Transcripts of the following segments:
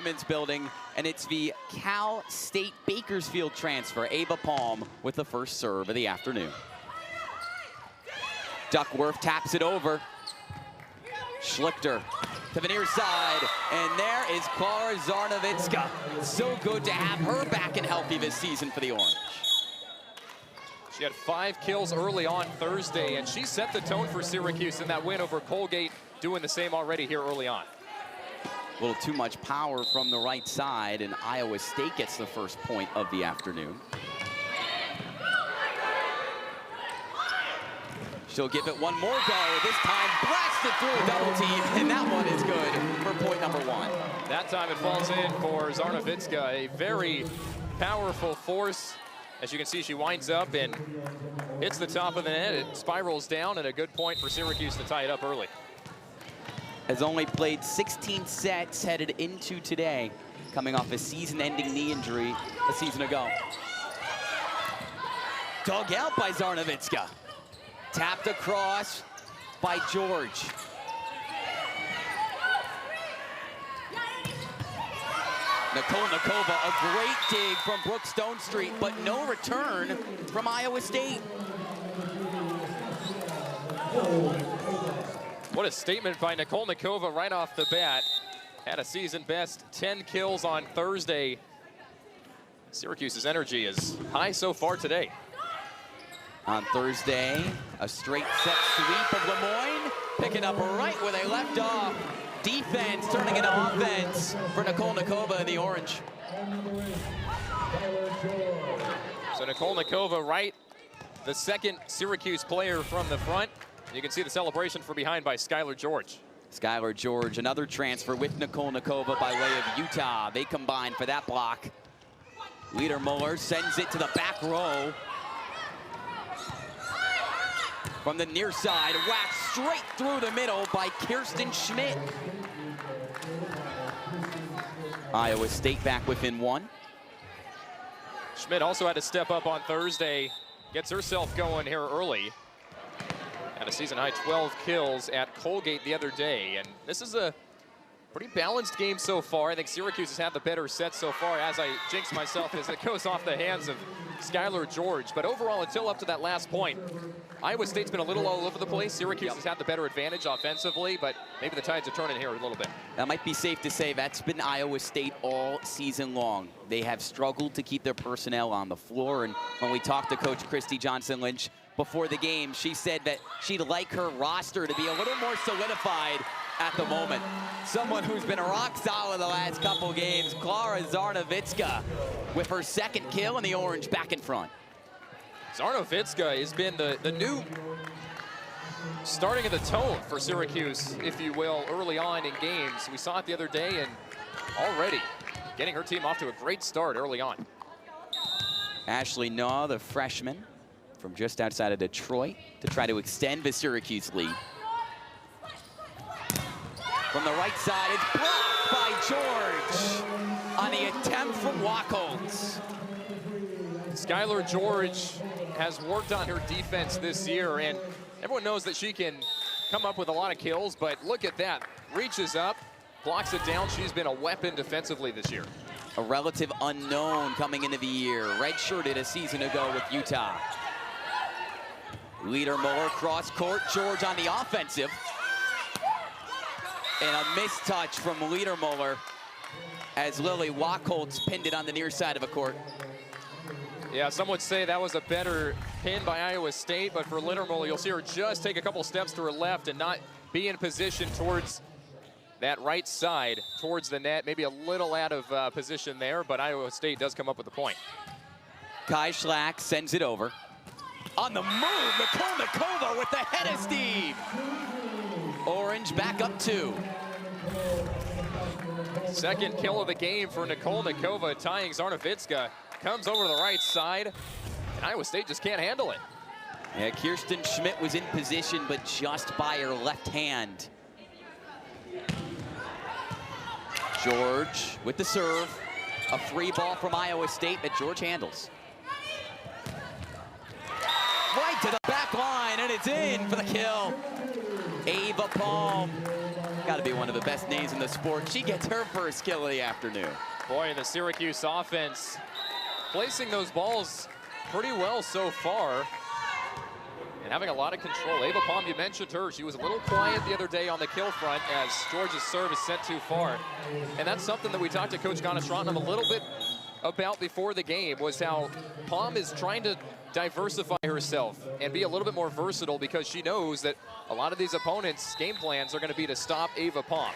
Women's building, and it's the Cal State Bakersfield transfer, Ava Palm, with the first serve of the afternoon. Duckworth taps it over. Schlichter to the near side, and there is Klara Zarnowicka. So good to have her back and healthy this season for the Orange. She had 5 kills early on Thursday, and she set the tone for Syracuse in that win over Colgate, doing the same already here early on. A little too much power from the right side, and Iowa State gets the first point of the afternoon. She'll give it one more go. This time blasted through a double team, and that one is good for point number 1. That time it falls in for Zarnowicka, a very powerful force. As you can see, she winds up and hits the top of the net. It spirals down, and a good point for Syracuse to tie it up early. Has only played 16 sets headed into today, coming off a season-ending knee injury a season ago. Dug out by Zarnowicka. Tapped across by George. Nicole Nikova, a great dig from Brooke Stonestreet, but no return from Iowa State. What a statement by Nicole Nikova right off the bat. Had a season best 10 kills on Thursday. Syracuse's energy is high so far today. On Thursday, a straight set sweep of Lemoyne, picking up right where they left off. Defense turning into offense for Nicole Nikova in the Orange. So Nicole Nikova, right, the second Syracuse player from the front. You can see the celebration from behind by Skylar George. Skylar George, another transfer with Nicole Nikova by way of Utah. They combine for that block. Liedermuller sends it to the back row. From the near side, whacked straight through the middle by Kirsten Schmidt. Iowa State back within 1. Schmidt also had to step up on Thursday, gets herself going here early. Had a season-high 12 kills at Colgate the other day, and this is a pretty balanced game so far. I think Syracuse has had the better set so far, as I jinx myself as it goes off the hands of Skylar George. But overall, until up to that last point, Iowa State's been a little all over the place. Syracuse has had the better advantage offensively, but maybe the tides are turning here a little bit. That might be safe to say. That's been Iowa State all season long. They have struggled to keep their personnel on the floor, and when we talked to Coach Christy Johnson-Lynch before the game, she said that she'd like her roster to be a little more solidified at the moment. Someone who's been rock solid the last couple games, Klara Zarnowicka, with her second kill in the Orange back in front. Zarnowicka has been the new starting of the tone for Syracuse, if you will, early on in games. We saw it the other day, and already getting her team off to a great start early on. Ashley Naw, the freshman from just outside of Detroit, to try to extend the Syracuse lead. From the right side, it's blocked by George on the attempt from Wachholz. Skylar George has worked on her defense this year, and everyone knows that she can come up with a lot of kills, but look at that. Reaches up, blocks it down. She's been a weapon defensively this year. A relative unknown coming into the year, redshirted a season ago with Utah. Liedermuller cross court, George on the offensive. And a missed touch from Liedermuller as Lily Wachholz pinned it on the near side of the court. Yeah, some would say that was a better pin by Iowa State, but for Liedermuller, you'll see her just take a couple steps to her left and not be in position towards that right side, towards the net. Maybe a little out of position there, but Iowa State does come up with the point. Kai Schlack sends it over. On the move, Nicole Nikova with the head of steam. Orange back up 2. Second kill of the game for Nicole Nikova, tying Zarnowicka. Comes over to the right side, and Iowa State just can't handle it. Yeah, Kirsten Schmidt was in position, but just by her left hand. George with the serve. A free ball from Iowa State that George handles. Right to the back line, and it's in for the kill. Ava Palm got to be one of the best names in the sport. She gets her first kill of the afternoon. Boy, the Syracuse offense placing those balls pretty well so far and having a lot of control. Ava Palm, you mentioned her. She was a little quiet the other day on the kill front as Georgia's serve is sent too far. And that's something that we talked to Coach Ganesh-Ratnam a little bit about before the game, was how Palm is trying to diversify herself and be a little bit more versatile, because she knows that a lot of these opponents' game plans are going to be to stop Ava Palm.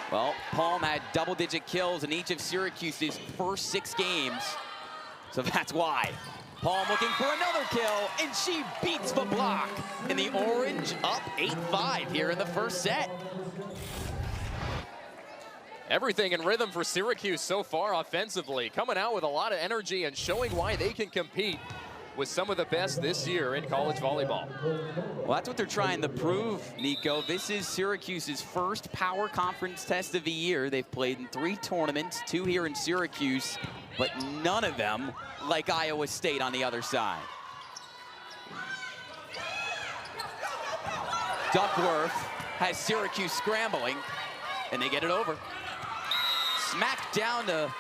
Well, Palm had double-digit kills in each of Syracuse's first 6 games, so that's why. Palm looking for another kill, and she beats the block. And the Orange up 8-5 here in the first set. Everything in rhythm for Syracuse so far offensively, coming out with a lot of energy and showing why they can compete with some of the best this year in college volleyball. Well, that's what they're trying to prove, Nico. This is Syracuse's first power conference test of the year. They've played in 3 tournaments, 2 here in Syracuse, but none of them like Iowa State on the other side. Duckworth has Syracuse scrambling, and they get it over. Smacked down to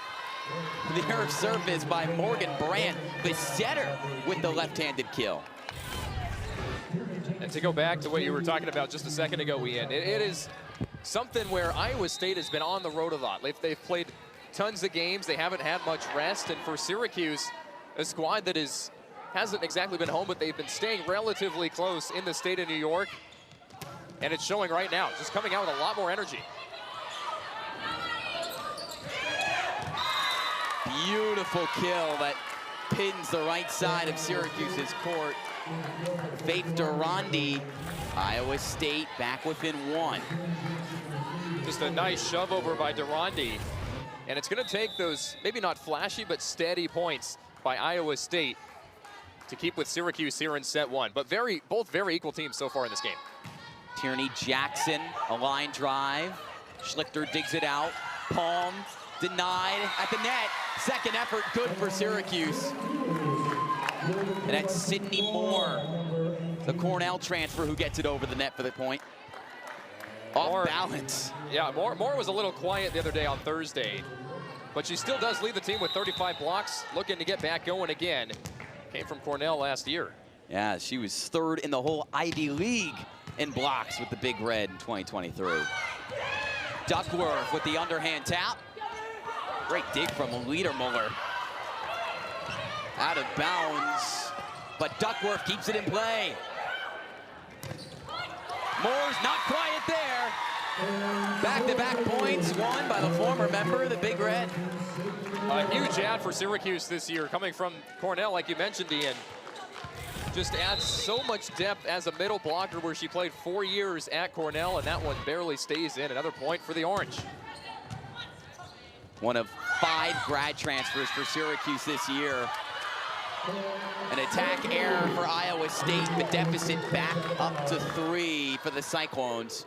the earth surface by Morgan Brandt, the setter, with the left-handed kill. And to go back to what you were talking about just a second ago, Ian, it is something where Iowa State has been on the road a lot. They've played tons of games. They haven't had much rest. And for Syracuse, a squad that hasn't exactly been home, but they've been staying relatively close in the state of New York. And it's showing right now, just coming out with a lot more energy. Beautiful kill that pins the right side of Syracuse's court. Faith Durandi, Iowa State back within 1. Just a nice shove over by Durandi. And it's going to take those, maybe not flashy, but steady points by Iowa State to keep with Syracuse here in set 1. But both very equal teams so far in this game. Tierney Jackson, a line drive. Schlichter digs it out. Palm denied at the net. Second effort, good for Syracuse. And that's Sydney Moore, the Cornell transfer, who gets it over the net for the point. Off balance. Yeah, Moore was a little quiet the other day on Thursday, but she still does lead the team with 35 blocks, looking to get back going again. Came from Cornell last year. Yeah, she was 3rd in the whole Ivy League in blocks with the Big Red in 2023. Duckworth with the underhand tap. Great dig from Liedermuller. Out of bounds, but Duckworth keeps it in play. Moore's not quiet there. Back-to-back points won by the former member of the Big Red. A huge ad for Syracuse this year, coming from Cornell, like you mentioned, Ian. Just adds so much depth as a middle blocker, where she played 4 years at Cornell, and that one barely stays in. Another point for the Orange. One of 5 grad transfers for Syracuse this year. An attack error for Iowa State, the deficit back up to 3 for the Cyclones.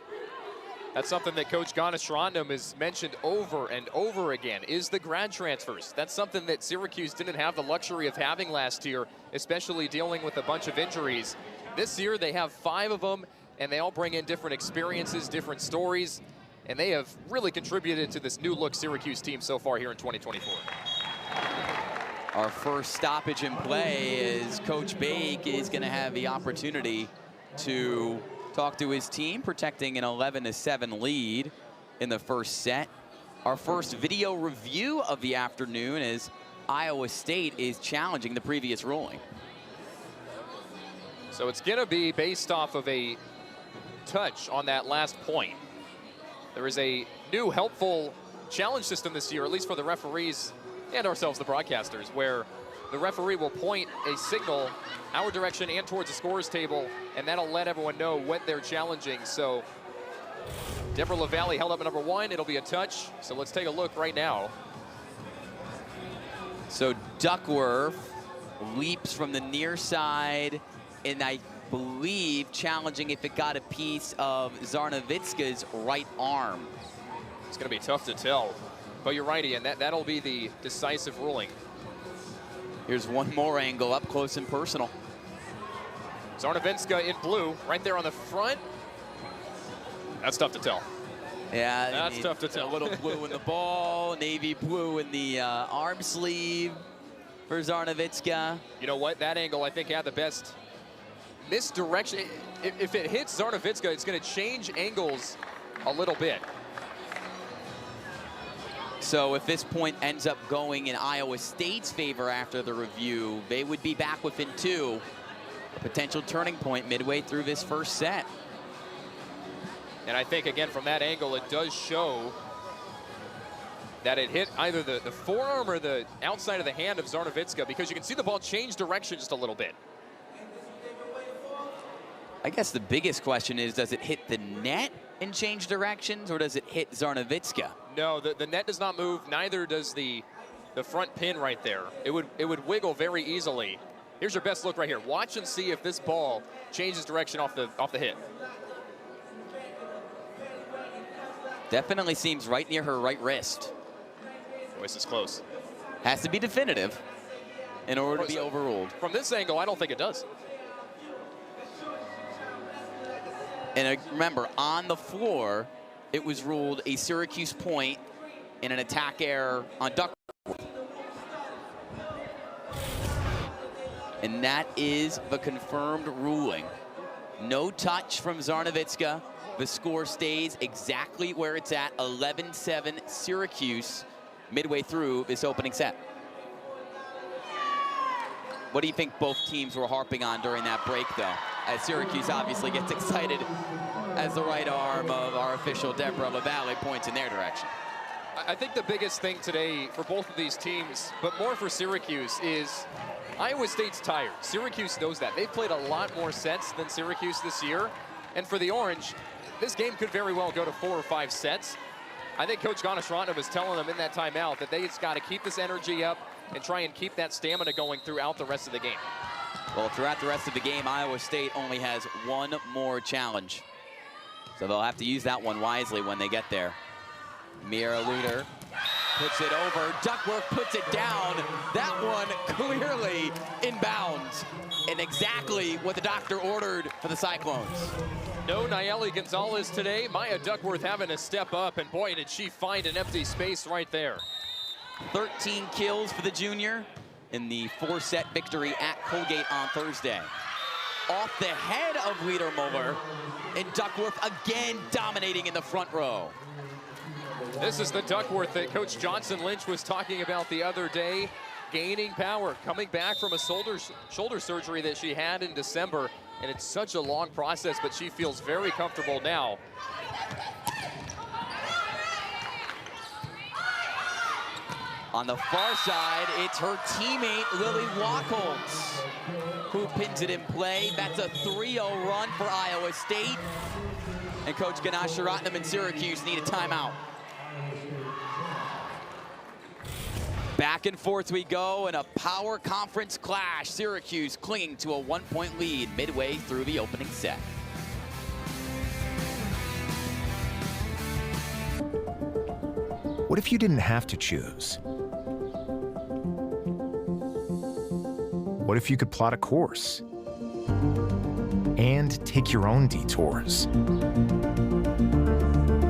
That's something that Coach Ganesh-Ratnam has mentioned over and over again, is the grad transfers. That's something that Syracuse didn't have the luxury of having last year, especially dealing with a bunch of injuries. This year they have 5 of them, and they all bring in different experiences, different stories, and they have really contributed to this new look Syracuse team so far here in 2024. Our first stoppage in play is Coach Bake is going to have the opportunity to talk to his team, protecting an 11-7 lead in the first set. Our first video review of the afternoon is Iowa State is challenging the previous ruling. So it's going to be based off of a touch on that last point. There is a new helpful challenge system this year, at least for the referees and ourselves, the broadcasters, where the referee will point a signal our direction and towards the scorer's table, and that'll let everyone know what they're challenging. So Deborah LaValle held up at number 1. It'll be a touch. So let's take a look right now. So Duckworth leaps from the near side, and I believe challenging if it got a piece of Zarnavitska's right arm. It's going to be tough to tell. But you're right, Ian. That'll be the decisive ruling. Here's one more angle, up close and personal. Zarnavitska in blue, right there on the front. That's tough to tell. Yeah, that's tough to tell. A little blue in the ball, navy blue in the arm sleeve for Zarnowicka. You know what? That angle, I think, had the best misdirection. If it hits Zarnowicka, it's going to change angles a little bit. So if this point ends up going in Iowa State's favor after the review, they would be back within 2. A potential turning point midway through this first set. And I think, again, from that angle, it does show that it hit either the forearm or the outside of the hand of Zarnowicka, because you can see the ball change direction just a little bit. I guess the biggest question is, does it hit the net and change directions, or does it hit Zarnowicka? No, the net does not move. Neither does the front pin right there. It would wiggle very easily. Here's your best look right here. Watch and see if this ball changes direction off the hit. Definitely seems right near her right wrist. Oh, this is close. Has to be definitive in order to be overruled. From this angle, I don't think it does. And remember, on the floor, it was ruled a Syracuse point in an attack error on Duckworth. And that is the confirmed ruling. No touch from Zarnowicka. The score stays exactly where it's at, 11-7 Syracuse, midway through this opening set. What do you think both teams were harping on during that break, though? As Syracuse obviously gets excited as the right arm of our official Deborah LaValle points in their direction. I think the biggest thing today for both of these teams, but more for Syracuse, is Iowa State's tired. Syracuse knows that. They've played a lot more sets than Syracuse this year. And for the Orange, this game could very well go to 4 or 5 sets. I think Coach Ganesh-Ratnam was telling them in that timeout that they just got to keep this energy up and try and keep that stamina going throughout the rest of the game. Well, throughout the rest of the game, Iowa State only has one more challenge. So they'll have to use that one wisely when they get there. Mira Luder puts it over. Duckworth puts it down. That one clearly inbounds. And exactly what the doctor ordered for the Cyclones. No Nayeli Gonzalez today. Maya Duckworth having to step up, and boy, did she find an empty space right there. 13 kills for the junior in the 4-set victory at Colgate on Thursday. Off the head of Liedermuller, and Duckworth again dominating in the front row. This is the Duckworth that Coach Johnson Lynch was talking about the other day. Gaining power, coming back from a shoulder surgery that she had in December. And it's such a long process, but she feels very comfortable now. On the far side, it's her teammate, Lily Wachholtz, who pins it in play. That's a 3-0 run for Iowa State. And Coach Ganesh-Ratnam and Syracuse need a timeout. Back and forth we go in a power conference clash. Syracuse clinging to a 1-point lead midway through the opening set. What if you didn't have to choose? What if you could plot a course and take your own detours?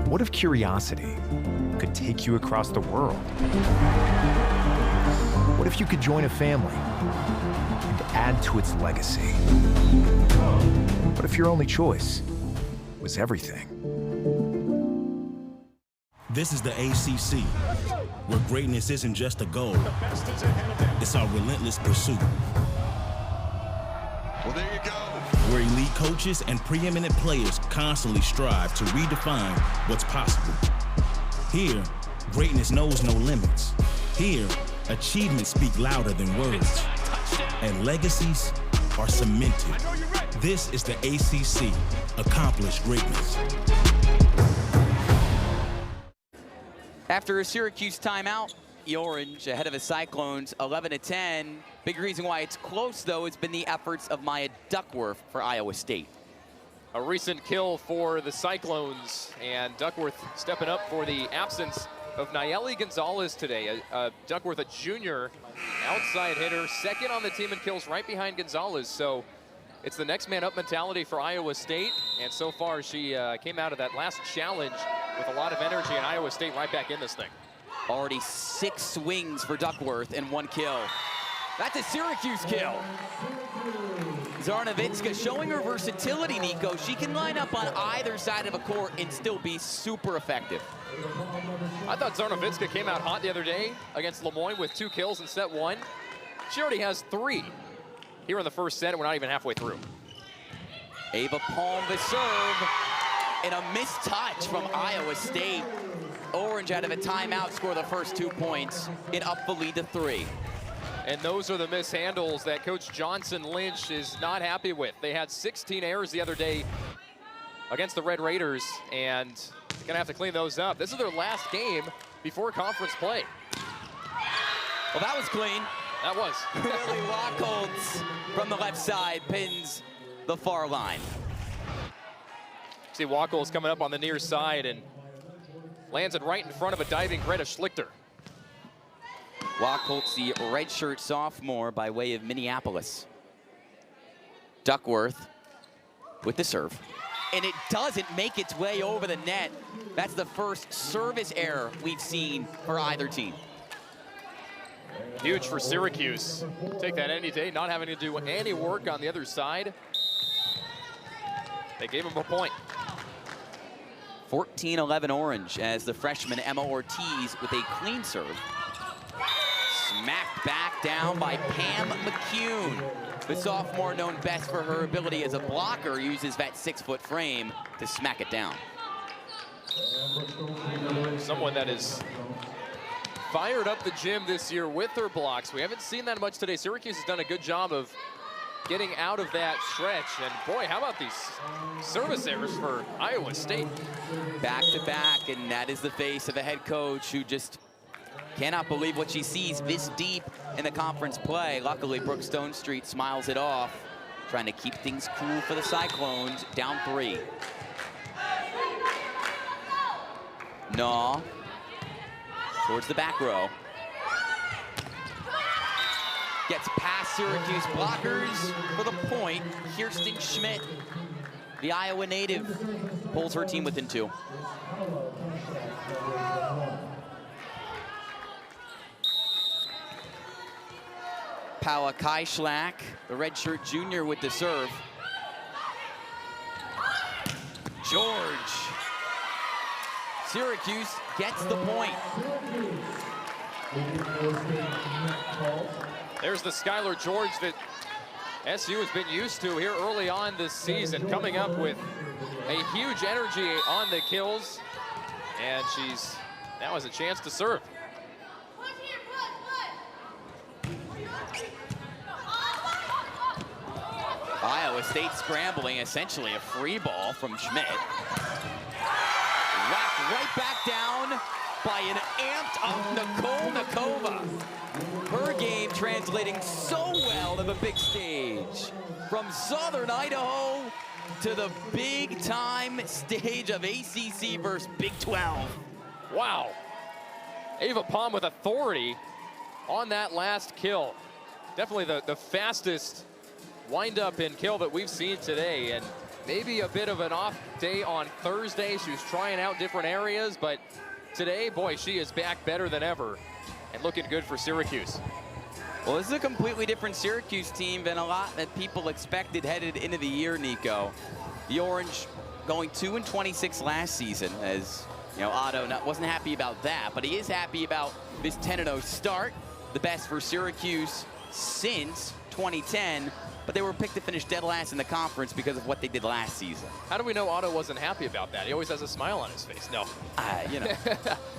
What if curiosity could take you across the world? What if you could join a family and add to its legacy? What if your only choice was everything? This is the ACC, where greatness isn't just a goal, it's our relentless pursuit. Well, there you go. Where elite coaches and preeminent players constantly strive to redefine what's possible. Here, greatness knows no limits. Here, achievements speak louder than words, and legacies are cemented. This is the ACC, accomplished greatness. After a Syracuse timeout, the Orange ahead of the Cyclones 11-10. Big reason why it's close, though, has been the efforts of Maya Duckworth for Iowa State. A recent kill for the Cyclones, and Duckworth stepping up for the absence of Nayeli Gonzalez today. Duckworth, a junior outside hitter, second on the team in kills, right behind Gonzalez. So it's the next man up mentality for Iowa State, and so far she came out of that last challenge with a lot of energy, and Iowa State right back in this thing. Already 6 swings for Duckworth and 1 kill. That's a Syracuse kill. Zarnowitska showing her versatility, Nico. She can line up on either side of a court and still be super effective. I thought Zarnowitska came out hot the other day against Lemoyne with 2 kills in set 1. She already has 3 here in the first set, and we're not even halfway through. Ava Palm the serve, and a missed touch from Iowa State. Orange out of a timeout score the first 2 points and up the lead to 3. And those are the mishandles that Coach Johnson Lynch is not happy with. They had 16 errors the other day against the Red Raiders, and they're gonna have to clean those up. This is their last game before conference play. Well, that was clean. That was. Lily Wachholtz from the left side pins the far line. See Wachholtz coming up on the near side and lands it right in front of a diving Greta Schlichter. Wachholtz, the redshirt sophomore by way of Minneapolis. Duckworth with the serve. And it doesn't make its way over the net. That's the first service error we've seen for either team. Huge for Syracuse. Take that any day, not having to do any work on the other side. They gave him a point. 14-11 Orange as the freshman Emma Ortiz with a clean serve. Smacked back down by Pam McCune. The sophomore, known best for her ability as a blocker, uses that 6-foot frame to smack it down. Someone that is fired up the gym this year with her blocks. We haven't seen that much today. Syracuse has done a good job of getting out of that stretch. And boy, how about these service errors for Iowa State? Back to back, and that is the face of a head coach who just cannot believe what she sees this deep in the conference play. Luckily, Brooke Stonestreet smiles it off, trying to keep things cool for the Cyclones, down 3. Naw towards the back row. Gets past Syracuse blockers for the point. Kirsten Schmidt, the Iowa native, pulls her team within 2. Paula Kaischlak, the redshirt junior with the serve. George. Syracuse gets the point. There's the Skylar George that SU has been used to here early on this season, coming up with a huge energy on the kills, and she's now has a chance to serve. Iowa State scrambling, essentially a free ball from Schmidt. Whacked right back down by an amped up Nicole Nakova. Her game translating so well to the big stage. From Southern Idaho to the big time stage of ACC versus Big 12. Wow. Ava Palm with authority on that last kill. Definitely the fastest wind up and kill that we've seen today, and maybe a bit of an off day on Thursday. She was trying out different areas, but today, boy, she is back better than ever and looking good for Syracuse. Well, this is a completely different Syracuse team than a lot that people expected headed into the year, Nico. The Orange going 2-26 last season, as you know, Otto wasn't happy about that, but he is happy about this 10-0 start, the best for Syracuse since 2010. But they were picked to finish dead last in the conference because of what they did last season. How do we know Otto wasn't happy about that? He always has a smile on his face. No. You know,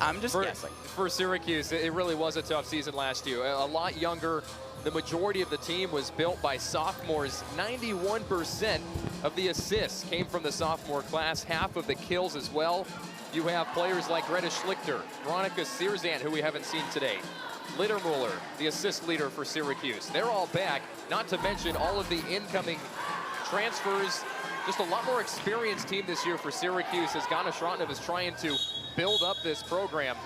I'm just guessing. For Syracuse, it really was a tough season last year. A lot younger. The majority of the team was built by sophomores. 91% of the assists came from the sophomore class, half of the kills as well. You have players like Greta Schlichter, Veronica Sierzant, who we haven't seen today. Littermuller, the assist leader for Syracuse. They're all back, not to mention all of the incoming transfers. Just a lot more experienced team this year for Syracuse as Gana Shrotnev is trying to build up this program.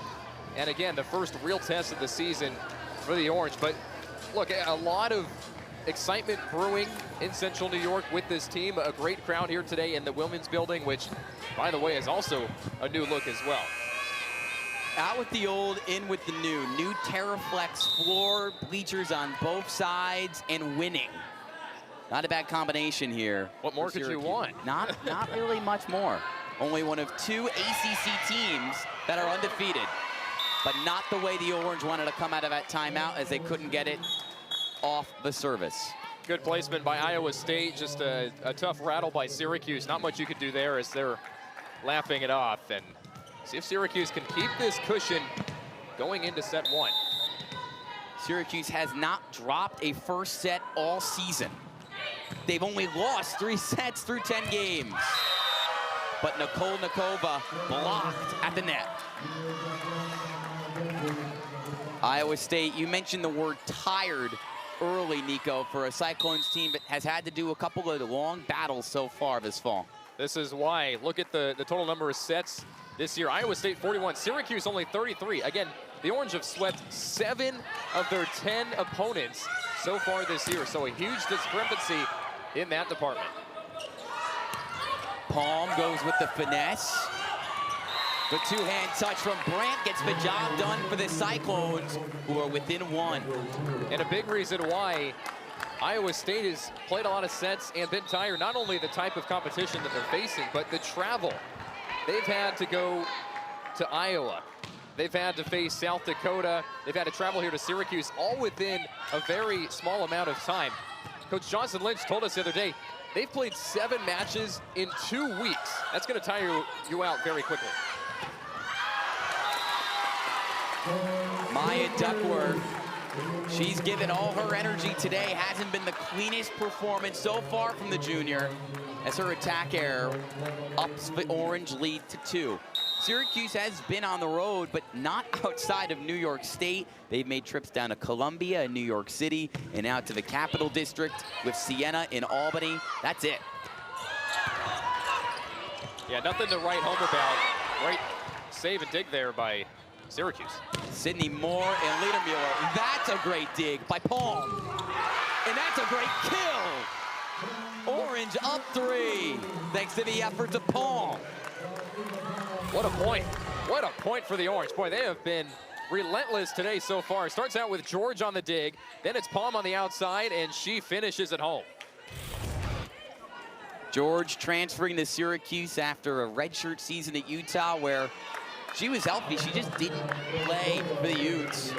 And again, the first real test of the season for the Orange. But look, a lot of excitement brewing in Central New York with this team. A great crowd here today in the Women's Building, which, by the way, is also a new look as well. Out with the old, in with the new. New Terraflex floor, bleachers on both sides, and winning. Not a bad combination here. What more could you want? Not really much more. Only one of 2 ACC teams that are undefeated. But not the way the Orange wanted to come out of that timeout, as they couldn't get it off the service. Good placement by Iowa State. Just a tough rattle by Syracuse. Not much you could do there as they're lapping it off. And see if Syracuse can keep this cushion going into set 1. Syracuse has not dropped a first set all season. They've only lost 3 sets through 10 games. But Nicole Nikova blocked at the net. Iowa State, you mentioned the word tired early, Nico, for a Cyclones team that has had to do a couple of long battles so far this fall. This is why. Look at the total number of sets this year. Iowa State 41, Syracuse only 33. Again, the Orange have swept 7 of their 10 opponents so far this year. So a huge discrepancy in that department. Palm goes with the finesse. The 2-hand touch from Brandt gets the job done for the Cyclones, who are within 1. And a big reason why Iowa State has played a lot of sets and been tired, not only the type of competition that they're facing, but the travel. They've had to go to Iowa. They've had to face South Dakota. They've had to travel here to Syracuse, all within a very small amount of time. Coach Johnson Lynch told us the other day, they've played 7 matches in 2 weeks. That's going to tire you out very quickly. Maya Duckworth, she's given all her energy today. Hasn't been the cleanest performance so far from the junior, as her attack error ups the Orange lead to 2. Syracuse has been on the road, but not outside of New York State. They've made trips down to Columbia and New York City and out to the Capital District with Siena in Albany. That's it. Yeah, nothing to write home about. Great save and dig there by Syracuse. Sydney Moore and Ledermuller. That's a great dig by Palm. And that's a great kill. Orange up 3, thanks to the efforts of Palm. What a point. What a point for the Orange. Boy, they have been relentless today so far. Starts out with George on the dig, then it's Palm on the outside, and she finishes at home. George transferring to Syracuse after a redshirt season at Utah, where she was healthy. She just didn't play for the Utes.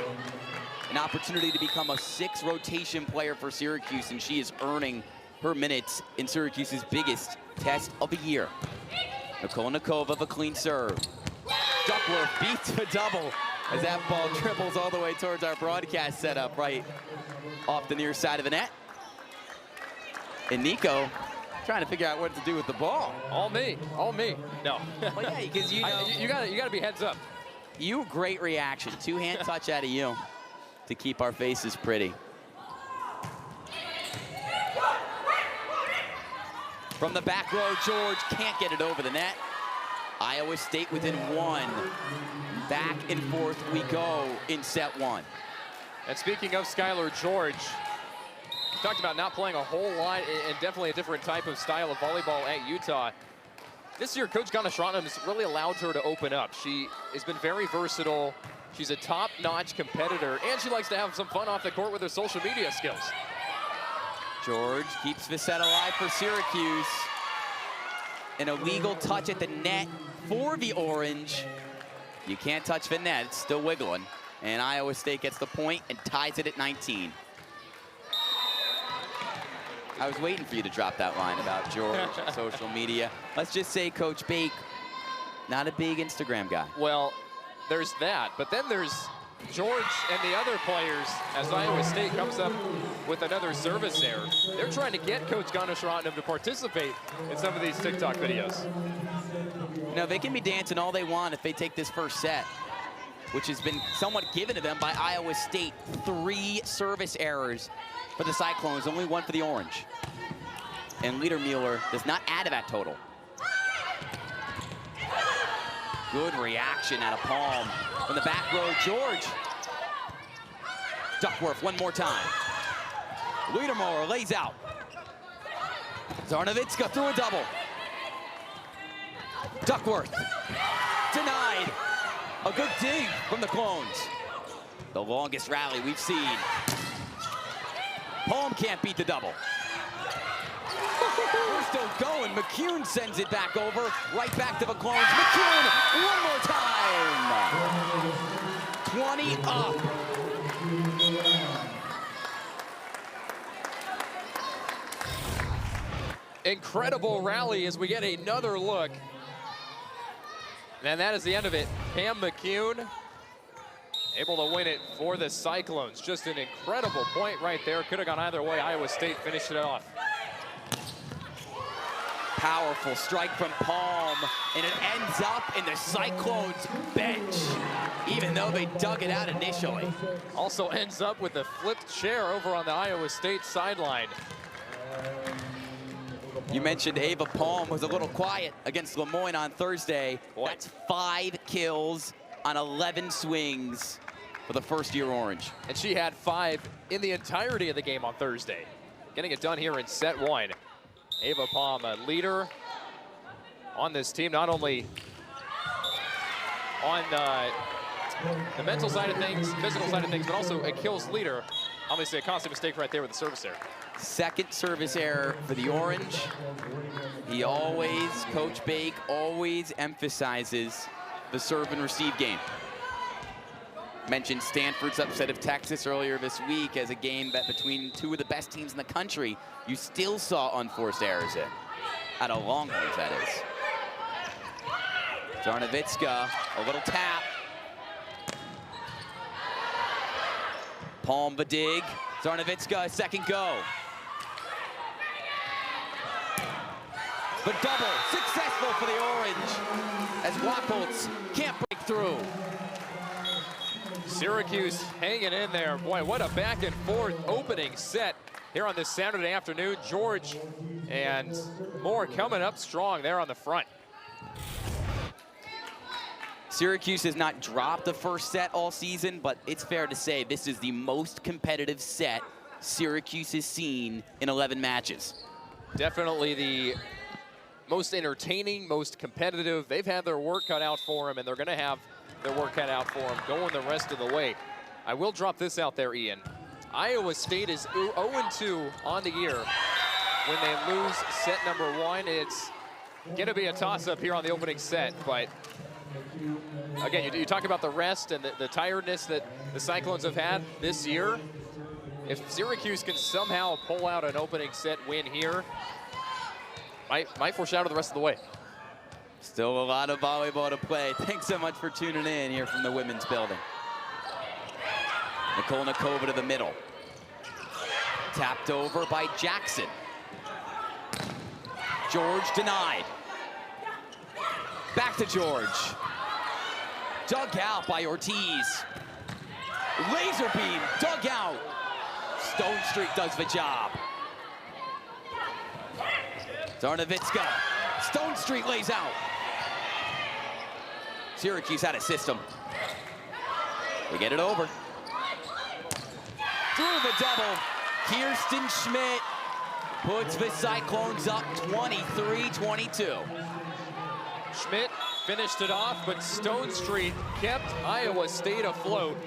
An opportunity to become a 6th rotation player for Syracuse, and she is earning her minutes in Syracuse's biggest test of the year. Nicole Nikova, the clean serve. Duckworth beats the double as that ball dribbles all the way towards our broadcast setup right off the near side of the net. And Nico trying to figure out what to do with the ball. All me, all me. No. Well, yeah, because you know, you gotta be heads up. You, great reaction. 2-hand touch out of you to keep our faces pretty. From the back row, George can't get it over the net. Iowa State within 1. Back and forth we go in set 1. And speaking of Skylar George, we talked about not playing a whole lot and definitely a different type of style of volleyball at Utah. This year, Coach Ganeshratnam has really allowed her to open up. She has been very versatile. She's a top-notch competitor, and she likes to have some fun off the court with her social media skills. George keeps the set alive for Syracuse. An illegal touch at the net for the Orange. You can't touch the net, it's still wiggling. And Iowa State gets the point and ties it at 19. I was waiting for you to drop that line about George and social media. Let's just say Coach Bake, not a big Instagram guy. Well, there's that, but then there's George and the other players as Iowa State comes up with another service error. They're trying to get Coach Ganeshratnam to participate in some of these TikTok videos. You know, they can be dancing all they want if they take this first set, which has been somewhat given to them by Iowa State. 3 service errors for the Cyclones, only 1 for the Orange. And Ledermuller does not add to that total. Good reaction out of Palm. From the back row, George. Duckworth one more time. Liedermower lays out. Zarnowitska through a double. Duckworth denied. A good dig from the Clones. The longest rally we've seen. Palm can't beat the double. We're still going. McCune sends it back over. Right back to the Clones. McCune, one more time. 20 up. Incredible rally as we get another look. And that is the end of it. Pam McCune able to win it for the Cyclones. Just an incredible point right there. Could have gone either way. Iowa State finished it off. Powerful strike from Palm, and it ends up in the Cyclones bench, even though they dug it out initially. Also ends up with the flipped chair over on the Iowa State sideline. You mentioned Ava Palm was a little quiet against Lemoyne on Thursday. Boy. That's 5 kills on 11 swings for the first-year Orange. And she had 5 in the entirety of the game on Thursday. Getting it done here in set 1. Ava Palm, a leader on this team, not only on the mental side of things, physical side of things, but also a kills leader. Obviously a constant mistake right there with the service error. Second service error for the Orange. He always, Coach Bake always emphasizes the serve and receive game. Mentioned Stanford's upset of Texas earlier this week as a game that between 2 of the best teams in the country, you still saw unforced errors in. At a Longhorns, that is. Zarnowitska, a little tap. Palm the dig. Zarnowitska, a second go. The double, successful for the Orange, as Wacholtz can't break through. Syracuse hanging in there. Boy, what a back and forth opening set here on this Saturday afternoon. George and Moore coming up strong there on the front. Syracuse has not dropped the first set all season, but it's fair to say this is the most competitive set Syracuse has seen in 11 matches. Definitely the most entertaining, most competitive. They've had their work cut out for them, and they're going to have their work cut out for them going the rest of the way. I will drop this out there, Ian. Iowa State is 0-2 on the year when they lose set number 1. It's going to be a toss-up here on the opening set, but again, you talk about the rest and the tiredness that the Cyclones have had this year. If Syracuse can somehow pull out an opening set win here, might foreshadow the rest of the way. Still a lot of volleyball to play. Thanks so much for tuning in here from the women's building. Nikolnikova to the middle. Tapped over by Jackson. George denied. Back to George. Dug out by Ortiz. Laser beam, dug out. Stone Street does the job. Zarnowitska. Stone Street lays out. Syracuse out of system. They get it over. Through the double. Kirsten Schmidt puts the Cyclones up 23-22. Schmidt finished it off, but Stone Street kept Iowa State afloat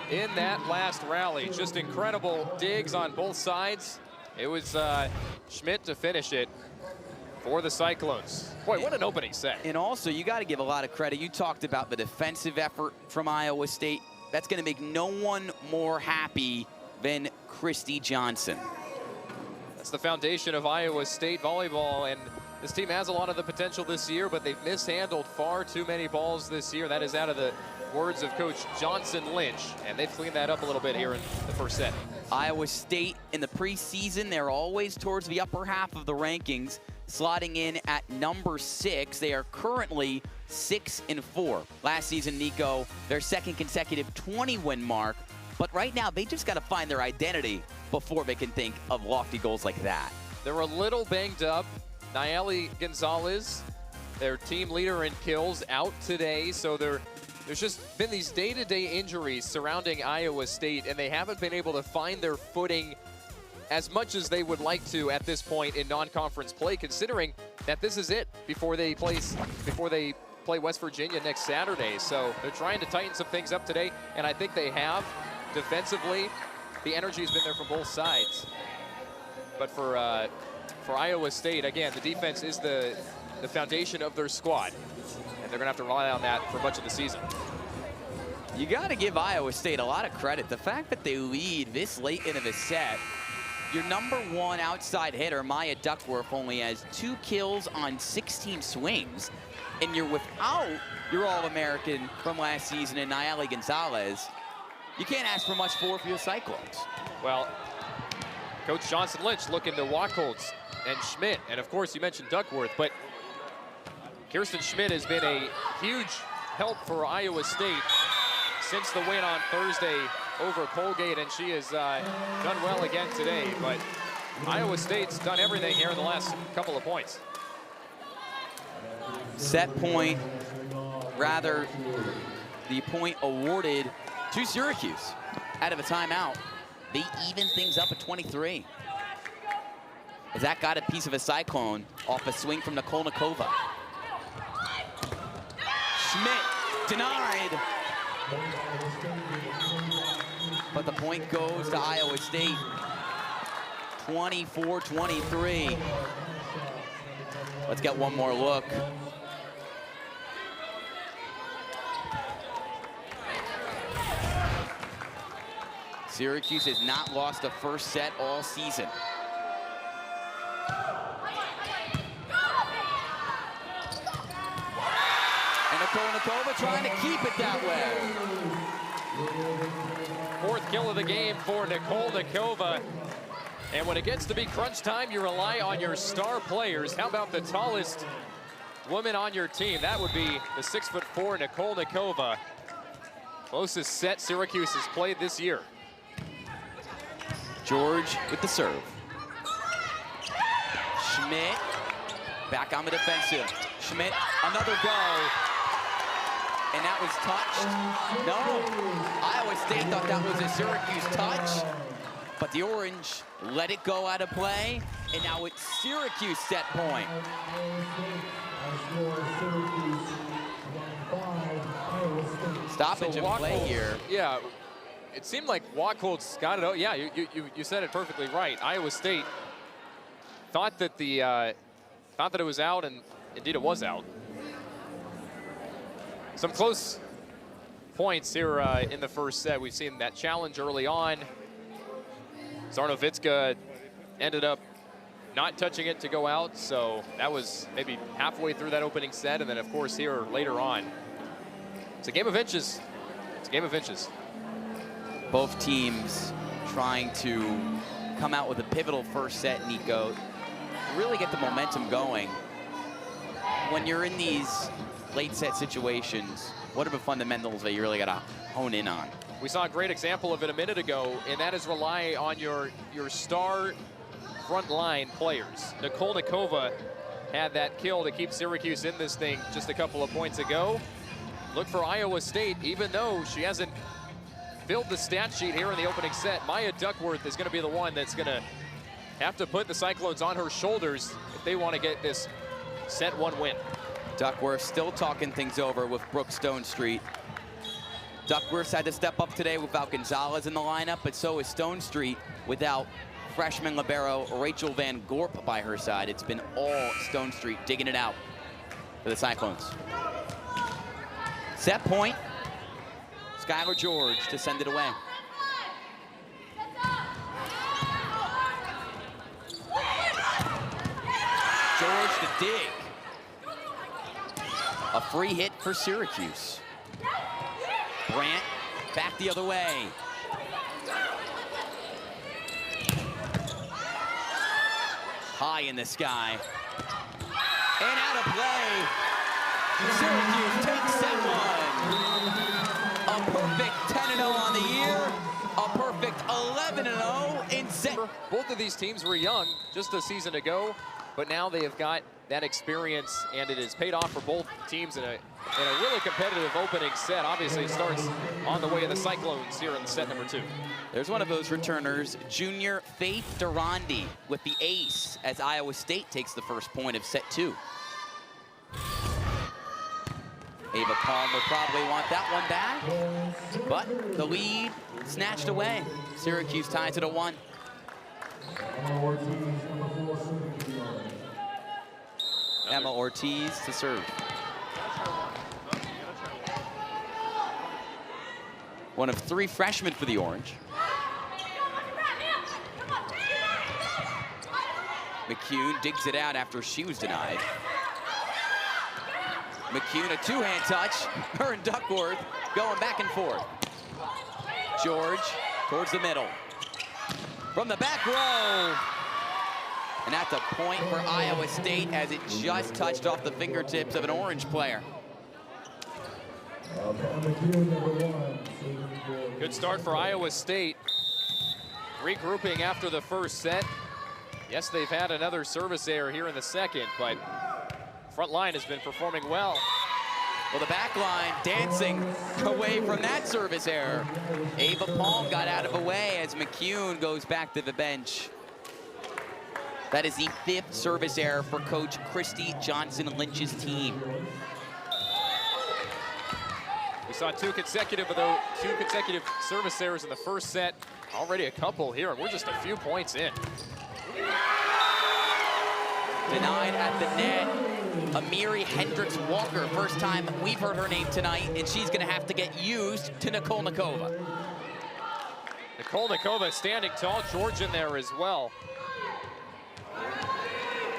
in that last rally. Just incredible digs on both sides. It was Schmidt to finish it for the Cyclones. Boy, what an opening set. And also, you got to give a lot of credit. You talked about the defensive effort from Iowa State. That's going to make no one more happy than Christy Johnson. That's the foundation of Iowa State volleyball, and this team has a lot of the potential this year, but they've mishandled far too many balls this year. That is out of the words of Coach Johnson Lynch, and they've cleaned that up a little bit here in the first set. Iowa State in the preseason, they're always towards the upper half of the rankings, slotting in at number 6. They are currently 6-4. Last season, Nico, their second consecutive 20-win mark. But right now, they just got to find their identity before they can think of lofty goals like that. They're a little banged up. Nayeli Gonzalez, their team leader in kills, out today. So there's just been these day-to-day injuries surrounding Iowa State, and they haven't been able to find their footing as much as they would like to at this point in non-conference play, considering that this is it before they play West Virginia next Saturday. So they're trying to tighten some things up today, and I think they have. Defensively, the energy has been there from both sides. But for Iowa State, again, the defense is the foundation of their squad, and they're gonna have to rely on that for much of the season. You got to give Iowa State a lot of credit. The fact that they lead this late into the set, your #1 outside hitter, Maya Duckworth, only has 2 kills on 16 swings, and you're without your All-American from last season in Nayeli Gonzalez. You can't ask for much for your Cyclones. Well, Coach Johnson Lynch looking to Wachholz and Schmidt, and of course you mentioned Duckworth, but Kirsten Schmidt has been a huge help for Iowa State since the win on Thursday over Colgate, and she has done well again today. But Iowa State's done everything here in the last couple of points. Set point, rather the point awarded to Syracuse out of a timeout. They even things up at 23. As that got a piece of a Cyclone off a swing from Nicole Nikova. Schmidt denied. But the point goes to Iowa State. 24-23. Let's get one more look. Syracuse has not lost a first set all season. And Nicole Nikova trying to keep it that way. 4th kill of the game for Nicole Nikova. And when it gets to be crunch time, you rely on your star players. How about the tallest woman on your team? That would be the 6'4" Nicole Nikova. Closest set Syracuse has played this year. George with the serve. Schmidt back on the defensive. Schmidt, another go. And that was touched. No, Iowa State thought that was a Syracuse touch, but the Orange let it go out of play, and now it's Syracuse set point. Stoppage in play here. Yeah, it seemed like Wachholz got it out. Yeah, you said it perfectly right. Iowa State thought that it was out, and indeed it was out. Some close points here in the first set. We've seen that challenge early on. Zarnovitska ended up not touching it to go out, so that was maybe halfway through that opening set, and then of course here later on. It's a game of inches. It's a game of inches. Both teams trying to come out with a pivotal first set, Nico. Really get the momentum going. When you're in these late set situations, what are the fundamentals that you really got to hone in on? We saw a great example of it a minute ago, and that is rely on your star front line players. Nicole Nikova had that kill to keep Syracuse in this thing just a couple of points ago. Look for Iowa State, even though she hasn't filled the stat sheet here in the opening set. Maya Duckworth is going to be the one that's going to have to put the Cyclones on her shoulders if they want to get this set 1 win. Duckworth still talking things over with Brooke Stonestreet. Duckworth had to step up today without Gonzalez in the lineup, but so is Stonestreet without freshman libero Rachel Van Gorp by her side. It's been all Stonestreet digging it out for the Cyclones. Set point, Skylar George to send it away. George to dig. A free hit for Syracuse. Brandt back the other way. High in the sky. And out of play. Syracuse takes set 1. A perfect 10-0 on the year. A perfect 11-0 in set. Both of these teams were young just a season ago. but now they have got that experience, and it has paid off for both teams in a really competitive opening set. Obviously, it starts on the way of the Cyclones here in the set number 2. There's one of those returners, junior Faith Durandi with the ace as Iowa State takes the first point of set 2. Ava Palm will probably want that one back, but the lead snatched away. Syracuse ties it at 1. Emma Ortiz to serve. One of 3 freshmen for the Orange. McCune digs it out after she was denied. McCune, a 2-hand touch. Her and Duckworth going back and forth. George towards the middle. From the back row. And that's a point for Iowa State as it just touched off the fingertips of an Orange player. Good start for Iowa State. Regrouping after the first set. Yes, they've had another service error here in the second, but front line has been performing well. Well, the back line dancing away from that service error. Ava Palm got out of the way as McCune goes back to the bench. That is the 5th service error for Coach Christy Johnson Lynch's team. We saw two consecutive service errors in the first set. Already a couple here, and we're just a few points in. Denied at the net. Amiri Hendricks-Walker, first time we've heard her name tonight, and she's gonna have to get used to Nicole Nikova. Nicole Nikova standing tall, George in there as well.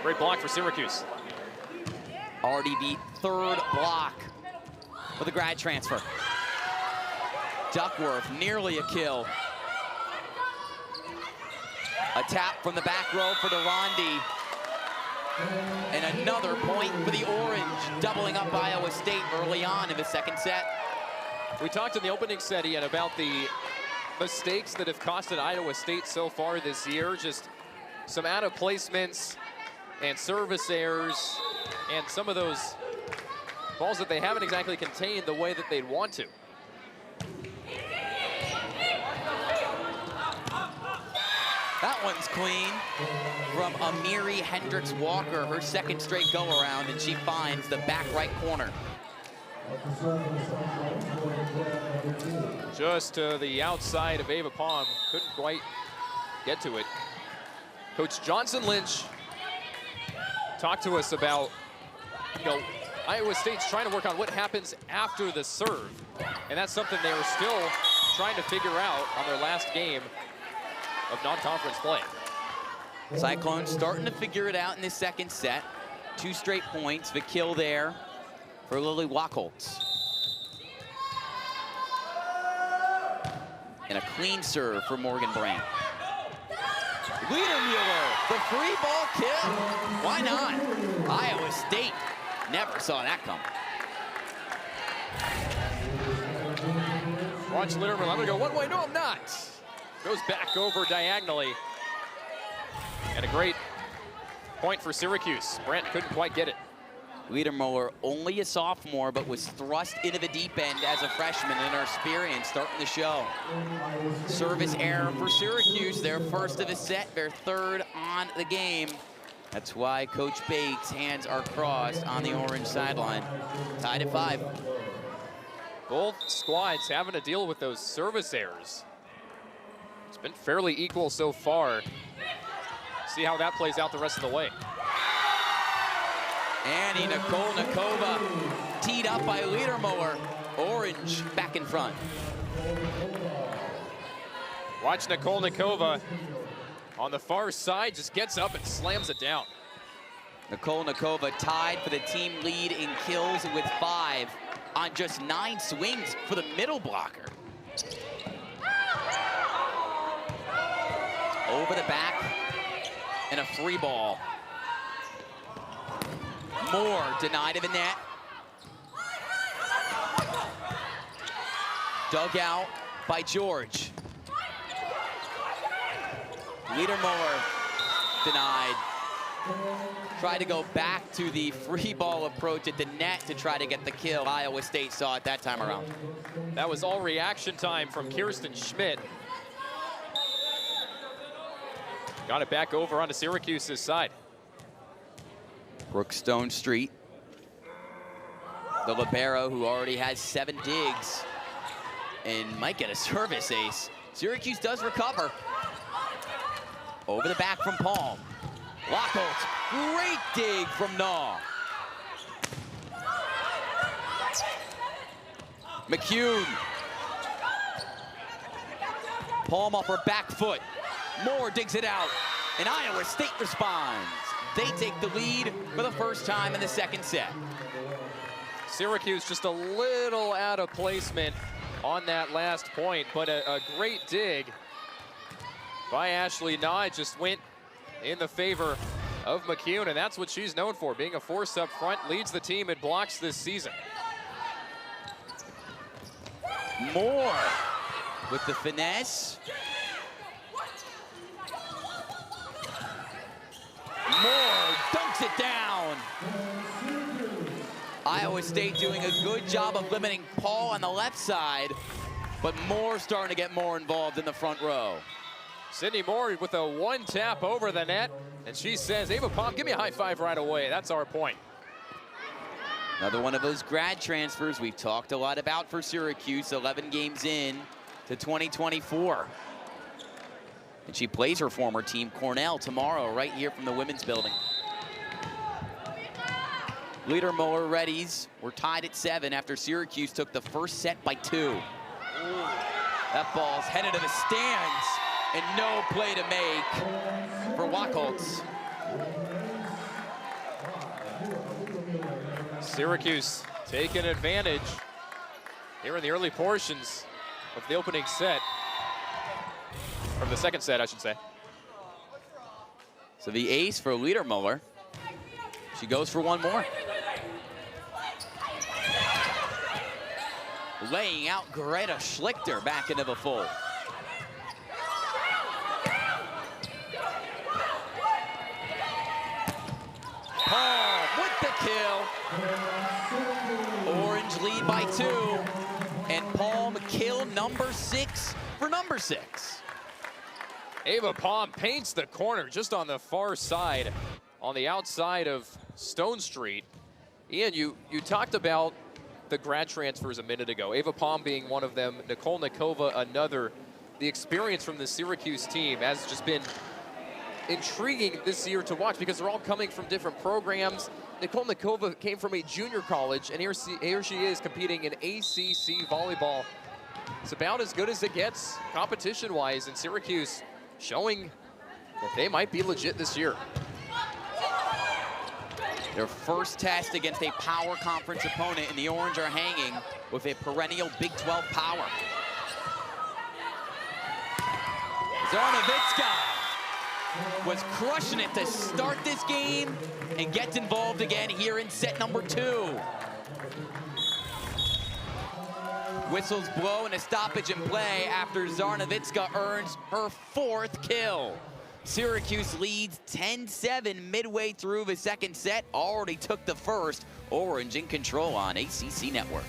Great block for Syracuse. Already the 3rd block for the grad transfer. Duckworth, nearly a kill. A tap from the back row for Durandi. And another point for the Orange, doubling up Iowa State early on in the second set. We talked in the opening set, Ian, about the mistakes that have costed Iowa State so far this year. Just some out of placements and service errors and some of those balls that they haven't exactly contained the way that they'd want to. That one's clean from Amiri Hendricks-Walker, her 2nd straight go-around, and she finds the back right corner. Just to the outside of Ava Palm, couldn't quite get to it. Coach Johnson Lynch talked to us about, Iowa State's trying to work on what happens after the serve. And that's something they were still trying to figure out on their last game of non-conference play. Cyclones starting to figure it out in this second set. 2 straight points, the kill there for Lily Wachholtz. And a clean serve for Morgan Brand. Liedermuller, the free ball kill. Why not? Iowa State never saw that coming. Watch Liedermuller, I'm gonna go one way, no I'm not. Goes back over diagonally. And a great point for Syracuse. Brandt couldn't quite get it. Liedermuller, only a sophomore, but was thrust into the deep end as a freshman, and her experience starting to show. Service error for Syracuse, their first of the set, their 3rd on the game. That's why Coach Bates' hands are crossed on the Orange sideline. Tied at 5. Both squads having to deal with those service errors. It's been fairly equal so far. See how that plays out the rest of the way. Annie Nicole Nikova teed up by Liedermuller. Orange back in front. Watch Nicole Nikova on the far side, just gets up and slams it down. Nicole Nikova tied for the team lead in kills with 5 on just 9 swings for the middle blocker. Over the back and a free ball. Moore denied in the net. Dug out by George. Liedermuller denied. tried to go back to the free ball approach at the net to try to get the kill. Iowa State saw it that time around. That was all reaction time from Kirsten Schmidt. Got it back over onto Syracuse's side. Brooke Stone Street, the libero who already has 7 digs and might get a service ace. Syracuse does recover. Over the back from Palm. Lockholtz, great dig from Naw. McCune. Palm off her back foot. Moore digs it out, and Iowa State responds. They take the lead for the first time in the second set. Syracuse just a little out of placement on that last point, but a great dig by Ashley Naw. It just went in the favor of McCune, and that's what she's known for, being a force up front, leads the team in blocks this season. Moore with the finesse. Moore dunks it down. Iowa State doing a good job of limiting Paul on the left side, but Moore starting to get more involved in the front row. Sydney Moore with a one tap over the net, and she says, Ava Palm, give me a high five right away. That's our point. Another one of those grad transfers we've talked a lot about for Syracuse, 11 games in to 2024. And she plays her former team, Cornell, tomorrow, right here from the women's building. Leader Muller readies. We're tied at 7 after Syracuse took the first set by 2. That ball's headed to the stands, and no play to make for Lockholtz. Syracuse taking advantage here in the early portions of the opening set. From the second set, I should say. So the ace for Leader Muller. She goes for one more. Laying out Greta Schlichter back into the fold. Palm with the kill. Orange lead by 2. And Palm kill number 6 for number 6. Ava Palm paints the corner just on the far side, on the outside of Stone Street. Ian, you talked about the grad transfers a minute ago, Ava Palm being one of them, Nicole Nikova another. The experience from the Syracuse team has just been intriguing this year to watch because they're all coming from different programs. Nicole Nikova came from a junior college, and here she is competing in ACC Volleyball. It's about as good as it gets competition-wise, and Syracuse showing that they might be legit this year. Their first test against a power conference opponent, and the Orange are hanging with a perennial Big 12 power. Zarnowitska was crushing it to start this game and gets involved again here in set number 2. Whistles blow and a stoppage in play after Zarnowitska earns her 4th kill. Syracuse leads 10-7 midway through the second set. Already took the first. Orange in control on ACC Network.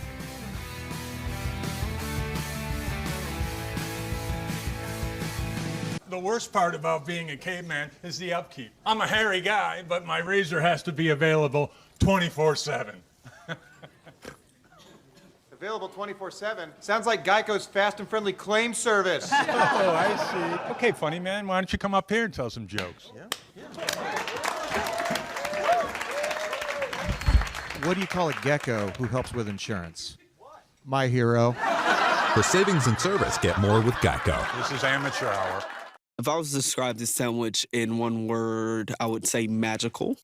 The worst part about being a caveman is the upkeep. I'm a hairy guy, but my razor has to be available 24/7. Available 24/7. Sounds like Geico's fast and friendly claim service. Oh, I see. Okay, funny man, why don't you come up here and tell some jokes? Yeah. What do you call a gecko who helps with insurance? My hero. For savings and service, get more with Geico. This is amateur hour. If I was to describe this sandwich in one word, I would say magical.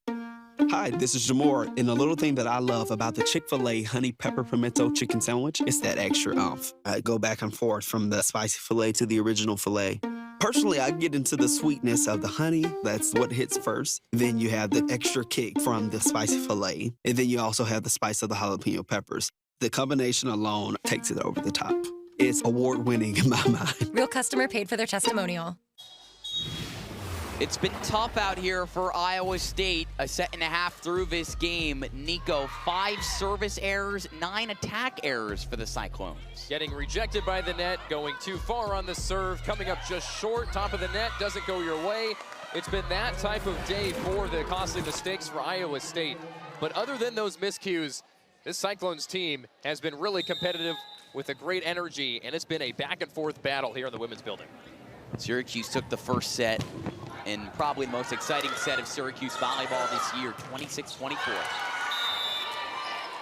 Hi, this is Jamor, and the little thing that I love about the Chick-fil-A honey pepper pimento chicken sandwich is that extra oomph. I go back and forth from the spicy filet to the original filet. Personally, I get into the sweetness of the honey. That's what hits first. Then you have the extra kick from the spicy filet, and then you also have the spice of the jalapeno peppers. The combination alone takes it over the top. It's award-winning in my mind. Real customer paid for their testimonial. It's been tough out here for Iowa State A set and a half through this game. Nico, 5 service errors, 9 attack errors for the Cyclones. Getting rejected by the net, going too far on the serve, coming up just short, top of the net, doesn't go your way. It's been that type of day for the costly mistakes for Iowa State. But other than those miscues, this Cyclones team has been really competitive with a great energy, and it's been a back and forth battle here in the women's building. Syracuse took the first set, and probably the most exciting set of Syracuse volleyball this year, 26-24.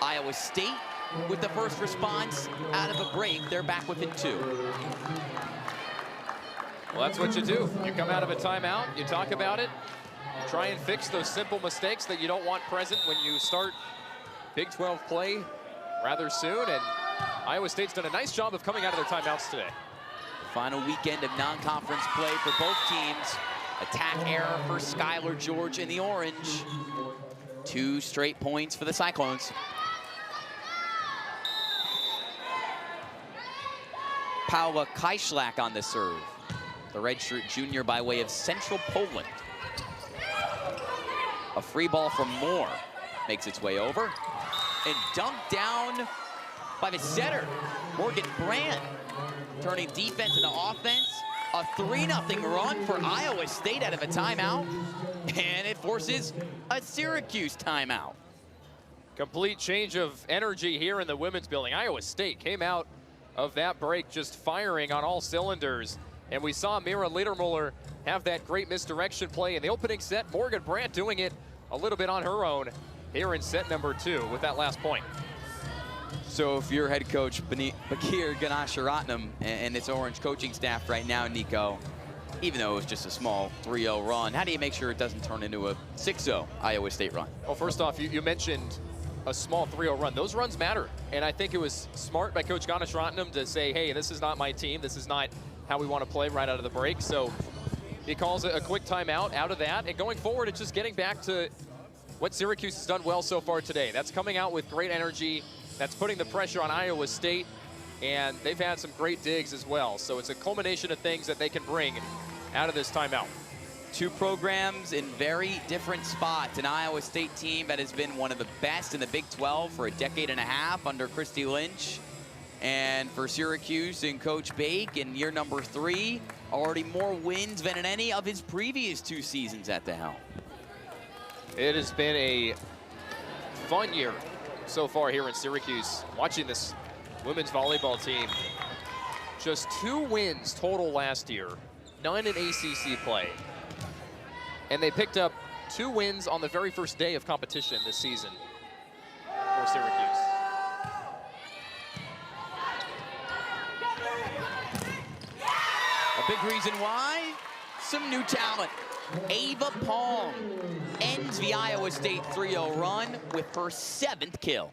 Iowa State with the first response out of a break. They're back within 2. Well, that's what you do. You come out of a timeout, you talk about it, you try and fix those simple mistakes that you don't want present when you start Big 12 play rather soon, and Iowa State's done a nice job of coming out of their timeouts today. Final weekend of non-conference play for both teams. Attack error for Skylar George in the orange. 2 straight points for the Cyclones. Paula Kajszlak on the serve. The redshirt junior by way of Central Poland. A free ball from Moore makes its way over. And dumped down by the setter, Morgan Brandt. Turning defense into offense. A 3-0 run for Iowa State out of a timeout. And it forces a Syracuse timeout. Complete change of energy here in the women's building. Iowa State came out of that break just firing on all cylinders. And we saw Mira Ledermuller have that great misdirection play in the opening set. Morgan Brandt doing it a little bit on her own here in set number 2 with that last point. So if you're head coach Bakir Ganasharatnam and this Orange coaching staff right now, Nico, even though it was just a small 3-0 run, how do you make sure it doesn't turn into a 6-0 Iowa State run? Well, first off, you mentioned a small 3-0 run. Those runs matter. And I think it was smart by Coach Ganasharatnam to say, hey, this is not my team. This is not how we want to play right out of the break. So he calls a quick timeout out of that. And going forward, it's just getting back to what Syracuse has done well so far today. That's coming out with great energy. That's putting the pressure on Iowa State. And they've had some great digs as well. So it's a culmination of things that they can bring out of this timeout. 2 programs in very different spots. An Iowa State team that has been one of the best in the Big 12 for a decade and a half under Christy Lynch. And for Syracuse and Coach Bake in year number 3, already more wins than in any of his previous 2 seasons at the helm. It has been a fun year so far here in Syracuse. Watching this women's volleyball team, just 2 wins total last year, none in ACC play. And they picked up 2 wins on the very first day of competition this season for Syracuse. A big reason why, some new talent. Ava Palm ends the Iowa State 3-0 run with her 7th kill.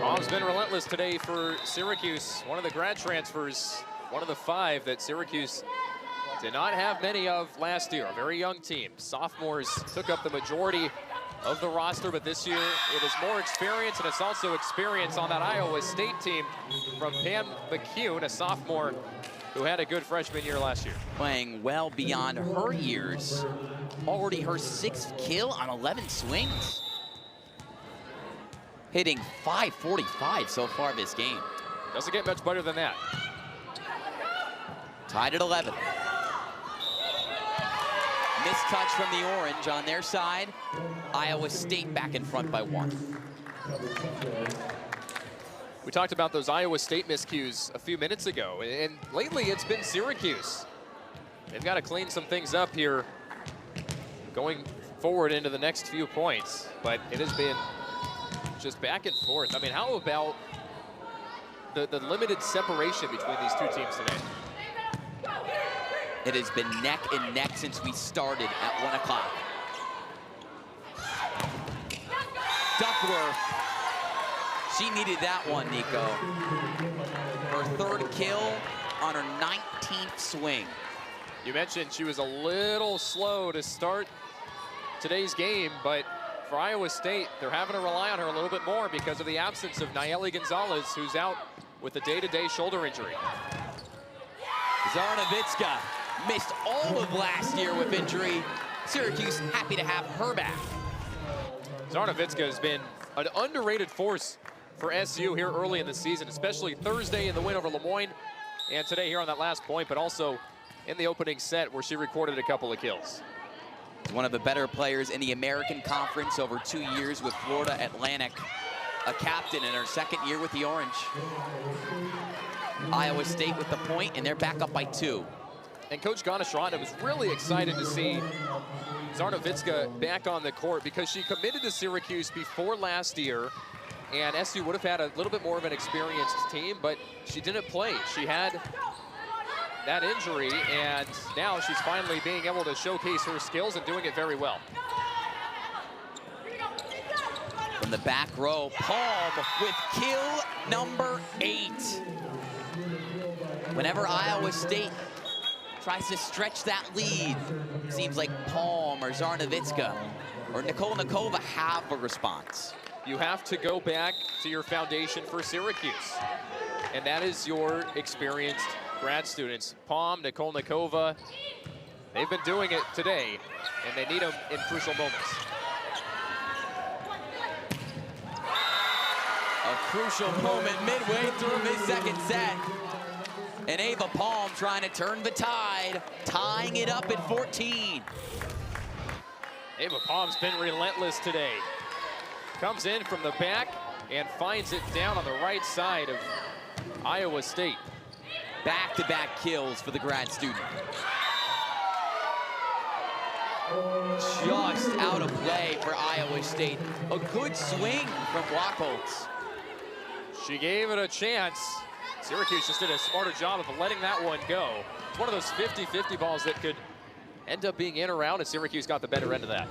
Palm's been relentless today for Syracuse. One of the grad transfers, one of the 5 that Syracuse did not have many of last year. A very young team. Sophomores took up the majority of the roster, but this year it is more experience, and it's also experience on that Iowa State team from Pam McCune, a sophomore who had a good freshman year last year. Playing well beyond her years. Already her 6th kill on 11 swings. Hitting .545 so far this game. Doesn't get much better than that. Tied at 11. Missed touch from the Orange on their side. Iowa State back in front by 1. We talked about those Iowa State miscues a few minutes ago, and lately it's been Syracuse. They've got to clean some things up here going forward into the next few points, but it has been just back and forth. I mean, how about the limited separation between these 2 teams today? It has been neck and neck since we started at 1 o'clock. Duckworth. She needed that one, Nico. Her 3rd kill on her 19th swing. You mentioned she was a little slow to start today's game, but for Iowa State, they're having to rely on her a little bit more because of the absence of Nayeli Gonzalez, who's out with a day-to-day shoulder injury. Zarnavitska missed all of last year with injury. Syracuse happy to have her back. Zarnowicka has been an underrated force for SU here early in the season, especially Thursday in the win over Lemoyne, and today here on that last point, but also in the opening set where she recorded a couple of kills. One of the better players in the American Conference over 2 years with Florida Atlantic. A captain in her second year with the Orange. Iowa State with the point, and they're back up by 2. And Coach Ganashranda was really excited to see Zarnowicka back on the court because she committed to Syracuse before last year, and SU would have had a little bit more of an experienced team, but she didn't play. She had that injury, and now she's finally being able to showcase her skills and doing it very well. From the back row, Palm with kill number 8. Whenever Iowa State tries to stretch that lead, seems like Palm or Zarnowicka or Nicole Nikova have a response. You have to go back to your foundation for Syracuse, and that is your experienced grad students. Palm, Nicole Nikova, they've been doing it today, and they need them in crucial moments. A crucial moment midway through his second set. And Ava Palm trying to turn the tide, tying it up at 14. Ava Palm's been relentless today. Comes in from the back and finds it down on the right side of Iowa State. Back-to-back kills for the grad student. Just out of play for Iowa State. A good swing from Blockholtz. She gave it a chance. Syracuse just did a smarter job of letting that one go. It's one of those 50-50 balls that could end up being in or out, and Syracuse got the better end of that.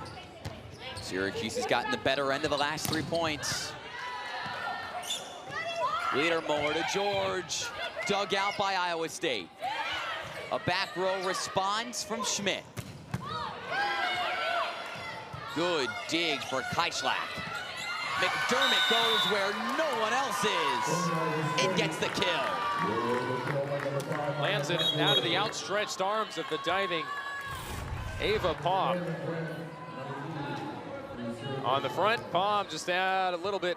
Syracuse has gotten the better end of the last 3 points. Liedermiller to George. Dug out by Iowa State. A back row response from Schmidt. Good dig for Kaischlak. McDermott goes where no one else is and gets the kill. Lands it out of the outstretched arms of the diving Ava Palm. On the front, Palm just out a little bit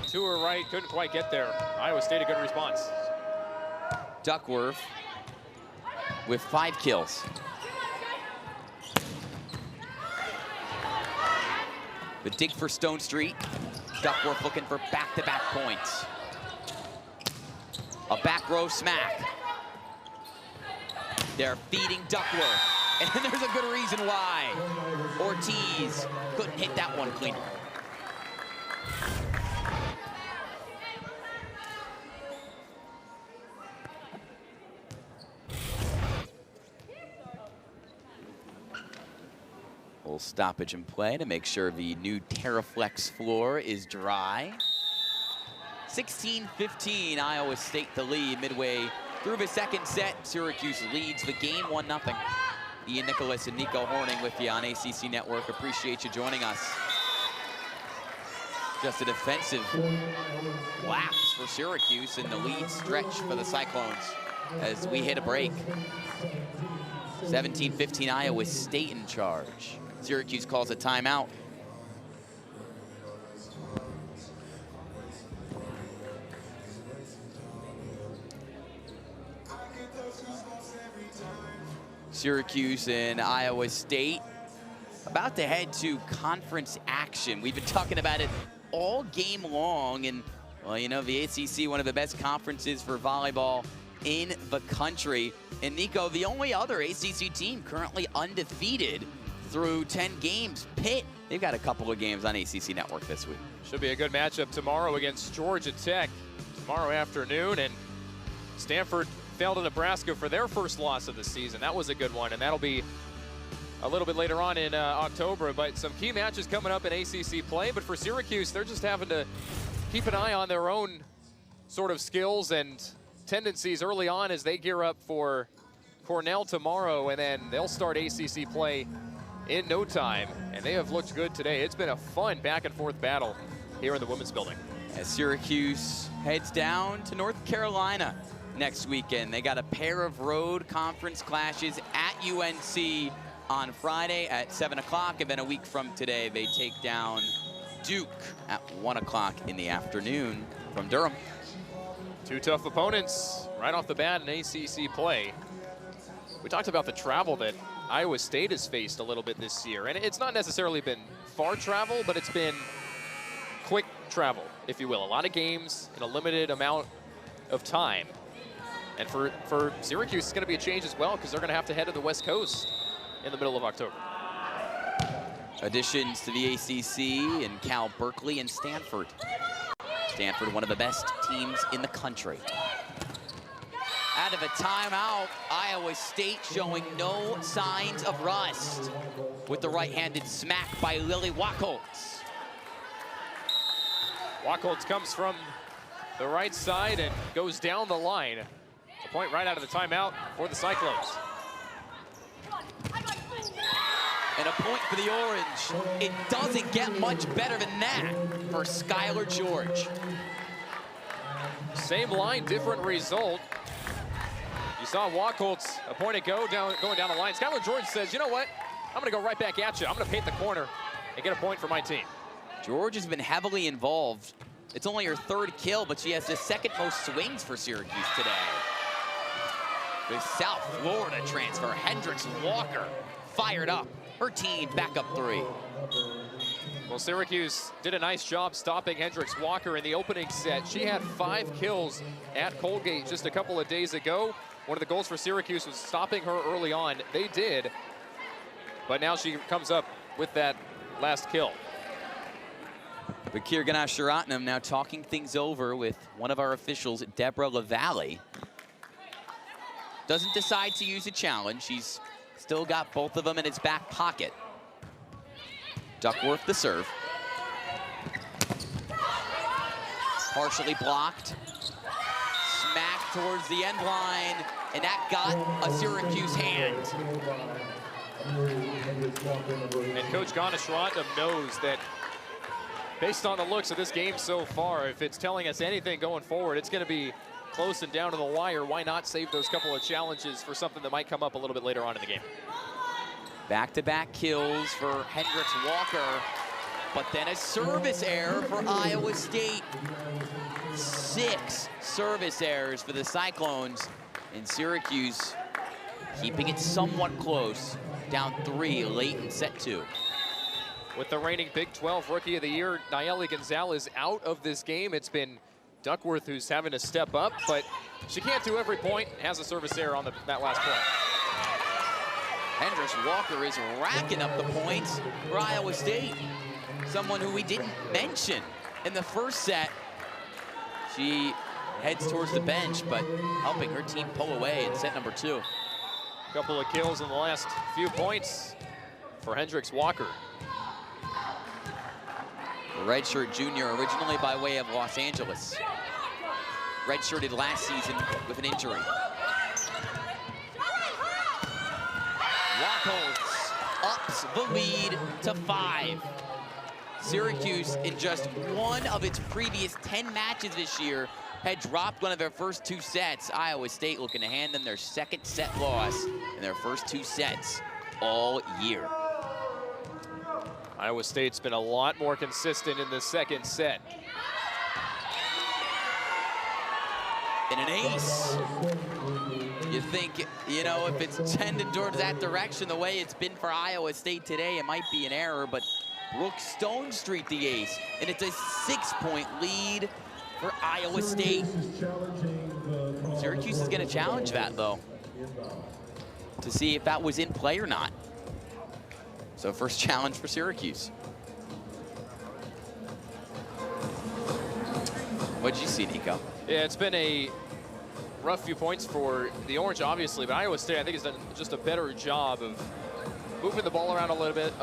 to her right, couldn't quite get there. Iowa State a good response. Duckworth with 5 kills. The dig for Stone Street. Duckworth looking for back-to-back points. A back row smack. They're feeding Duckworth. And there's a good reason why. Ortiz couldn't hit that one clean. Little stoppage in play to make sure the new TerraFlex floor is dry. 16-15, Iowa State the lead midway through the second set. Syracuse leads the game 1-0. Ian Nicholas and Nico Horning with you on ACC Network. Appreciate you joining us. Just a defensive lapse for Syracuse and the lead stretch for the Cyclones as we hit a break. 17-15, Iowa State in charge. Syracuse calls a timeout. Syracuse and Iowa State about to head to conference action. We've been talking about it all game long, and well, you know, the ACC, one of the best conferences for volleyball in the country. And Nico, the only other ACC team currently undefeated through 10 games, Pitt, they've got a couple of games on ACC Network this week. Should be a good matchup tomorrow against Georgia Tech tomorrow afternoon, and Stanford fell to Nebraska for their first loss of the season. That was a good one, and that'll be a little bit later on in October, but some key matches coming up in ACC play. But for Syracuse, they're just having to keep an eye on their own sort of skills and tendencies early on as they gear up for Cornell tomorrow, and then they'll start ACC play in no time, and they have looked good today. It's been a fun back and forth battle here in the women's building. As Syracuse heads down to North Carolina next weekend, they got a pair of road conference clashes at UNC on Friday at 7 o'clock, and then a week from today, they take down Duke at 1 o'clock in the afternoon from Durham. Two tough opponents right off the bat in ACC play. We talked about the travel that Iowa State has faced a little bit this year, and it's not necessarily been far travel, but it's been quick travel, if you will. A lot of games in a limited amount of time. And for Syracuse, it's going to be a change as well, because they're going to have to head to the West Coast in the middle of October. Additions to the ACC in Cal Berkeley and Stanford. Stanford, one of the best teams in the country. Out of a timeout, Iowa State showing no signs of rust with the right-handed smack by Lily Wachholtz. Wachholtz comes from the right side and goes down the line. A point right out of the timeout for the Cyclones. And a point for the Orange. It doesn't get much better than that for Skylar George. Same line, different result. You saw Wachholtz a point ago going down the line. Skylar George says, you know what? I'm going to go right back at you. I'm going to paint the corner and get a point for my team. George has been heavily involved. It's only her third kill, but she has the second most swings for Syracuse today. The South Florida transfer, Hendricks Walker, fired up. Her team back up 3. Well, Syracuse did a nice job stopping Hendricks Walker in the opening set. She had 5 kills at Colgate just a couple of days ago. One of the goals for Syracuse was stopping her early on. They did, but now she comes up with that last kill. Bakir Ganesh-Ratnam now talking things over with one of our officials, Deborah LaValle. Doesn't decide to use a challenge. She's still got both of them in his back pocket. Duckworth the serve. Partially blocked. Smack towards the end line, and that got a Syracuse hand. And Coach Ganesh-Ratnam knows that based on the looks of this game so far, if it's telling us anything going forward, it's going to be close and down to the wire. Why not save those couple of challenges for something that might come up a little bit later on in the game? Back-to-back kills for Hendricks Walker, but then a service error for Iowa State. 6 service errors for the Cyclones, and Syracuse keeping it somewhat close, down 3 late in set 2. With the reigning Big 12 Rookie of the Year, Nayeli Gonzalez, out of this game. It's been Duckworth who's having to step up, but she can't do every point. Has a service error on that last point. Hendricks Walker is racking up the points for Iowa State. Someone who we didn't mention in the first set. She heads towards the bench, but helping her team pull away in set number 2. A couple of kills in the last few points for Hendricks Walker. The redshirt junior, originally by way of Los Angeles. Redshirted last season with an injury. Wachholtz ups the lead to 5. Syracuse, in just one of its previous 10 matches this year, had dropped one of their first 2 sets. Iowa State looking to hand them their second set loss in their first 2 sets all year. Iowa State's been a lot more consistent in the second set. And an ace. You think, you know, if it's tending towards that direction the way it's been for Iowa State today, it might be an error, but Brooke Stonestreet the ace, and it's a 6-point lead for Iowa State. Syracuse is going to challenge that, though, to see if that was in play or not. So first challenge for Syracuse. What'd you see, Nico? Yeah, it's been a rough few points for the Orange, obviously, but Iowa State, I think, has done just a better job of moving the ball around a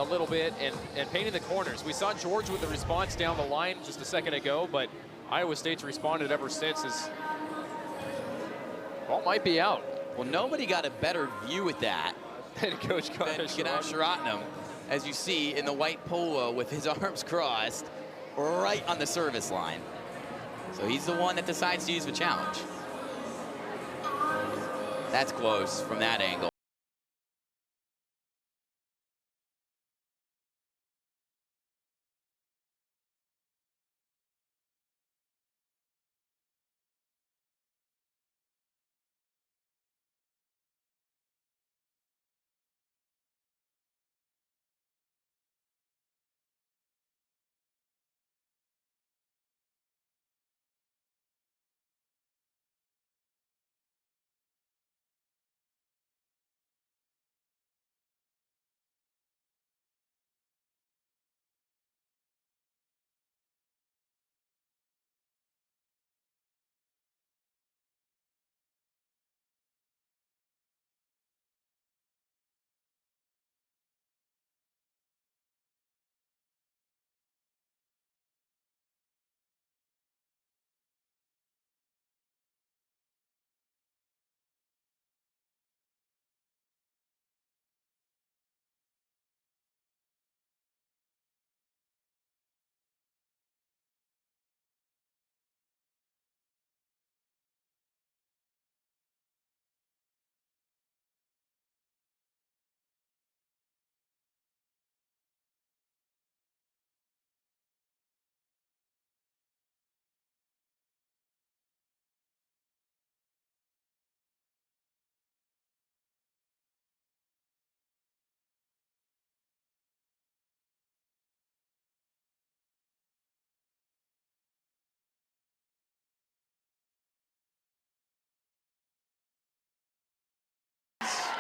little bit, and painting the corners. We saw George with the response down the line just a second ago, but Iowa State's responded ever since. His ball might be out. Well, nobody got a better view with that than Coach Ganesh-Ratnam, as you see in the white polo with his arms crossed right on the service line. So he's the one that decides to use the challenge. That's close from that angle.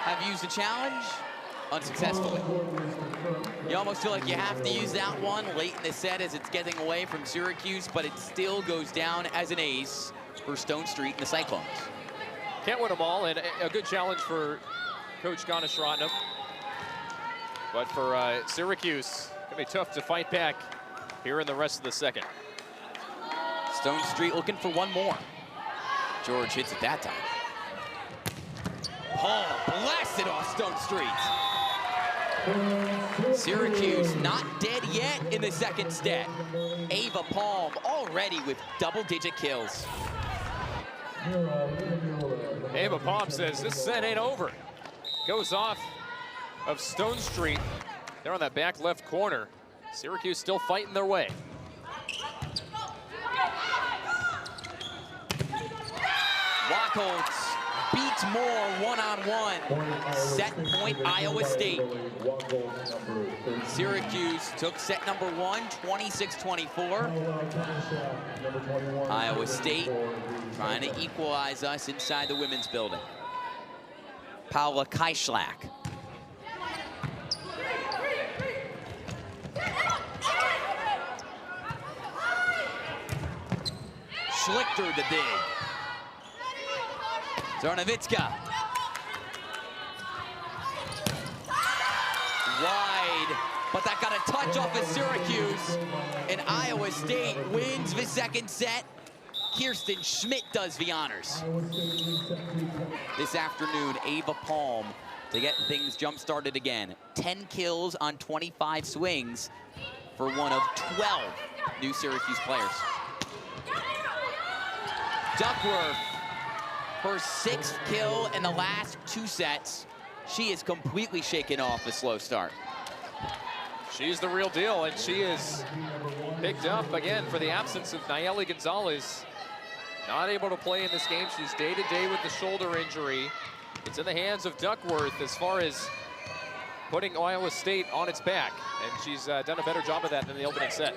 have used a challenge unsuccessfully. You almost feel like you have to use that one late in the set as it's getting away from Syracuse, but it still goes down as an ace for Stone Street and the Cyclones. Can't win them all, and a good challenge for Coach Ganesh-Ratnam. But for Syracuse, gonna be tough to fight back here in the rest of the second. Stone Street looking for one more. George hits it that time. Palm blasted off Stone Street. Syracuse not dead yet in the second set. Ava Palm already with double-digit kills. Ava Palm says this set ain't over. Goes off of Stone Street. They're on that back left corner. Syracuse still fighting their way. Wacholtz beats Moore one-on-one. Set point, Iowa State. Syracuse took set number one, 26-24. Iowa State trying to equalize us inside the women's building. Paula Kaischlak. Schlichter the dig. Zarnowicka. Wide, but that got a touch off of Syracuse. And Iowa State wins the second set. Kirsten Schmidt does the honors. This afternoon, Ava Palm to get things jump-started again. 10 kills on 25 swings for one of 12 new Syracuse players. Duckworth, her 6th kill in the last 2 sets. She is completely shaken off a slow start. She's the real deal, and she is picked up again for the absence of Nayeli Gonzalez. Not able to play in this game. She's day-to-day with the shoulder injury. It's in the hands of Duckworth as far as putting Iowa State on its back, and she's done a better job of that than the opening set.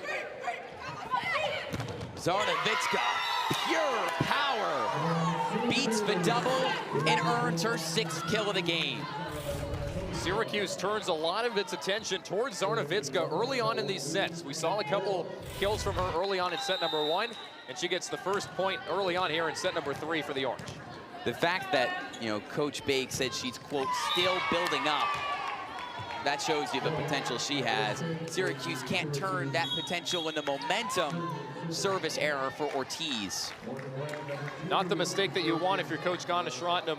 Zarnowicka, pure power, beats the double and earns her 6th kill of the game. Syracuse turns a lot of its attention towards Zarnowicka early on in these sets. We saw a couple kills from her early on in set number 1, and she gets the first point early on here in set number 3 for the Orange. The fact that, you know, Coach Bake said she's, quote, still building up, that shows you the potential she has. Syracuse can't turn that potential into momentum. Service error for Ortiz. Not the mistake that you want if you're Coach Ganesh-Ratnam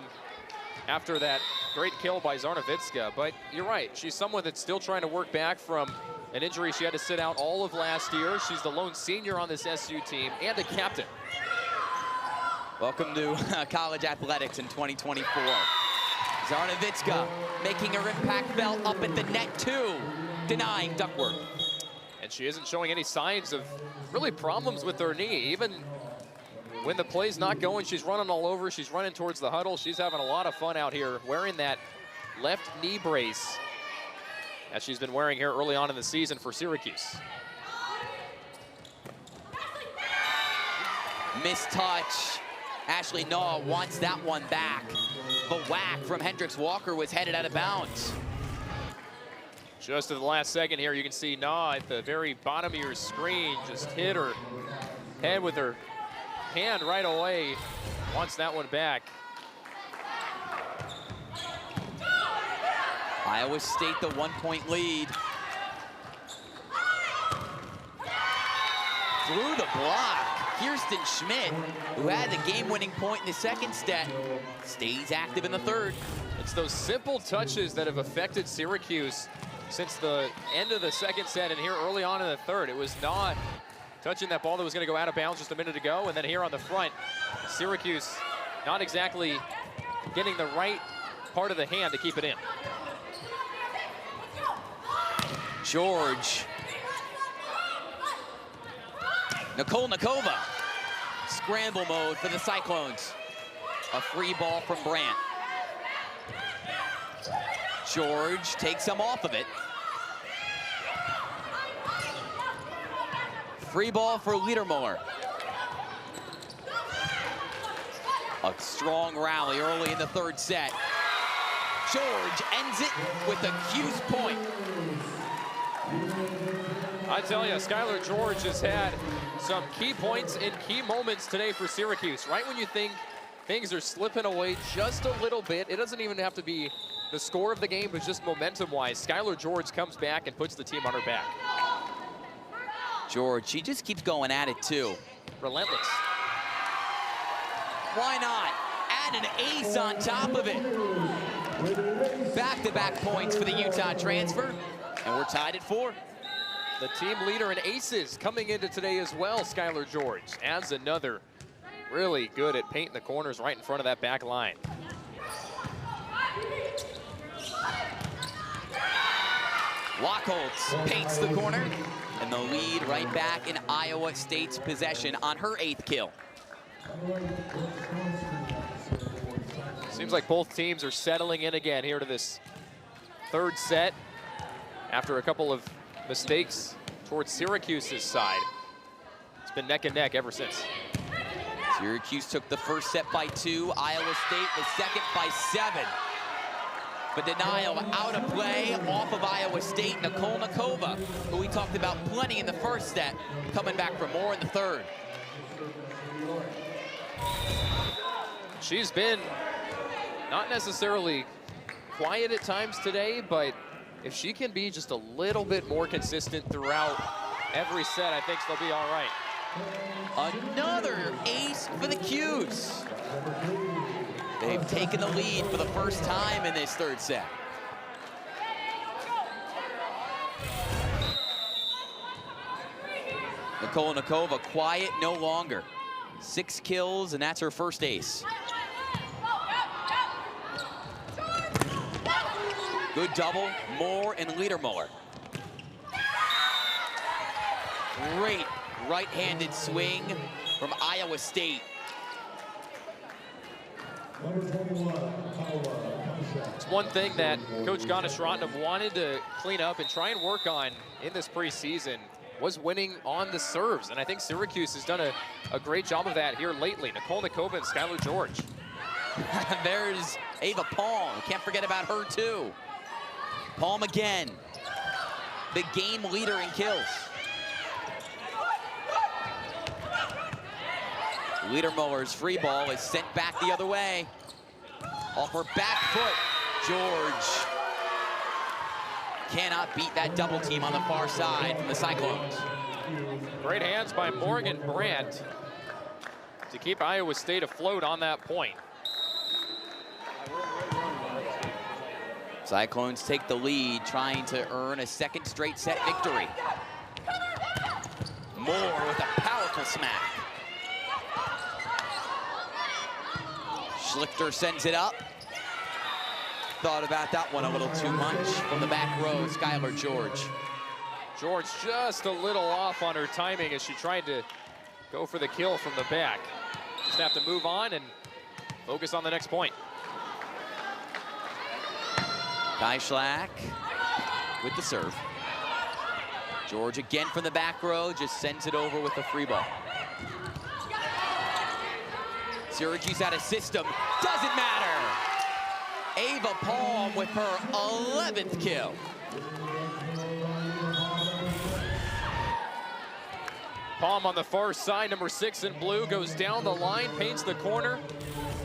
after that great kill by Zarnowicka, but you're right. She's someone that's still trying to work back from an injury. She had to sit out all of last year. She's the lone senior on this SU team and a captain. Welcome to college athletics in 2024. Zarnowicka making her impact felt up at the net too, denying Duckworth. And she isn't showing any signs of really problems with her knee. Even when the play's not going, she's running all over. She's running towards the huddle. She's having a lot of fun out here wearing that left knee brace as she's been wearing here early on in the season for Syracuse. Missed touch. Ashley Naw wants that one back. The whack from Hendricks Walker was headed out of bounds. Just at the last second here, you can see Naw at the very bottom of your screen just hit her head with her hand right away. Wants that one back. Iowa State the 1-point lead. Through the block, Kirsten Schmidt, who had the game-winning point in the second set, stays active in the third. It's those simple touches that have affected Syracuse since the end of the second set and here early on in the third. It was not touching that ball that was going to go out of bounds just a minute ago, and then here on the front, Syracuse not exactly getting the right part of the hand to keep it in. George. Nicole Nikova. Scramble mode for the Cyclones. A free ball from Brandt. George takes him off of it. Free ball for Liedermuller. A strong rally early in the third set. George ends it with a Q's point. I tell you, Skylar George has had some key points in key moments today for Syracuse. Right when you think things are slipping away just a little bit, it doesn't even have to be the score of the game, but just momentum-wise, Skylar George comes back and puts the team on her back. George, she just keeps going at it too. Relentless. Why not? Add an ace on top of it. Back-to-back points for the Utah transfer, and we're tied at 4. The team leader in aces coming into today as well, Skylar George. Adds another. Really good at painting the corners right in front of that back line. Lockholtz paints the corner, and the lead right back in Iowa State's possession on her 8th kill. Seems like both teams are settling in again here to this 3rd set after a couple of mistakes towards Syracuse's side. It's been neck and neck ever since. Syracuse took the 1st set by 2, Iowa State the 2nd by 7. But denial out of play off of Iowa State. Nicole Nakova, who we talked about plenty in the 1st set, coming back for more in the 3rd. She's been not necessarily quiet at times today, but if she can be just a little bit more consistent throughout every set, I think she'll be all right. Another ace for the Qs. They've taken the lead for the first time in this 3rd set. Nicole Nakova quiet no longer. 6 kills, and that's her 1st ace. Good double, Moore and Liedermuller. Great right-handed swing from Iowa State. It's one thing that Coach Ganesh-Ratnam wanted to clean up and try and work on in this preseason was winning on the serves. And I think Syracuse has done a great job of that here lately. Nicole Nakova and Skylar George. There's Ava Palm. Can't forget about her, too. Palm again. The game leader in kills. Liedermuller's free ball is sent back the other way. Off her back foot, George cannot beat that double team on the far side from the Cyclones. Great hands by Morgan Brandt to keep Iowa State afloat on that point. Cyclones take the lead, trying to earn a 2nd straight set victory. Moore with a powerful smack. Schlichter sends it up. Thought about that one a little too much. From the back row, Skylar George. George just a little off on her timing as she tried to go for the kill from the back. Just have to move on and focus on the next point. Kai Schlack with the serve. George again from the back row, just sends it over with the free ball. Syracuse out of system, doesn't matter. Ava Palm with her 11th kill. Palm on the far side, number 6 in blue, goes down the line, paints the corner,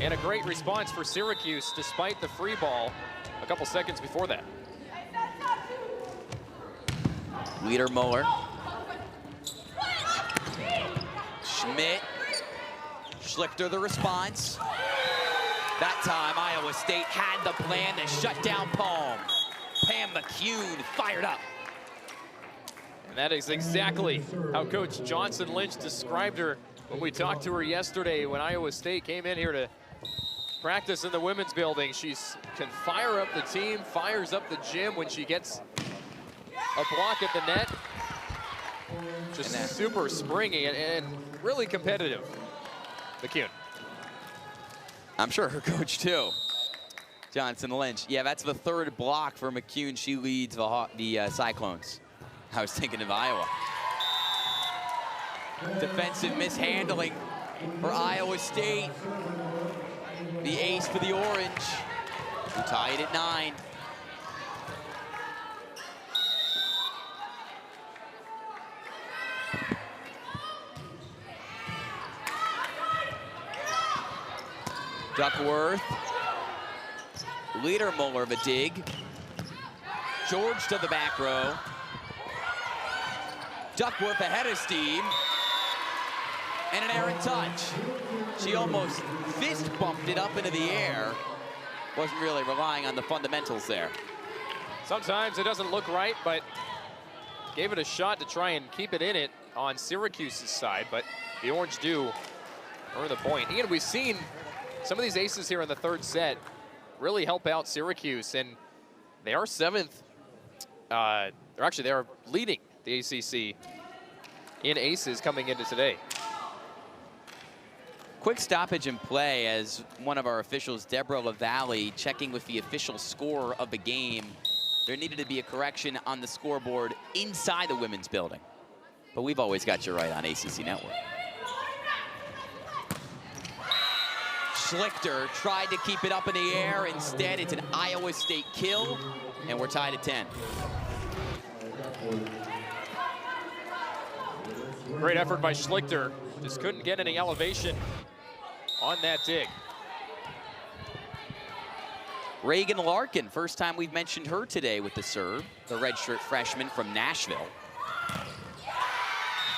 and a great response for Syracuse despite the free ball a couple seconds before that. Liedermuller. Schmidt. Schlichter the response. That time, Iowa State had the plan to shut down Palm. Pam McCune fired up. And that is exactly how Coach Johnson Lynch described her when we talked to her yesterday when Iowa State came in here to practice in the women's building. She can fire up the team, fires up the gym when she gets a block at the net. Just super springy and really competitive, McCune. I'm sure her coach too, Johnson Lynch. Yeah, that's the 3rd block for McCune. She leads the Cyclones. I was thinking of Iowa. Defensive mishandling for Iowa State. The ace for the Orange. We tie it at 9. Duckworth. Liedermuller of a dig. George to the back row. Duckworth ahead of steam. And an errant touch. She almost fist bumped it up into the air. Wasn't really relying on the fundamentals there. Sometimes it doesn't look right, but gave it a shot to try and keep it in it on Syracuse's side, but the Orange do earn the point. Ian, we've seen some of these aces here in the third set really help out Syracuse, and they are 7th. They're leading the ACC in aces coming into today. Quick stoppage in play as one of our officials, Deborah LaValle, checking with the official score of the game. There needed to be a correction on the scoreboard inside the women's building. But we've always got you right on ACC Network. Schlichter tried to keep it up in the air. Instead, it's an Iowa State kill, and we're tied at 10. Great effort by Schlichter. Just couldn't get any elevation on that dig. Reagan Larkin, first time we've mentioned her today with the serve, the redshirt freshman from Nashville.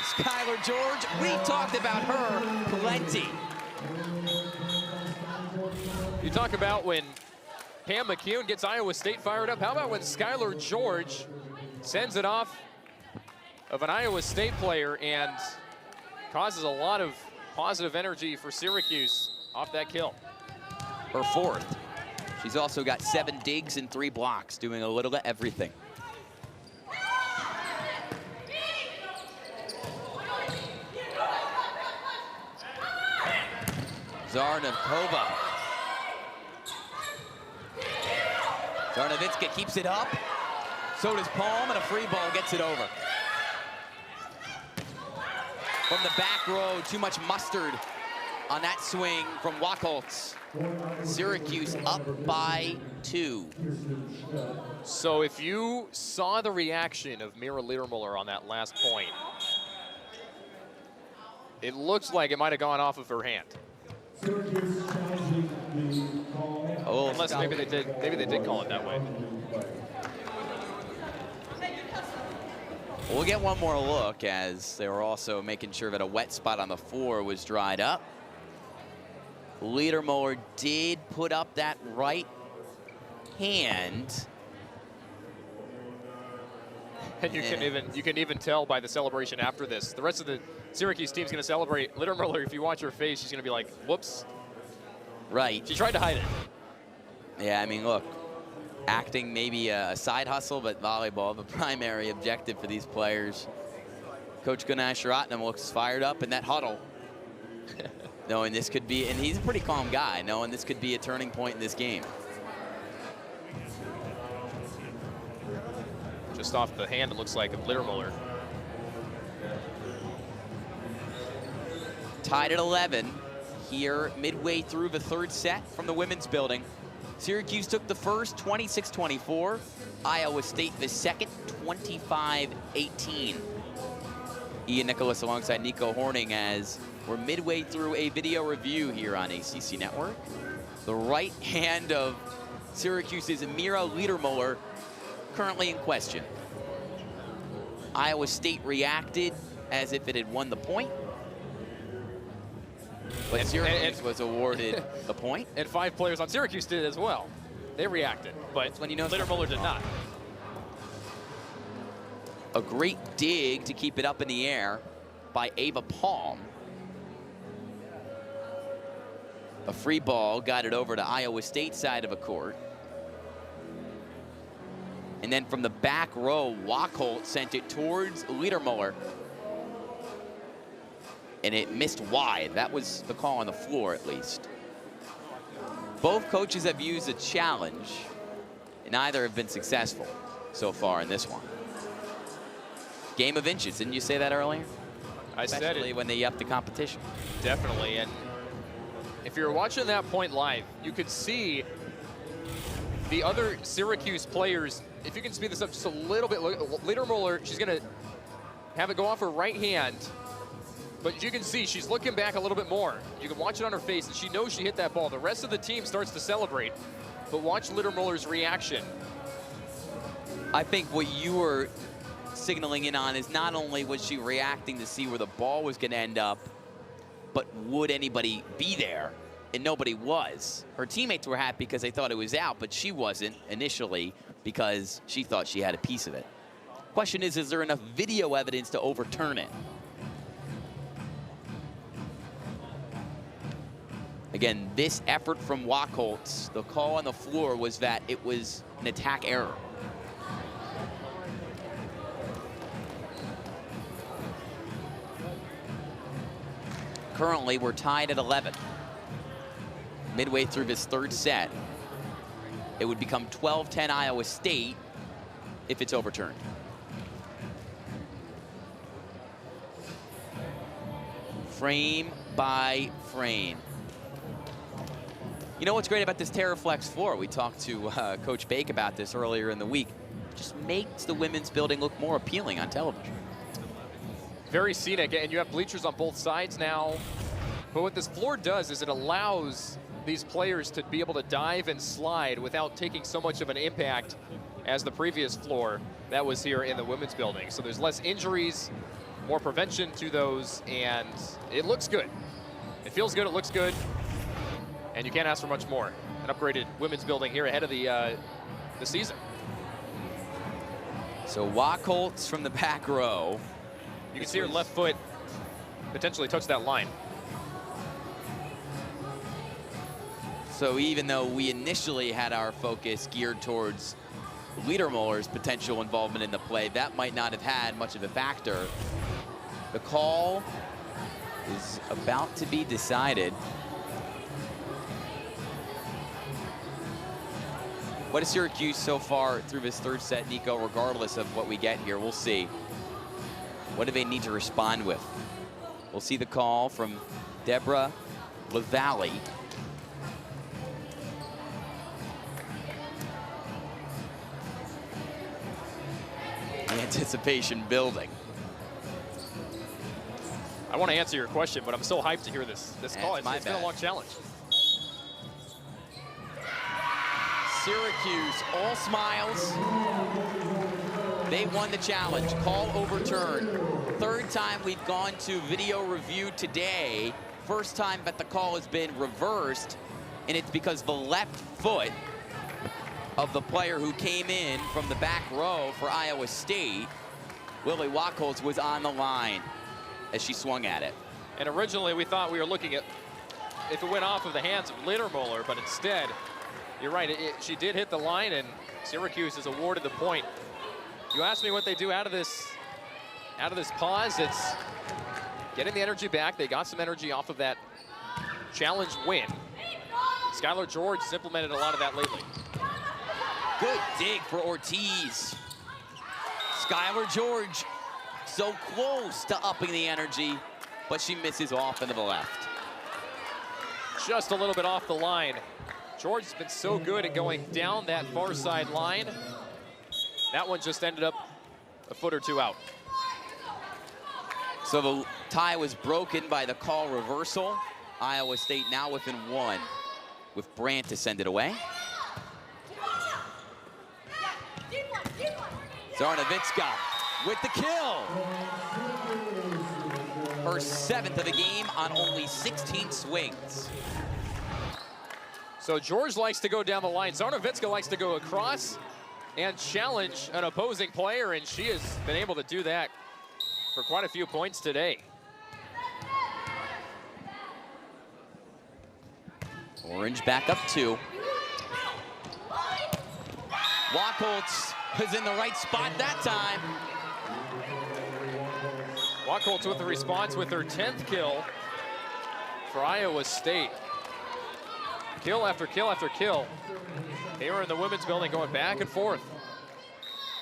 Skylar George, we talked about her plenty. You talk about when Pam McCune gets Iowa State fired up. How about when Skylar George sends it off of an Iowa State player and causes a lot of positive energy for Syracuse off that kill. Her 4th. She's also got 7 digs and 3 blocks, doing a little of everything. Zarnikova. Zarnovitska keeps it up. So does Palm, and a free ball gets it over. From the back row, too much mustard on that swing from Wachholtz. Syracuse up by 2. So if you saw the reaction of Mira Liedermuller on that last point, it looks like it might have gone off of her hand. Oh, unless maybe they did call it that way. We'll get one more look as they were also making sure that a wet spot on the floor was dried up. Liedermuller did put up that right hand. And you can even tell by the celebration after this. The rest of the Syracuse team's gonna celebrate. Liedermuller, if you watch her face, she's gonna be like, whoops. Right. She tried to hide it. Yeah, I mean, look, acting maybe a side hustle, but volleyball, the primary objective for these players. Coach Gunash Ratnam looks fired up in that huddle. Knowing this could be, and he's a pretty calm guy, knowing this could be a turning point in this game. Just off the hand, it looks like, of Liedermuller. Tied at 11 here midway through the third set from the women's building. Syracuse took the first 26-24. Iowa State the second 25-18. Ian Nicholas alongside Nico Horning as we're midway through a video review here on ACC Network. The right hand of Syracuse's Mira Liedermuller currently in question. Iowa State reacted as if it had won the point. But Syracuse was awarded the point. And 5 players on Syracuse did as well. They reacted, but when you know Liedermuller did not. A great dig to keep it up in the air by Ava Palm. A free ball got it over to Iowa State side of a court. And then from the back row, Wachholtz sent it towards Liedermuller. And it missed wide. That was the call on the floor, at least. Both coaches have used a challenge, and neither have been successful so far in this one. Game of inches, didn't you say that earlier? I said it. Especially when they up the competition. Definitely, and if you're watching that point live, you could see the other Syracuse players, if you can speed this up just a little bit, Ledermuller, she's going to have it go off her right hand. But you can see she's looking back a little bit more. You can watch it on her face, and she knows she hit that ball. The rest of the team starts to celebrate, but watch Ledermuller's reaction. I think what you were signaling in on is not only was she reacting to see where the ball was going to end up, but would anybody be there? And nobody was. Her teammates were happy because they thought it was out, but she wasn't initially because she thought she had a piece of it. Question is there enough video evidence to overturn it? Again, this effort from Wachholtz, the call on the floor was that it was an attack error. Currently, we're tied at 11. Midway through this third set, it would become 12-10 Iowa State if it's overturned. Frame by frame. You know what's great about this TerraFlex floor? We talked to Coach Bake about this earlier in the week. It just makes the women's building look more appealing on television. Very scenic, and you have bleachers on both sides now. But what this floor does is it allows these players to be able to dive and slide without taking so much of an impact as the previous floor that was here in the women's building. So there's less injuries, more prevention to those, and it looks good. It feels good, it looks good. And you can't ask for much more. An upgraded women's building here ahead of the season. So Wachholtz from the back row. You can see her left foot potentially touch that line. So even though we initially had our focus geared towards Ledermuller's potential involvement in the play, that might not have had much of a factor. The call is about to be decided. What is Syracuse so far through this third set, Nico, regardless of what we get here? We'll see. What do they need to respond with? We'll see the call from Deborah LaValle. The anticipation building. I want to answer your question, but I'm so hyped to hear this call. It's been a long challenge. Syracuse, all smiles. They won the challenge. Call overturned. Third time we've gone to video review today. First time that the call has been reversed, and it's because the left foot of the player who came in from the back row for Iowa State, Lily Wachholtz, was on the line as she swung at it. And originally we thought we were looking at if it went off of the hands of Ledermuller, but instead, you're right, she did hit the line, and Syracuse is awarded the point. You asked me what they do out of this pause. It's getting the energy back. They got some energy off of that challenge win. Skylar George has implemented a lot of that lately. Good dig for Ortiz. Skylar George so close to upping the energy, but she misses off into the left. Just a little bit off the line. George has been so good at going down that far side line. That one just ended up a foot or two out. So the tie was broken by the call reversal. Iowa State now within one, with Brandt to send it away. Zarnavitska with the kill. Her 7th of the game on only 16 swings. So George likes to go down the line. Zarnavitska likes to go across and challenge an opposing player, and she has been able to do that for quite a few points today. Orange back up 2. Wachholtz is in the right spot that time. Wachholtz with the response with her 10th kill for Iowa State. Kill after kill after kill. Here in the women's building, going back and forth.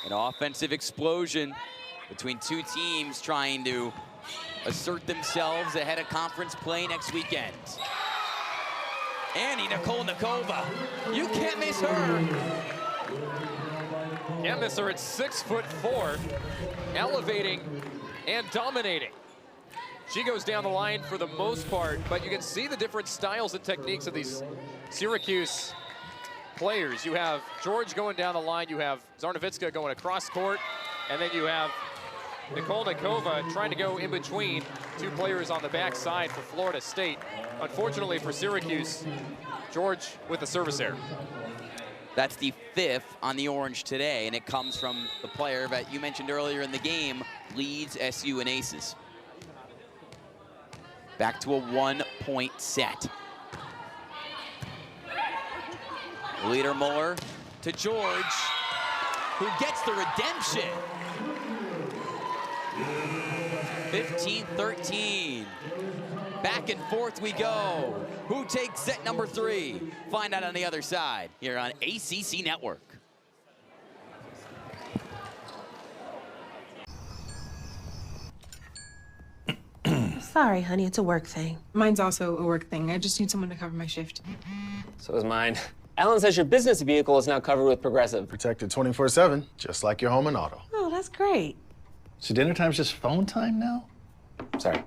An offensive explosion between two teams trying to assert themselves ahead of conference play next weekend. Annie Nikolnikova. You can't miss her. Can't miss her at 6'4", elevating and dominating. She goes down the line for the most part, but you can see the different styles and techniques of these Syracuse players. You have George going down the line, you have Zarnavitska going across court, and then you have Nikolnikova trying to go in between two players on the backside for Florida State. Unfortunately for Syracuse, George with the service error. That's the 5th on the orange today, and it comes from the player that you mentioned earlier in the game, leads SU in aces. Back to a 1-point set. Leader Muller to George, who gets the redemption. 15-13. Back and forth we go. Who takes set number 3? Find out on the other side here on ACC Network. Sorry, honey, it's a work thing. Mine's also a work thing. I just need someone to cover my shift. So is mine. Alan says your business vehicle is now covered with Progressive. Protected 24/7, just like your home and auto. Oh, that's great. So dinner time's just phone time now? Sorry.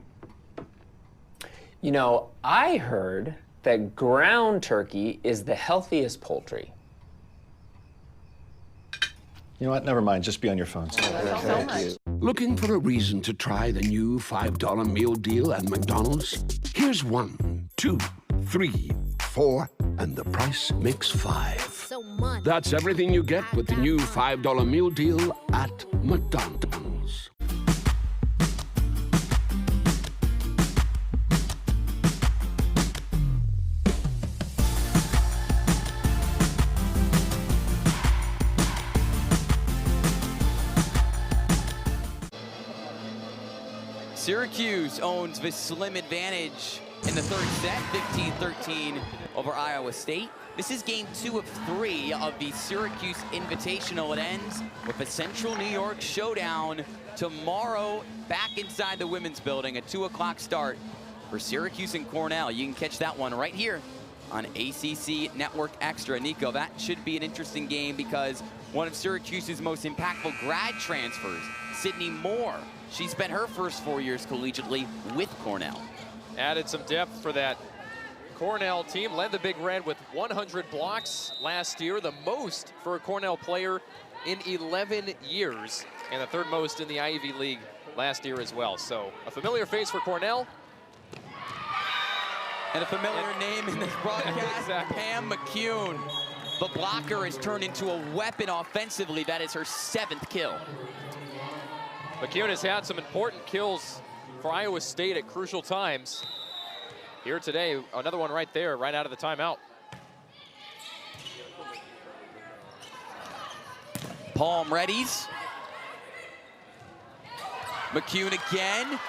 You know, I heard that ground turkey is the healthiest poultry. You know what? Never mind. Just be on your phones. Thank you. Looking for a reason to try the new $5 meal deal at McDonald's? Here's 1, 2, 3, 4, and the price makes 5. That's everything you get with the new $5 meal deal at McDonald's. Syracuse owns the slim advantage in the third set, 15-13 over Iowa State. This is game 2 of 3 of the Syracuse Invitational. It ends with a Central New York showdown tomorrow back inside the women's building, a 2 o'clock start for Syracuse and Cornell. You can catch that one right here on ACC Network Extra. Nico, that should be an interesting game because one of Syracuse's most impactful grad transfers, Sydney Moore, she spent her first 4 years collegiately with Cornell. Added some depth for that Cornell team. Led the Big Red with 100 blocks last year, the most for a Cornell player in 11 years, and the 3rd most in the Ivy League last year as well. So a familiar face for Cornell. And a familiar name in this broadcast, Exactly. Pam McCune. The blocker has turned into a weapon offensively. That is her 7th kill. McCune has had some important kills for Iowa State at crucial times. Here today, another one right there, right out of the timeout. Palm readies. McCune again.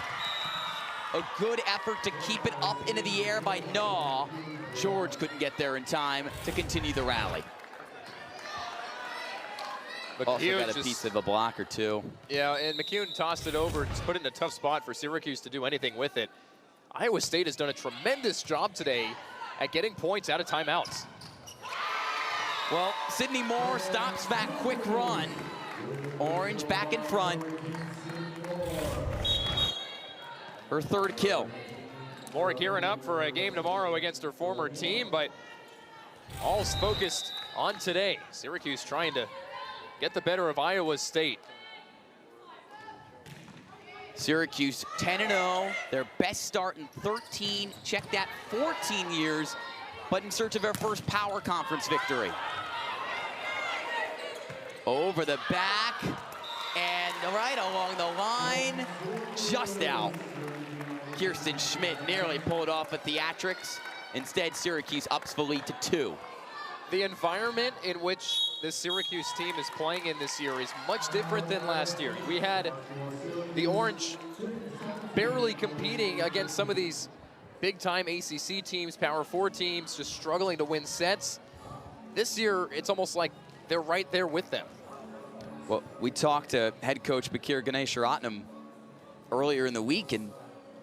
A good effort to keep it up into the air by Naw. George couldn't get there in time to continue the rally. Also got a piece of a block or two. Yeah, and McCune tossed it over, just put it in a tough spot for Syracuse to do anything with it. Iowa State has done a tremendous job today at getting points out of timeouts. Well, Sydney Moore stops that quick run. Orange back in front. Her 3rd kill. Moore gearing up for a game tomorrow against her former team, but all's focused on today. Syracuse trying to get the better of Iowa State. Syracuse 10-0, their best start in 13, check that, 14 years, but in search of their first Power Conference victory. Over the back, and right along the line, just out. Kirsten Schmidt nearly pulled off a theatrics. Instead, Syracuse ups the lead to 2. The environment in which this Syracuse team is playing in this year is much different than last year. We had the Orange barely competing against some of these big-time ACC teams, Power 4 teams, just struggling to win sets. This year, it's almost like they're right there with them. Well, we talked to head coach Bakir Ganesharatnam earlier in the week, and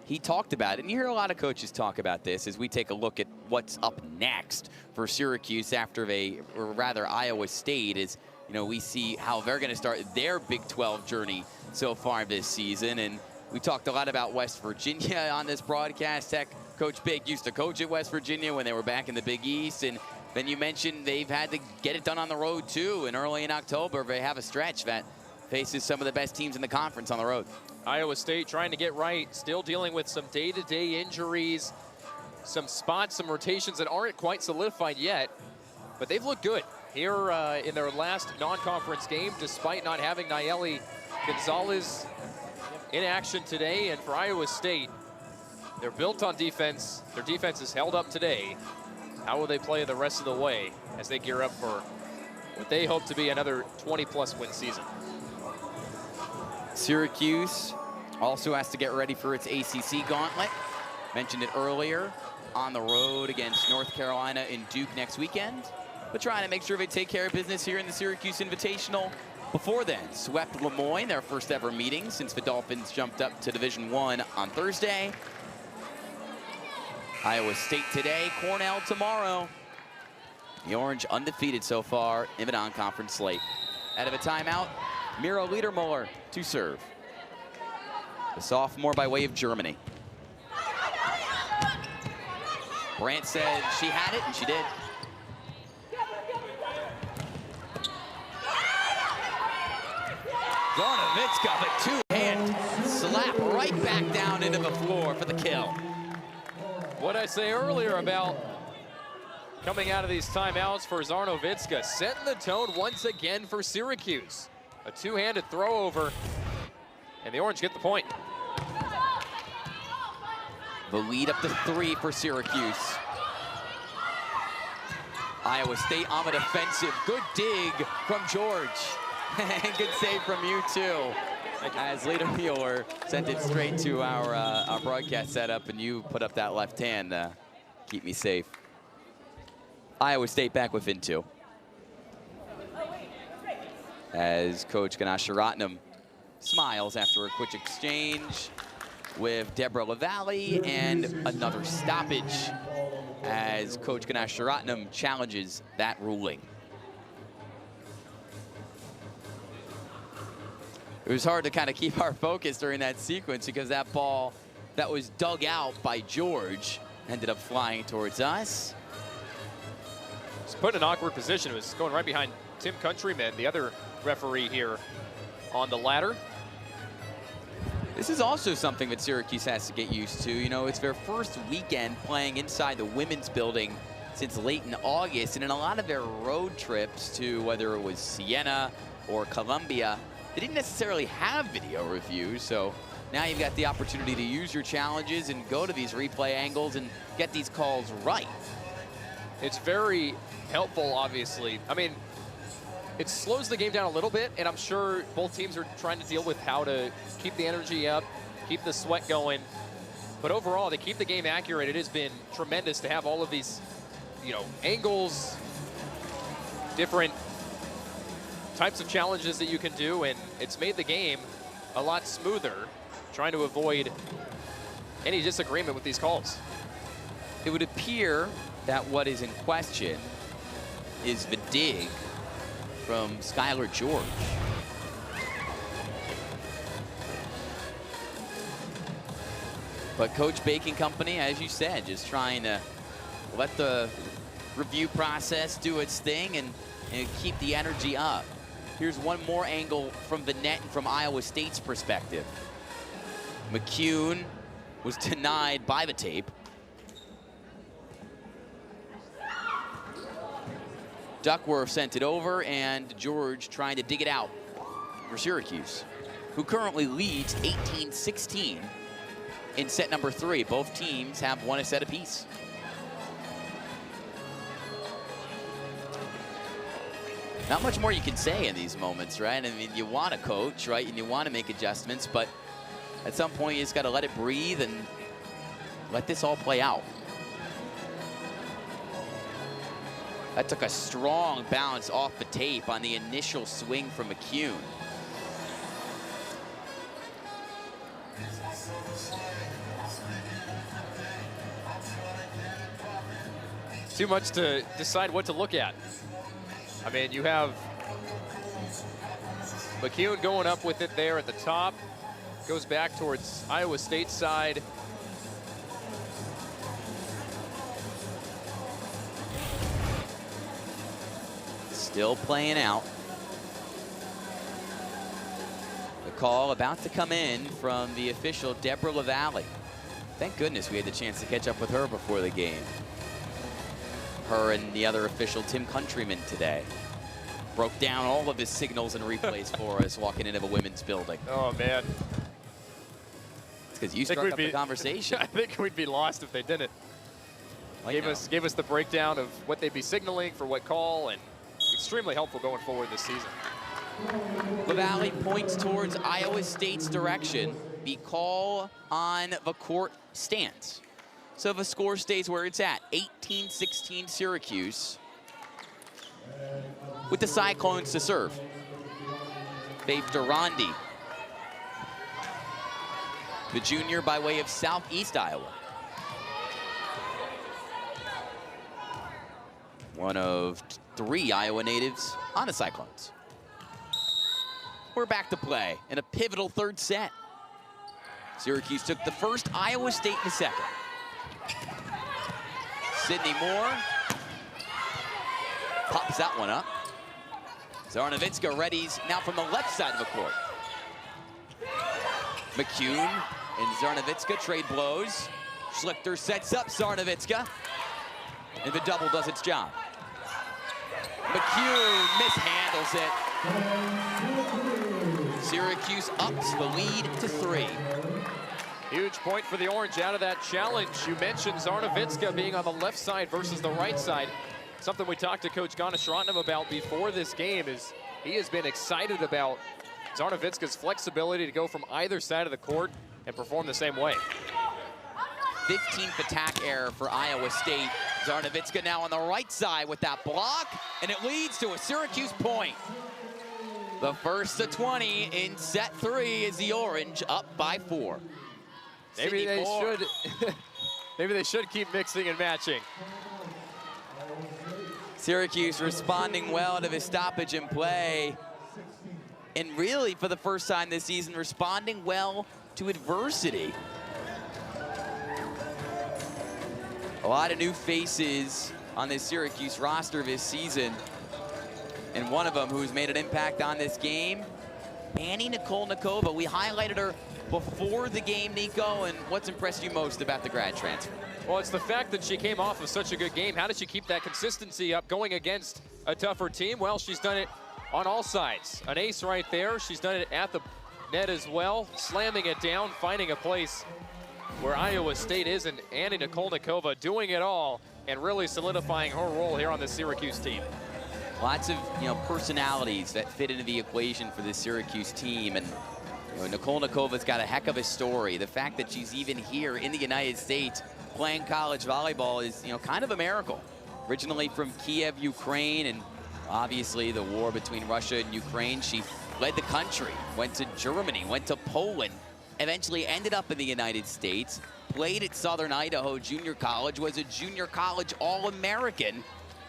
he talked about it, and you hear a lot of coaches talk about this as we take a look at what's up next for Syracuse after Iowa State. Is, you know, we see how they're going to start their Big 12 journey so far this season. And we talked a lot about West Virginia on this broadcast. Heck, Coach Big used to coach at West Virginia when they were back in the Big East. And then you mentioned they've had to get it done on the road too. And early in October, they have a stretch that faces some of the best teams in the conference on the road. Iowa State trying to get right, still dealing with some day-to-day injuries, some spots, some rotations that aren't quite solidified yet, but they've looked good here in their last non-conference game, despite not having Nayeli Gonzalez in action today. And for Iowa State, they're built on defense. Their defense is held up today. How will they play the rest of the way as they gear up for what they hope to be another 20-plus win season? Syracuse also has to get ready for its ACC gauntlet. Mentioned it earlier, on the road against North Carolina and Duke next weekend, but trying to make sure they take care of business here in the Syracuse Invitational. Before then, swept Lemoyne, their first ever meeting since the Dolphins jumped up to Division I on Thursday. Iowa State today, Cornell tomorrow. The Orange undefeated so far in the non-conference slate. Out of a timeout, Mira Liedermuller to serve. The sophomore by way of Germany. Brandt said she had it, and she did. Zarnovitska, the two-hand slap right back down into the floor for the kill. What I say earlier about coming out of these timeouts for Zarnovitska, setting the tone once again for Syracuse. A two-handed throw over, and the Orange get the point. The lead up to 3 for Syracuse. Iowa State on the defensive. Good dig from George. And good save from you too. As Liedermuller sent it straight to our broadcast setup, and you put up that left hand to keep me safe. Iowa State back within 2. As Coach Ganasharatnam smiles after a quick exchange with Deborah LaValle, and another stoppage as Coach Ganasharatnam challenges that ruling. It was hard to kind of keep our focus during that sequence because that ball that was dug out by George ended up flying towards us. It's put in an awkward position. It was going right behind Tim Countryman, the other referee here on the ladder. This is also something that Syracuse has to get used to. You know, it's their first weekend playing inside the women's building since late in August, and in a lot of their road trips to whether it was Siena or Columbia, they didn't necessarily have video reviews, so now you've got the opportunity to use your challenges and go to these replay angles and get these calls right. It's very helpful, obviously. I mean, it slows the game down a little bit, and I'm sure both teams are trying to deal with how to keep the energy up, keep the sweat going. But overall, to keep the game accurate, it has been tremendous to have all of these, you know, angles, different types of challenges that you can do, and it's made the game a lot smoother, trying to avoid any disagreement with these calls. It would appear that what is in question is the dig from Skylar George. But Coach Baking Company, as you said, just trying to let the review process do its thing and keep the energy up. Here's one more angle from the net and from Iowa State's perspective. McCune was denied by the tape. Duckworth sent it over, and George trying to dig it out for Syracuse, who currently leads 18-16 in set number 3. Both teams have won a set apiece. Not much more you can say in these moments, right? I mean, you want to coach, right? And you want to make adjustments, but at some point you just got to let it breathe and let this all play out. That took a strong bounce off the tape on the initial swing from McCune. Too much to decide what to look at. I mean, you have McCune going up with it there at the top. Goes back towards Iowa State side. Still playing out. The call about to come in from the official, Deborah LaValle. Thank goodness we had the chance to catch up with her before the game. Her and the other official, Tim Countryman, today. Broke down all of his signals and replays for us walking into a women's building. Oh, man. It's because you struck up the conversation. I think we'd be lost if they didn't. Gave us the breakdown of what they'd be signaling for what call, and extremely helpful going forward this season. LaValle points towards Iowa State's direction. The call on the court stands. So the score stays where it's at, 18-16 Syracuse. With the Cyclones to serve. Faith Durandi, the junior by way of Southeast Iowa. One of 3 Iowa natives on the Cyclones. We're back to play in a pivotal third set. Syracuse took the first, Iowa State in the second. Sydney Moore pops that one up. Zarnowicka readies now from the left side of the court. McCune and Zarnowicka trade blows. Schlichter sets up Zarnowicka, and the double does its job. McCune mishandles it. Syracuse ups the lead to 3. Huge point for the Orange out of that challenge. You mentioned Zarnowicka being on the left side versus the right side. Something we talked to Coach Ganesharatnam about before this game is he has been excited about Zarnowicka's flexibility to go from either side of the court and perform the same way. 15th attack error for Iowa State. Zarnowicka now on the right side with that block, and it leads to a Syracuse point. The first to 20 in set 3 is the Orange up by 4. Maybe they should. Maybe they should keep mixing and matching. Syracuse responding well to the stoppage in play. And really, for the first time this season, responding well to adversity. A lot of new faces on this Syracuse roster this season. And one of them who's made an impact on this game, Annie Nikolnikova. We highlighted her before the game, Nico, and what's impressed you most about the grad transfer? Well, it's the fact that she came off of such a good game. How did she keep that consistency up going against a tougher team? Well, she's done it on all sides. An ace right there. She's done it at the net as well, slamming it down, finding a place where Iowa State is, and Annie Nikolnikova doing it all and really solidifying her role here on the Syracuse team. Lots of personalities that fit into the equation for this Syracuse team, and Nikolnikova's got a heck of a story. The fact that she's even here in the United States playing college volleyball is kind of a miracle. Originally from Kiev, Ukraine, and obviously the war between Russia and Ukraine, she led the country, went to Germany, went to Poland, eventually ended up in the United States, played at Southern Idaho Junior College, was a junior college All-American.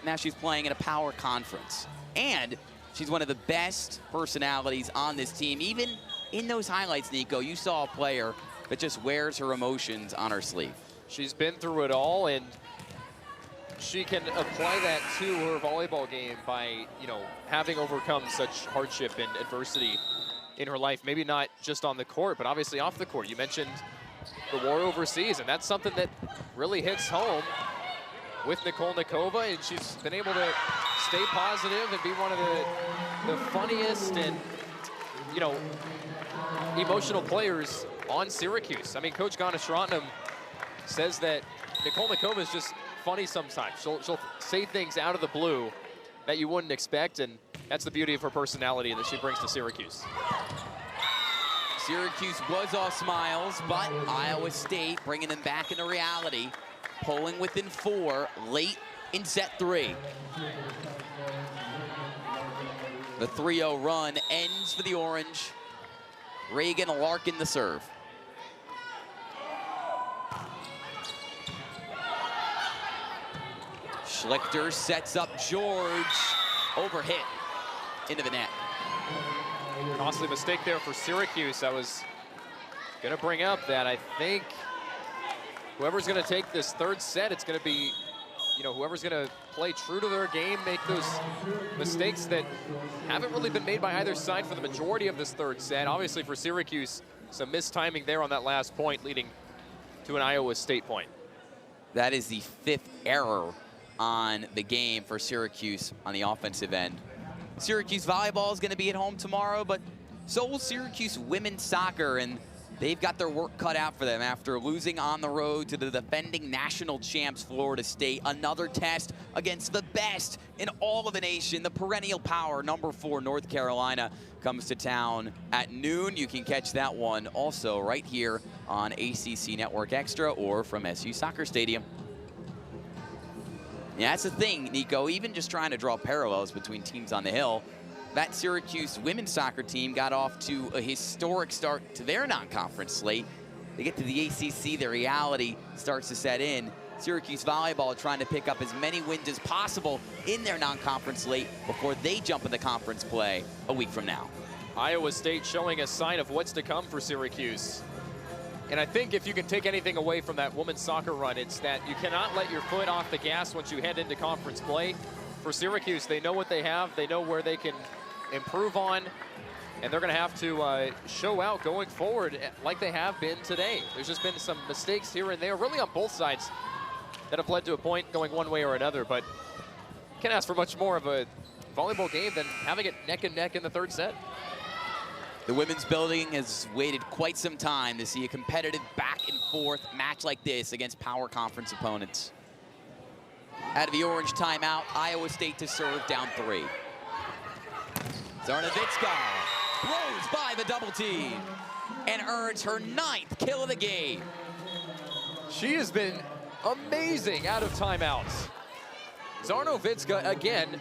Now she's playing in a power conference. And she's one of the best personalities on this team. Even in those highlights, Nico, you saw a player that just wears her emotions on her sleeve. She's been through it all, and she can apply that to her volleyball game by, having overcome such hardship and adversity in her life. Maybe not just on the court, but obviously off the court. You mentioned the war overseas, and that's something that really hits home with Nikolnikova, and she's been able to stay positive and be one of the funniest and, emotional players on Syracuse. I mean, Coach Ganesharatnam says that Nikolnikova is just funny sometimes. She'll say things out of the blue that you wouldn't expect, and that's the beauty of her personality that she brings to Syracuse. Syracuse was all smiles, but Iowa State bringing them back into reality, pulling within 4 late in set 3. The 3-0 run ends for the Orange. Reagan Larkin the serve. Schlichter sets up George. Overhit into the net. Costly mistake there for Syracuse. I was going to bring up that I think whoever's going to take this third set, it's going to be, you know, whoever's going to play true to their game, make those mistakes that haven't really been made by either side for the majority of this third set. Obviously for Syracuse, some mistiming there on that last point, leading to an Iowa State point. That is the 5th error on the game for Syracuse on the offensive end. Syracuse volleyball is going to be at home tomorrow, but so will Syracuse women's soccer, and they've got their work cut out for them after losing on the road to the defending national champs, Florida State. Another test against the best in all of the nation. The perennial power, number 4, North Carolina, comes to town at noon. You can catch that one also right here on ACC Network Extra or from SU Soccer Stadium. Yeah, that's the thing, Nico, even just trying to draw parallels between teams on the Hill. That Syracuse women's soccer team got off to a historic start to their non-conference slate. They get to the ACC, their reality starts to set in. Syracuse volleyball trying to pick up as many wins as possible in their non-conference slate before they jump into conference play a week from now. Iowa State showing a sign of what's to come for Syracuse. And I think if you can take anything away from that women's soccer run, it's that you cannot let your foot off the gas once you head into conference play. For Syracuse, they know what they have, they know where they can improve on, and they're going to have to show out going forward like they have been today. There's just been some mistakes here and there, really on both sides, that have led to a point going one way or another, but can't ask for much more of a volleyball game than having it neck and neck in the third set. The women's building has waited quite some time to see a competitive back and forth match like this against power conference opponents. Out of the orange timeout, Iowa State to serve down 3. Zarnowicka blows by the double team and earns her 9th kill of the game. She has been amazing out of timeouts. Zarnowicka again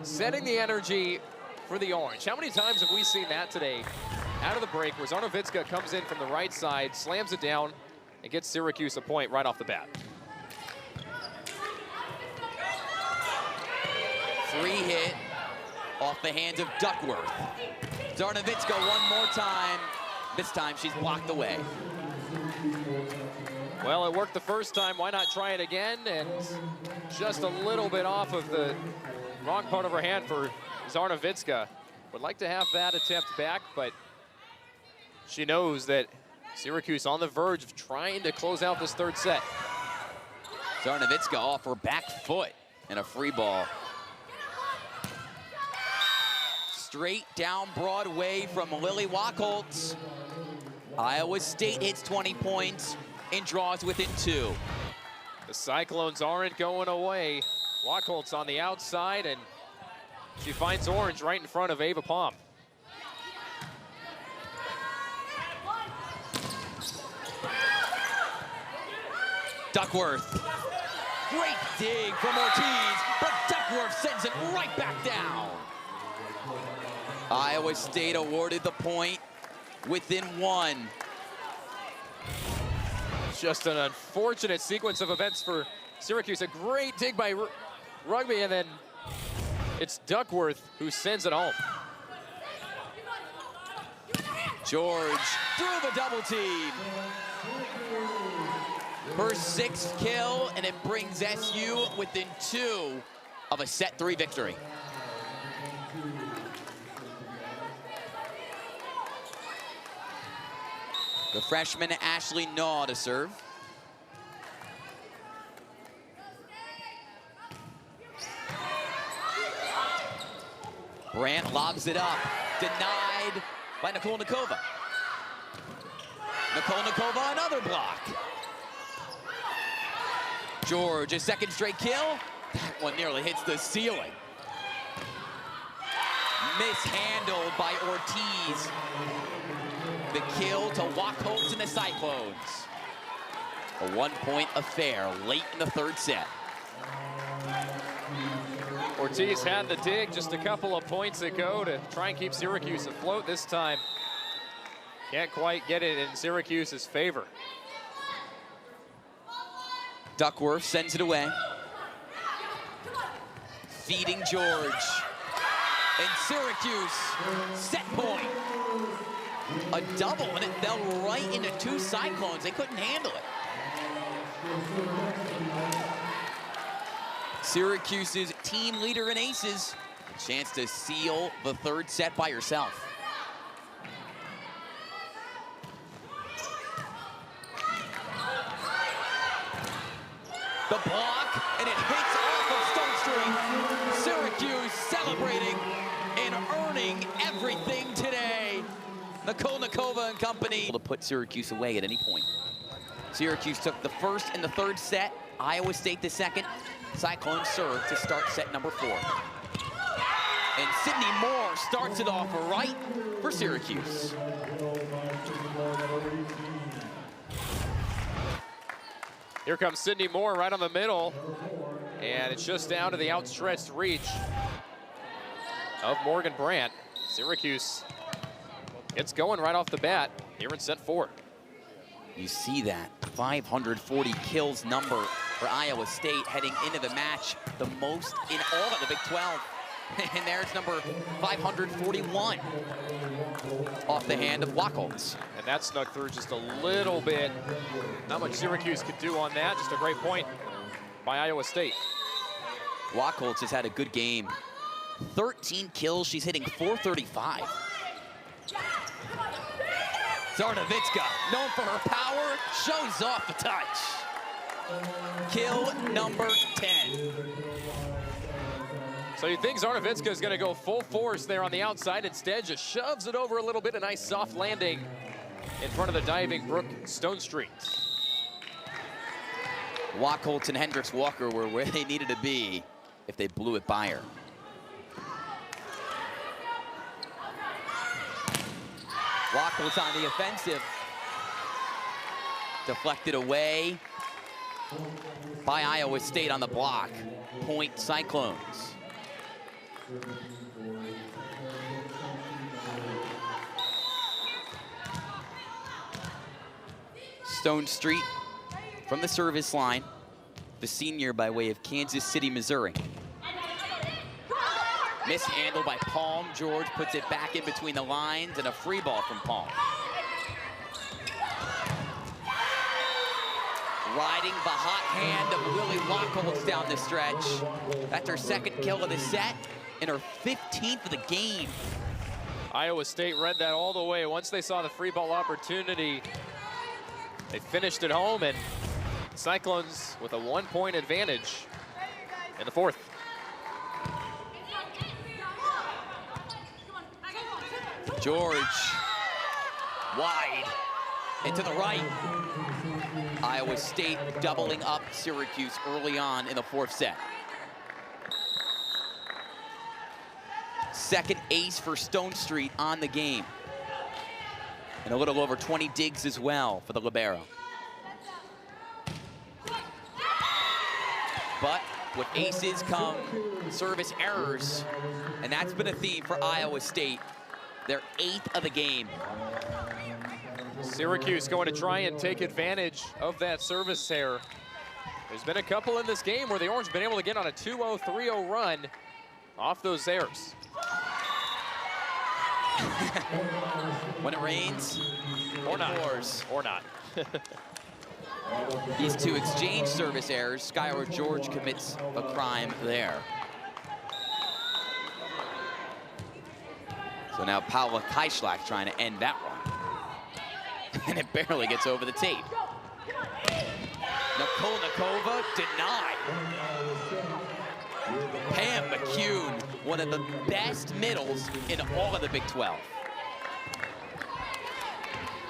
setting the energy for the orange. How many times have we seen that today out of the break where Zarnowicka comes in from the right side, slams it down, and gets Syracuse a point right off the bat? Free hit off the hands of Duckworth. Zarnowicka one more time. This time she's blocked away. Well, it worked the first time. Why not try it again? And just a little bit off of the wrong part of her hand for Zarnowicka. Would like to have that attempt back, but she knows that Syracuse on the verge of trying to close out this third set. Zarnowicka off her back foot and a free ball. Straight down Broadway from Lily Wachholtz. Iowa State hits 20 points and draws within 2. The Cyclones aren't going away. Wachholtz on the outside, and she finds orange right in front of Ava Palm. Duckworth. Great dig from Ortiz, but Duckworth sends it right back down. Iowa State awarded the point within 1. Just an unfortunate sequence of events for Syracuse. A great dig by Rugby, and then it's Duckworth who sends it home. George through the double team. Her 6th kill, and it brings SU within 2 of a set 3 victory. The freshman Ashley Naw to serve. Brandt lobs it up, denied by Nicole Nikova. Nicole Nikova, another block. George, a 2nd straight kill. That one nearly hits the ceiling. Mishandled by Ortiz. The kill to Wachholtz and the Cyclones. A 1-point affair late in the 3rd set. Ortiz had the dig just a couple of points ago to try and keep Syracuse afloat. This time, can't quite get it in Syracuse's favor. feeding George. And Syracuse, set point. A double, and it fell right into two Cyclones. They couldn't handle it. Syracuse's team leader in aces. A chance to seal the third set by herself. The block, and it hits off of Stone Street. Syracuse celebrating and earning everything today. Nikolnikova and company able to put Syracuse away at any point. Syracuse took the first and the third set. Iowa State the second. Cyclones serve to start set number 4. And Sydney Moore starts it off right for Syracuse. Here comes Sydney Moore right on the middle. And it's just down to the outstretched reach of Morgan Brandt. Syracuse gets going right off the bat here in set 4. You see that 540 kills number for Iowa State heading into the match, the most in all of the Big 12. And there's number 541 off the hand of Wacholtz. And that snuck through just a little bit. Not much Syracuse could do on that. Just a great point by Iowa State. Wacholtz has had a good game. 13 kills, she's hitting .435. Zarnavitska, known for her power, shows off the touch. Kill number 10. So you think Zarnavitska is going to go full force there on the outside. Instead, just shoves it over a little bit. A nice soft landing in front of the diving Brooke Stone Street. Wacholtz and Hendricks Walker were where they needed to be if they blew it by her. Wacholtz on the offensive. Deflected away by Iowa State on the block. Point Cyclones. Stone Street from the service line. The senior by way of Kansas City, Missouri. Mishandled by Palm. George puts it back in between the lines, and a free ball from Palm. Riding the hot hand of Lily Wacholtz down the stretch. That's her second kill of the set and her 15th of the game. Iowa State read that all the way. Once they saw the free ball opportunity, they finished it home, and Cyclones with a 1-point advantage in the 4th. George, wide, and to the right. Iowa State doubling up Syracuse early on in the 4th set. Second ace for Stone Street on the game. And a little over 20 digs as well for the libero. But with aces come service errors, and that's been a theme for Iowa State. Their 8th of the game. Syracuse going to try and take advantage of that service error. There's been a couple in this game where the Orange have been able to get on a 2-0, 3-0 run off those errors. When it rains, or not. Pours. Or not. These two exchange service errors. Skylar George commits a crime there. So now Paula Kaischlak trying to end that one. And it barely gets over the tape. Nikolnikova denied. Pam McCune, one of the best middles in all of the Big 12.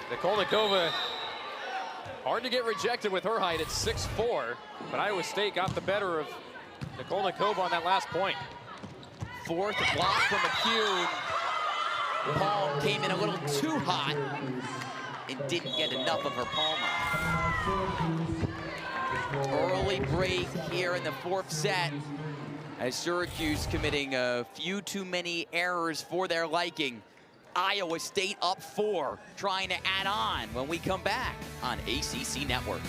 Nikolnikova, hard to get rejected with her height at 6'4", but Iowa State got the better of Nikolnikova on that last point. 4th block from McCune. Palm came in a little too hot and didn't get enough of her palm on. Early break here in the 4th set as Syracuse committing a few too many errors for their liking. Iowa State up 4, trying to add on when we come back on ACC Network.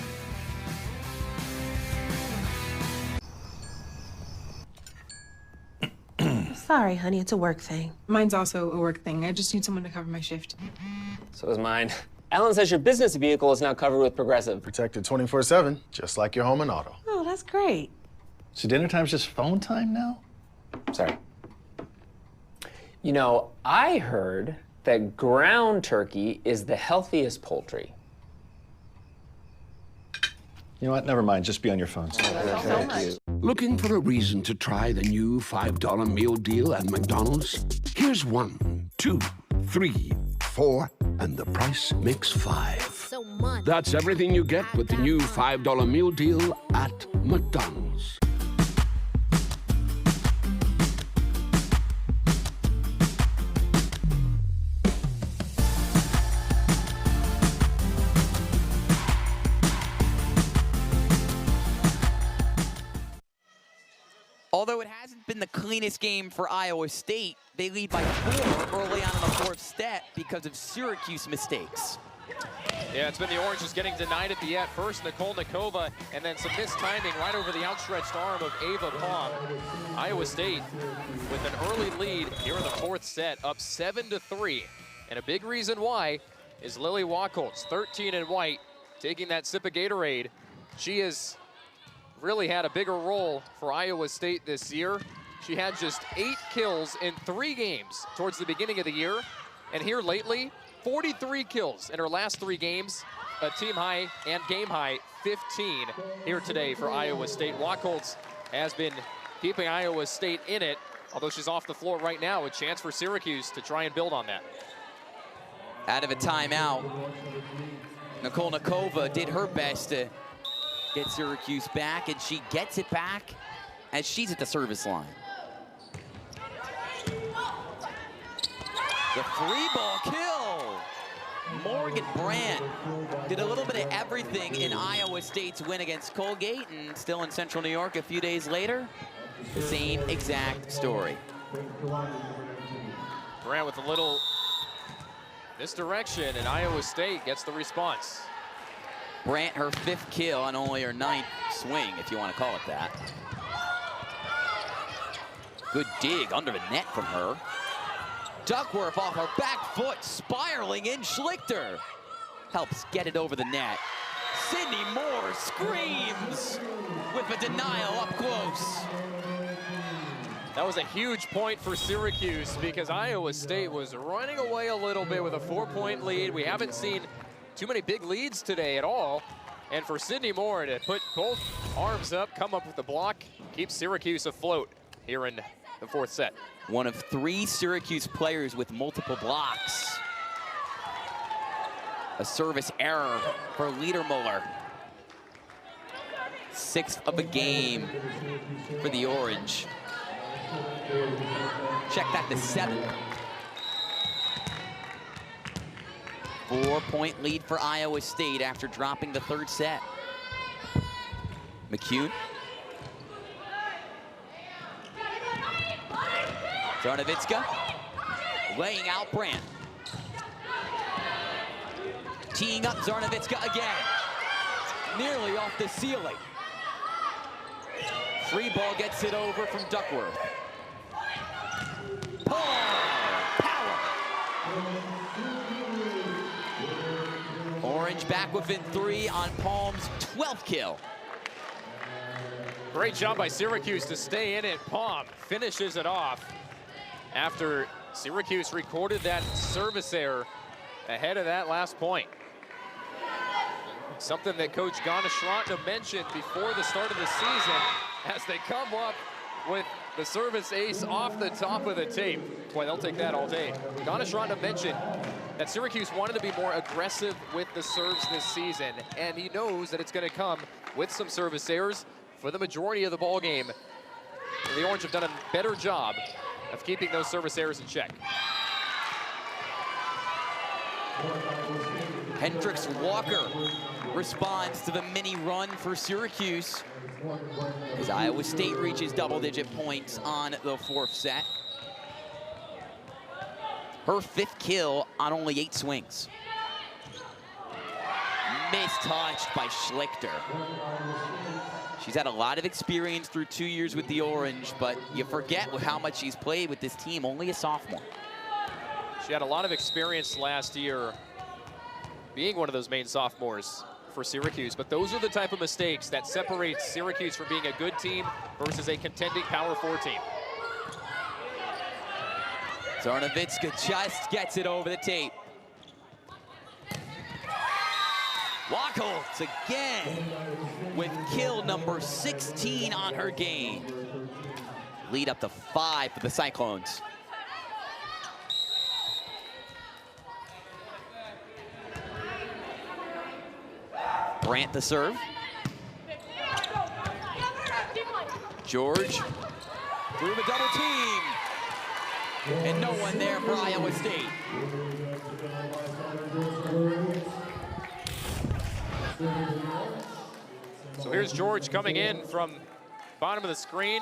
Sorry, honey, it's a work thing. Mine's also a work thing. I just need someone to cover my shift. So is mine. Ellen says your business vehicle is now covered with Progressive. Protected 24/7, just like your home and auto. Oh, that's great. So dinner time's just phone time now? Sorry. You know, I heard that ground turkey is the healthiest poultry. You know what? Never mind. Just be on your phones. Thank you. Looking for a reason to try the new $5 meal deal at McDonald's? Here's 1, 2, 3, 4, and the price makes 5. That's everything you get with the new $5 meal deal at McDonald's. Although it hasn't been the cleanest game for Iowa State, they lead by 4 early on in the fourth set because of Syracuse mistakes. Yeah, it's been the Oranges getting denied at the at first, Nicole Nikova, and then some missed timing right over the outstretched arm of Ava Palm. Iowa State with an early lead here in the fourth set, up 7-3. And a big reason why is Lily Wachholz, 13 in white, taking that sip of Gatorade. She has really had a bigger role for Iowa State this year. She had just 8 kills in 3 games towards the beginning of the year. And here lately, 43 kills in her last 3 games, a team high and game high 15 here today for Iowa State. Wachholz has been keeping Iowa State in it, although she's off the floor right now. A chance for Syracuse to try and build on that. Out of a timeout, Nicole Nikova did her best to get Syracuse back, and she gets it back as she's at the service line. The 3-ball kill. Morgan Brandt did a little bit of everything in Iowa State's win against Colgate, and still in Central New York a few days later, the same exact story. Brandt with a little misdirection, and Iowa State gets the response. Brandt, her 5th kill and only her 9th swing, if you want to call it that. Good dig under the net from her. Duckworth off her back foot, spiraling in. Schlichter helps get it over the net. Sydney Moore screams with a denial up close. That was a huge point for Syracuse because Iowa State was running away a little bit with a 4-point lead. We haven't seen too many big leads today at all. And for Sydney Moore to put both arms up, come up with the block, keep Syracuse afloat here in the fourth set. One of 3 Syracuse players with multiple blocks. A service error for Liedermuller. 6th of a game for the Orange. Check that, the 7th. 4-point lead for Iowa State after dropping the 3rd set. McCune. Zarnowicka laying out Brandt. Teeing up Zarnowicka again. Nearly off the ceiling. Free ball gets it over from Duckworth. Power. Orange back within 3 on Palm's 12th kill. Great job by Syracuse to stay in it. Palm finishes it off after Syracuse recorded that service error ahead of that last point. Something that Coach Ganashrantna mentioned before the start of the season as they come up with the service ace off the top of the tape. Boy, they'll take that all day. Ganashrantna mentioned that Syracuse wanted to be more aggressive with the serves this season, and he knows that it's going to come with some service errors for the majority of the ball game. The Orange have done a better job of keeping those service errors in check. Hendricks Walker responds to the mini run for Syracuse as Iowa State reaches double-digit points on the 4th set. Her 5th kill on only 8 swings. mistouched by Schlichter. She's had a lot of experience through 2 years with the Orange, but you forget with how much she's played with this team, only a sophomore. She had a lot of experience last year being one of those main sophomores for Syracuse, but those are the type of mistakes that separate Syracuse from being a good team versus a contending Power 4 team. Zarnowitska just gets it over the tape. Wachholz again with kill number 16 on her game. Lead up to 5 for the Cyclones. Brandt the serve. George through the double team. And no one there for Iowa State. So here's George coming in from bottom of the screen.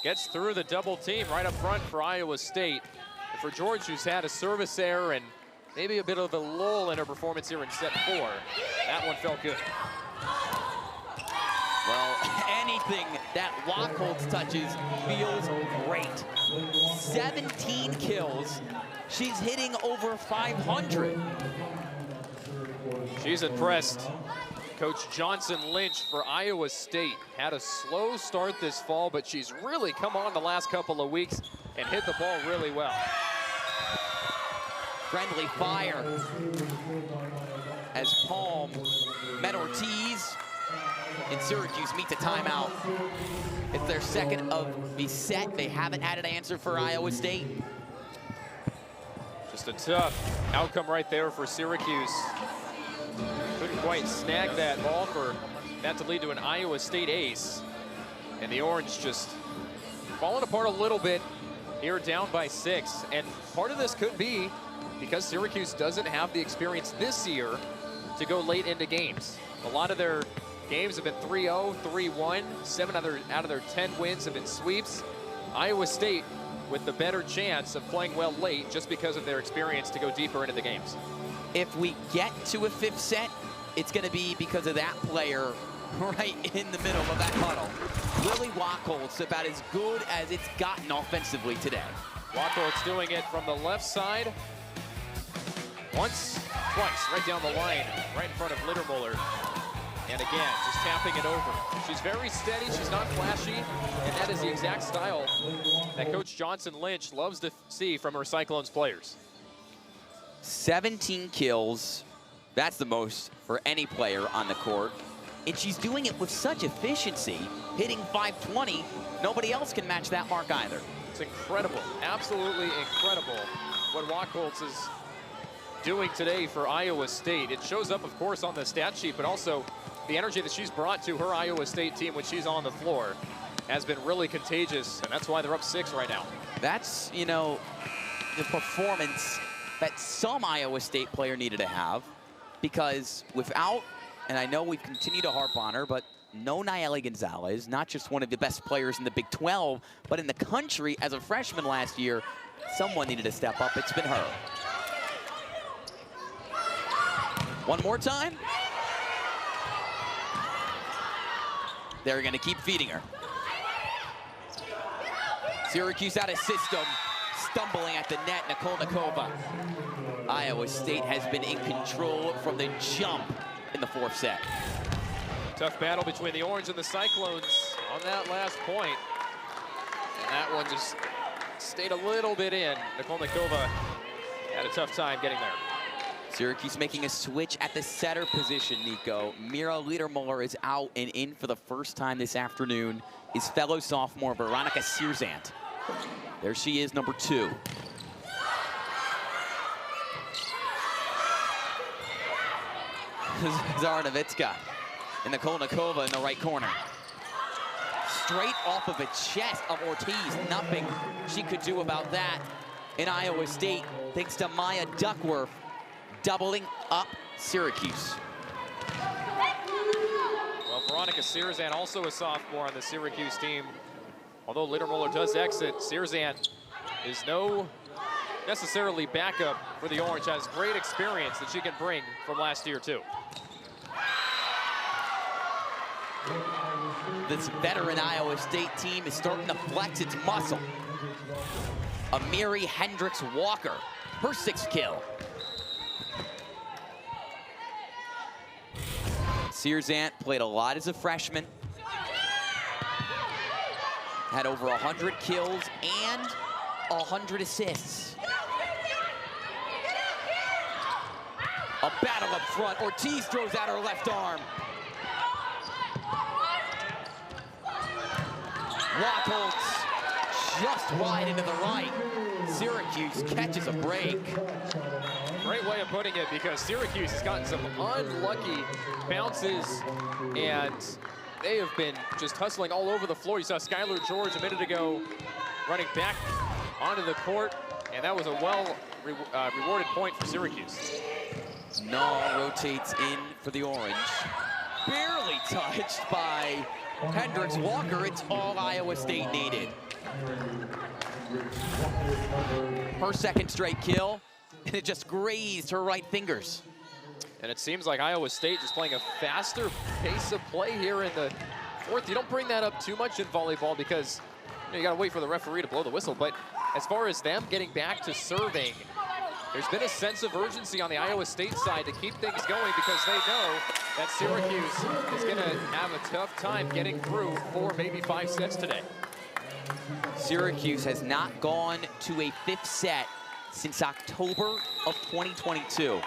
Gets through the double team right up front for Iowa State. And for George, who's had a service error and maybe a bit of a lull in her performance here in set 4, that one felt good. Well, anything that Wachholz touches feels great. 17 kills. She's hitting over 500. She's impressed. Coach Johnson Lynch for Iowa State had a slow start this fall, but she's really come on the last couple of weeks and hit the ball really well. Friendly fire as Palm met Ortiz, and Syracuse meets a timeout. It's their second of the set. They haven't had an answer for Iowa State. Just a tough outcome right there for Syracuse. Couldn't quite snag that ball for that to lead to an Iowa State ace. And the Orange just falling apart a little bit here, down by 6. And part of this could be because Syracuse doesn't have the experience this year to go late into games. A lot of their games have been 3-0, 3-1. 7 out of their 10 wins have been sweeps. Iowa State with the better chance of playing well late just because of their experience to go deeper into the games. If we get to a 5th set, it's going to be because of that player right in the middle of that huddle. Lily Wachholz about as good as it's gotten offensively today. Wachholz doing it from the left side. Once, twice, right down the line, right in front of Littermuller. And again, just tapping it over. She's very steady, she's not flashy, and that is the exact style that Coach Johnson Lynch loves to see from her Cyclones players. 17 kills, that's the most for any player on the court. And she's doing it with such efficiency, hitting 520. Nobody else can match that mark either. It's incredible, absolutely incredible what Wachholz is doing today for Iowa State. It shows up, of course, on the stat sheet, but also the energy that she's brought to her Iowa State team when she's on the floor has been really contagious, and that's why they're up 6 right now. That's, you know, the performance that some Iowa State player needed to have, because without, and I know we've continued to harp on her, but no Nayeli Gonzalez, not just one of the best players in the Big 12, but in the country as a freshman last year, someone needed to step up. It's been her. One more time. They're going to keep feeding her. Syracuse out of system, stumbling at the net, Nikolnikova. Iowa State has been in control from the jump in the 4th set. Tough battle between the Orange and the Cyclones on that last point. And that one just stayed a little bit in. Nikolnikova had a tough time getting there. Syracuse making a switch at the setter position, Nico. Mira Liedermuller is out, and in for the first time this afternoon is fellow sophomore Veronica Sierzant. There she is, number 2. Zarnowitska and Nikolnikova in the right corner. Straight off of the chest of Ortiz. Nothing she could do about that in Iowa State, thanks to Maya Duckworth doubling up Syracuse. Well, Veronica Sierzant, also a sophomore on the Syracuse team. Although Littermuller does exit, Sierzant is no necessarily backup for the Orange. Has great experience that she can bring from last year, too. this veteran Iowa State team is starting to flex its muscle. Amiri Hendricks-Walker, her 6th kill. Syracuse played a lot as a freshman. Had over 100 kills and 100 assists. A battle up front. Ortiz throws out her left arm. Wackholtz just wide into the right. Syracuse catches a break. Great way of putting it, because Syracuse has gotten some unlucky bounces, and they have been just hustling all over the floor. You saw Skylar George a minute ago running back onto the court, and that was a rewarded point for Syracuse. Nall rotates in for the orange. Barely touched by Hendricks-Walker. It's all Iowa State needed. Her 2nd straight kill, and it just grazed her right fingers. And it seems like Iowa State is playing a faster pace of play here in the 4th. You don't bring that up too much in volleyball because you got to wait for the referee to blow the whistle. But as far as them getting back to serving, there's been a sense of urgency on the Iowa State side to keep things going, because they know that Syracuse is going to have a tough time getting through 4, maybe 5 sets today. Syracuse has not gone to a 5th set since October of 2022.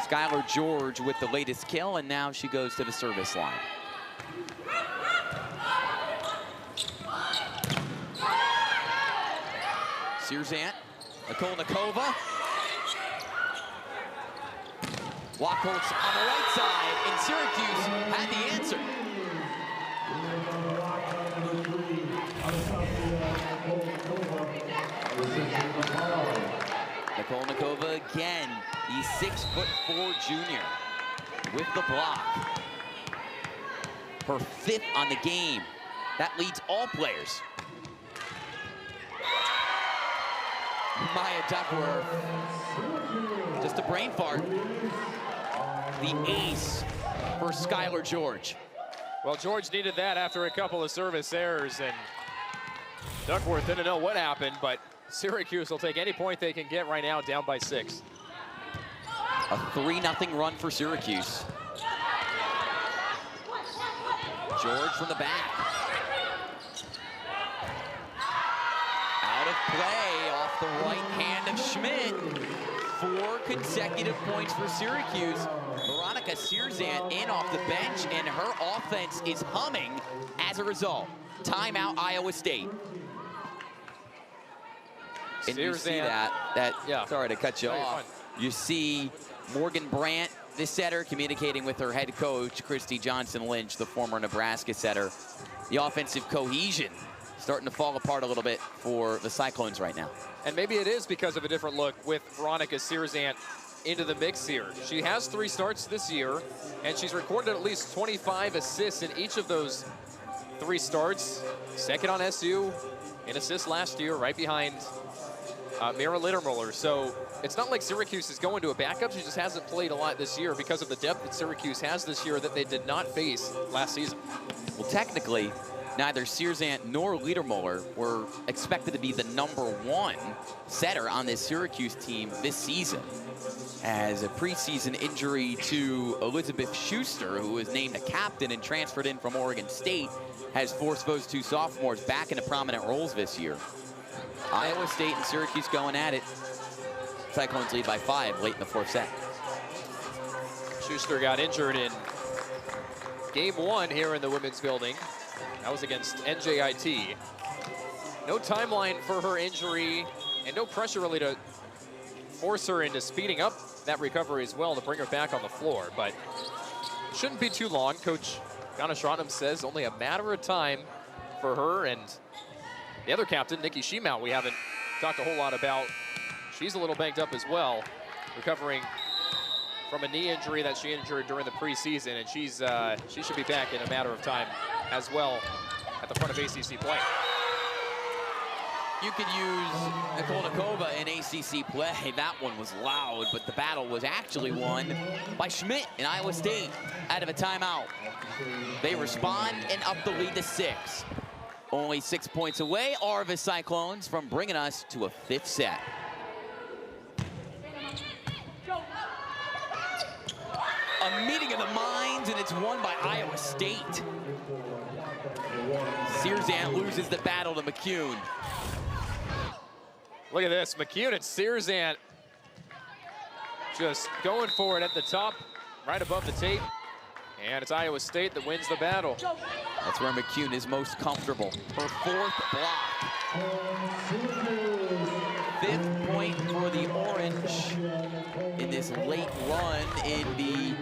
Skylar George with the latest kill, and now she goes to the service line. Syracuse, Nikolnikova. Wackholtz on the right side, and Syracuse had the answer. Nikolnikova again, the 6'4" junior with the block. Her 5th on the game. That leads all players. Maya Duckworth, just a brain fart. The ace for Skylar George. Well, George needed that after a couple of service errors, and Duckworth didn't know what happened, but Syracuse will take any point they can get right now, down by 6. A 3-0 run for Syracuse. George from the back. Out of play off the right hand of Schmidt. 4 consecutive points for Syracuse. Veronica Sierzant in off the bench, and her offense is humming as a result. Timeout, Iowa State. And you see yeah. Sorry to cut you off. You see Morgan Brandt, the setter, communicating with her head coach, Christy Johnson-Lynch, the former Nebraska setter. The offensive cohesion starting to fall apart a little bit for the Cyclones right now. And maybe it is because of a different look with Veronica Sierzant into the mix here. She has 3 starts this year, and she's recorded at least 25 assists in each of those 3 starts. 2nd on SU in assists last year, right behind Mira Littermuller. So it's not like Syracuse is going to a backup. She just hasn't played a lot this year because of the depth that Syracuse has this year that they did not face last season. Well, technically, neither Sierzant nor Liedermuller were expected to be the #1 setter on this Syracuse team this season, as a preseason injury to Elizabeth Schuster, who was named a captain and transferred in from Oregon State, has forced those 2 sophomores back into prominent roles this year. Iowa State and Syracuse going at it. Cyclones lead by 5 late in the 4th set. Schuster got injured in game 1 here in the women's building. That was against NJIT. No timeline for her injury, and no pressure really to force her into speeding up that recovery as well to bring her back on the floor. But shouldn't be too long. Coach Ganesh-Ratnam says only a matter of time for her. And the other captain, Nikki Shimau, we haven't talked a whole lot about. She's a little banged up as well, recovering from a knee injury that she injured during the preseason, and she should be back in a matter of time as well at the front of ACC play. You could use Nicole Nikova in ACC play. That one was loud, but the battle was actually won by Schmidt in Iowa State out of a timeout. They respond and up the lead to 6. Only 6 points away are the Cyclones from bringing us to a 5th set. A meeting of the minds, and it's won by Iowa State. Syracuse loses the battle to McCune. Look at this, McCune and Syracuse just going for it at the top, right above the tape. And it's Iowa State that wins the battle. That's where McCune is most comfortable. Her 4th block. 5th point for the Orange in this late run in the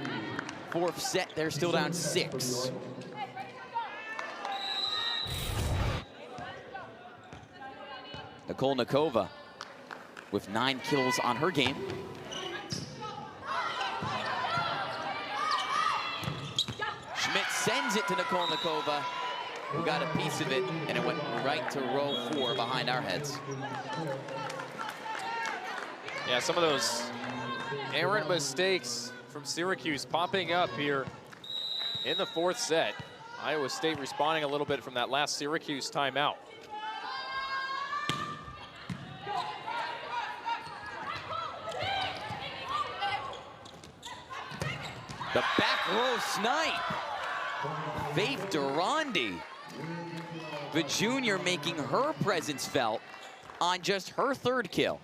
4th set. They're still down 6. Nicole Nikova with 9 kills on her game. Schmidt sends it to Nicole Nikova, who got a piece of it, and it went right to row 4 behind our heads. Yeah, some of those errant mistakes from Syracuse popping up here in the 4th set. Iowa State responding a little bit from that last Syracuse timeout. The back row snipe. Faith Durandi, the junior, making her presence felt on just her 3rd kill.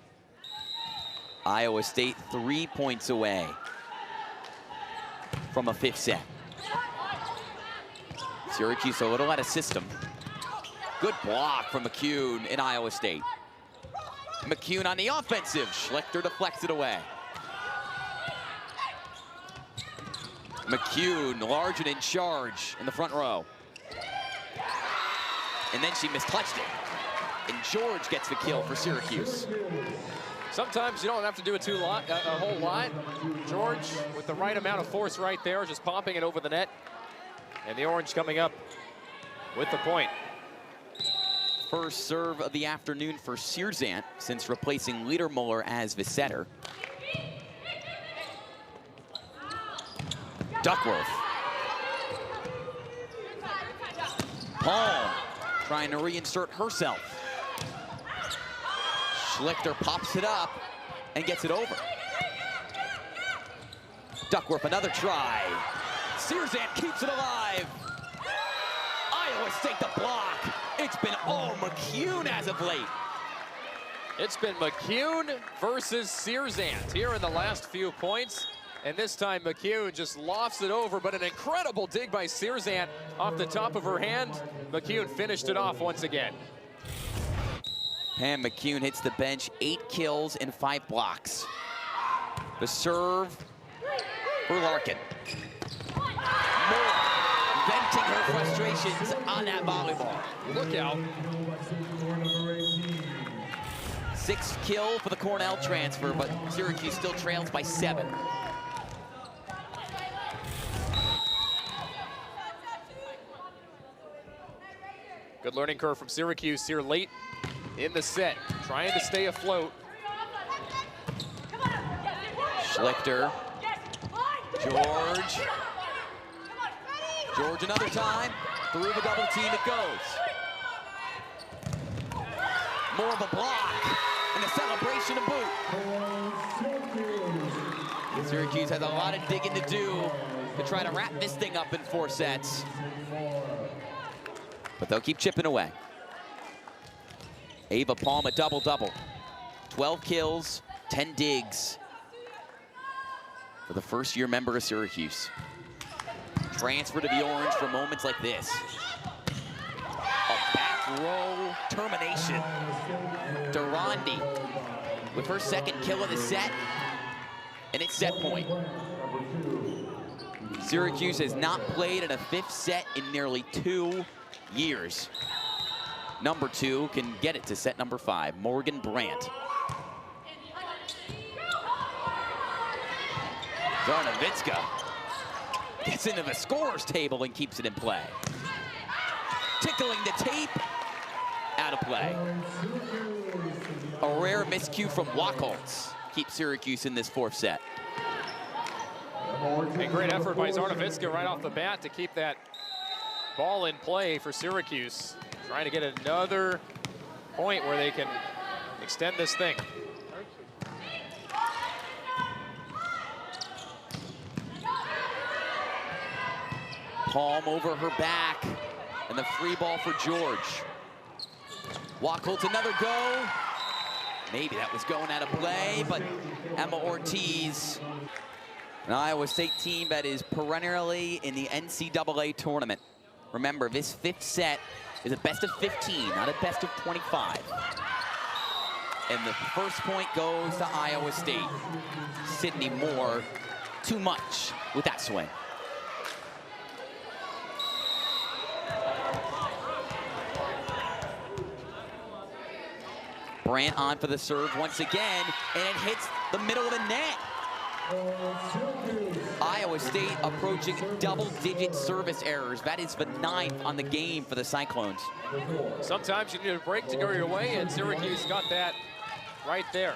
Iowa State 3 points away from a 5th set. Syracuse a little out of system. Good block from McCune in Iowa State. McCune on the offensive. Schlichter deflects it away. McCune, large and in charge in the front row. And then she mistouched it. And George gets the kill for Syracuse. Sometimes you don't have to do a whole lot. George, with the right amount of force right there, just popping it over the net. And the Orange coming up with the point. First serve of the afternoon for Syracuse since replacing Liedermuller as the setter. Duckworth. Palm trying to reinsert herself. Schlichter pops it up and gets it over. Duckworth, another try. Syracuse keeps it alive. Iowa State the block. It's been all McCune as of late. It's been McCune versus Syracuse here in the last few points. And this time McCune just lofts it over, but an incredible dig by Syracuse off the top of her hand. McCune finished it off once again. Pam McCune hits the bench, 8 kills and 5 blocks. The serve for Larkin. Moore venting her frustrations on that volleyball. Look out. 6th kill for the Cornell transfer, but Syracuse still trails by 7. Good learning curve from Syracuse here late in the set, trying to stay afloat. Schlichter. George. George another time. Through the double team it goes. More of a block and a celebration to boot. Syracuse has a lot of digging to do to try to wrap this thing up in 4 sets. But they'll keep chipping away. Ava Palm a double-double. 12 kills, 10 digs for the first-year member of Syracuse. Transfer to the Orange for moments like this. A back row termination. Durandi with her 2nd kill of the set, and it's set point. Syracuse has not played in a 5th set in nearly 2 years. Number 2 can get it to set number 5, Morgan Brandt. Zarnavitska gets into the scorer's table and keeps it in play. Tickling the tape out of play. A rare miscue from Wachholz keeps Syracuse in this fourth set. A great effort by Zarnovitska right off the bat to keep that ball in play for Syracuse. Trying to get another point where they can extend this thing. Palm over her back, and the free ball for George. Wachholz, another go. Maybe that was going out of play, but Emma Ortiz, an Iowa State team that is perennially in the NCAA tournament. Remember, this fifth set is a best of 15, not a best of 25. And the first point goes to Iowa State. Sydney Moore, too much with that swing. Brandt on for the serve once again, and it hits the middle of the net. Iowa State approaching double-digit service errors. That is the 9th on the game for the Cyclones. Sometimes you need a break to go your way, and Syracuse got that right there.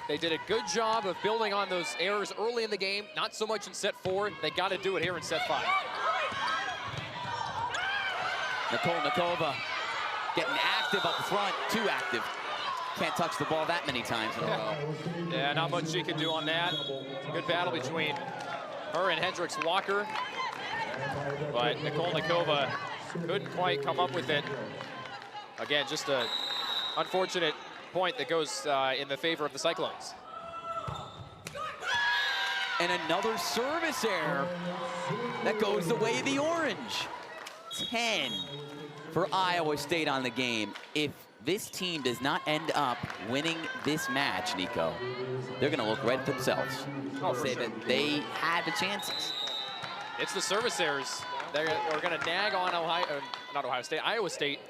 They did a good job of building on those errors early in the game, not so much in set 4. They got to do it here in set 5. Nicole Nikova getting active up front, too active. Can't touch the ball that many times in a row. Yeah, not much she can do on that. Good battle between her and Hendricks Walker. But Nicole Nikova couldn't quite come up with it. Again, just an unfortunate point that goes in the favor of the Cyclones. And another service error that goes the way of the Orange. 10 for Iowa State on the game. If this team does not end up winning this match, Nico, they're going to look right at themselves. I'll say that they had the chances. It's the service errors that are going to nag on Iowa State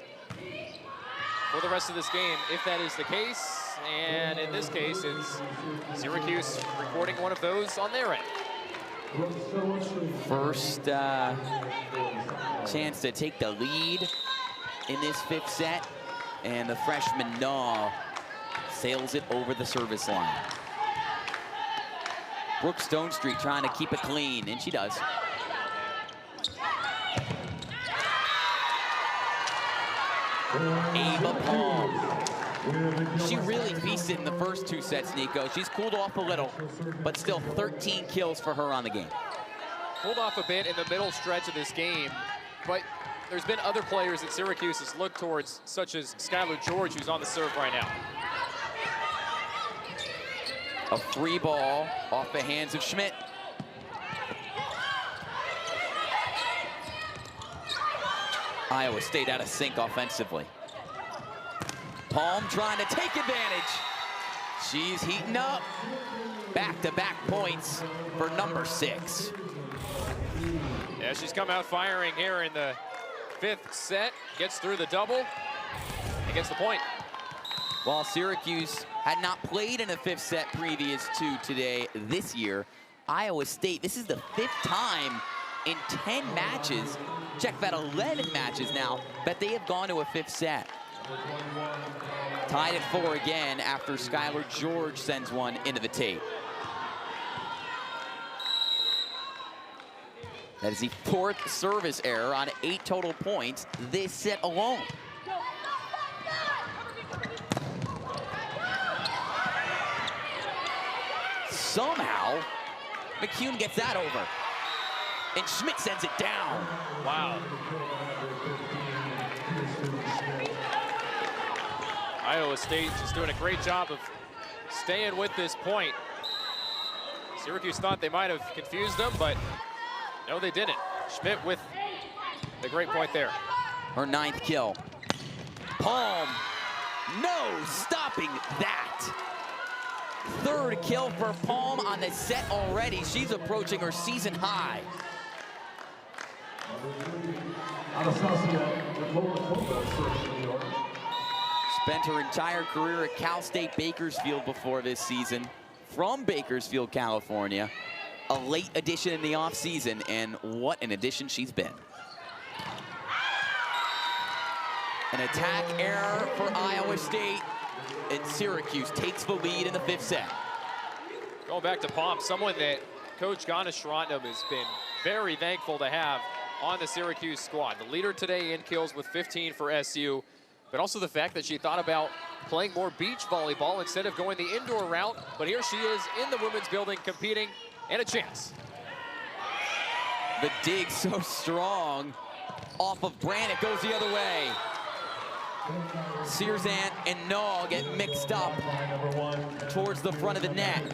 for the rest of this game, if that is the case. And in this case, it's Syracuse recording one of those on their end. First chance to take the lead in this fifth set. And the freshman Naw sails it over the service line. Brooke Stonestreet trying to keep it clean, and she does. Ava Palm. She really feasted in the first 2 sets, Nico. She's cooled off a little, but still 13 kills for her on the game. Cooled off a bit in the middle stretch of this game, but there's been other players that Syracuse has looked towards, such as Skylar George, who's on the serve right now. A free ball off the hands of Schmidt. Iowa State out of sync offensively. Palm trying to take advantage. She's heating up. Back-to-back points for number 6. Yeah, she's come out firing here in the 5th set, gets through the double, and gets the point. While Syracuse had not played in a 5th set previous to today this year, Iowa State, this is the 5th time in 10 matches, check that, 11 matches now, that they have gone to a 5th set. Tied at 4 again after Skylar George sends one into the tape. That is the 4th service error on 8 total points this set alone. Somehow, McCune gets that over. And Schmidt sends it down. Wow. Iowa State just doing a great job of staying with this point. Syracuse thought they might have confused them, but no, they didn't. Schmidt with the great point there. Her 9th kill. Palm, no stopping that. 3rd kill for Palm on the set already. She's approaching her season high. Spent her entire career at Cal State Bakersfield before this season. From Bakersfield, California. A late addition in the offseason, and what an addition she's been. An attack error for Iowa State, and Syracuse takes the lead in the 5th set. Going back to Pomp, someone that Coach Gana-Sharatnam has been very thankful to have on the Syracuse squad. The leader today in kills with 15 for SU, but also the fact that she thought about playing more beach volleyball instead of going the indoor route. But here she is in the women's building competing, and a chance. The dig so strong off of Brand, it goes the other way. Searzant and Nall get mixed up towards the front of the net.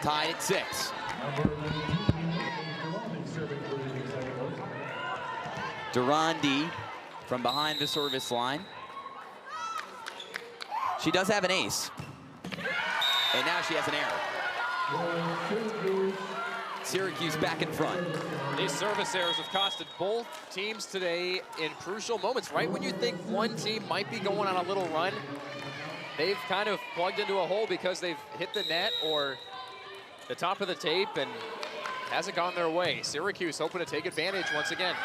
Tied at 6. Durandi from behind the service line. She does have an ace. And now she has an error. Syracuse back in front. These service errors have costed both teams today in crucial moments. Right when you think one team might be going on a little run, they've kind of plugged into a hole because they've hit the net or the top of the tape and hasn't gone their way. Syracuse hoping to take advantage once again.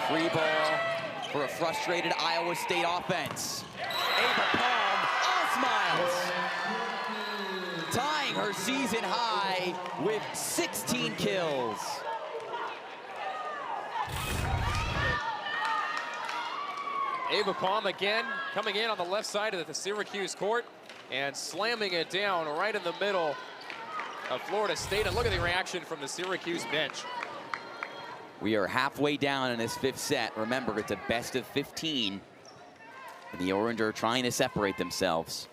Free ball for a frustrated Iowa State offense. Ava Palm, all smiles. Tying her season high with 16 kills. Ava Palm again coming in on the left side of the Syracuse court and slamming it down right in the middle of Florida State. And look at the reaction from the Syracuse bench. We are halfway down in this 5th set. Remember, it's a best of 15. And the Orange are trying to separate themselves.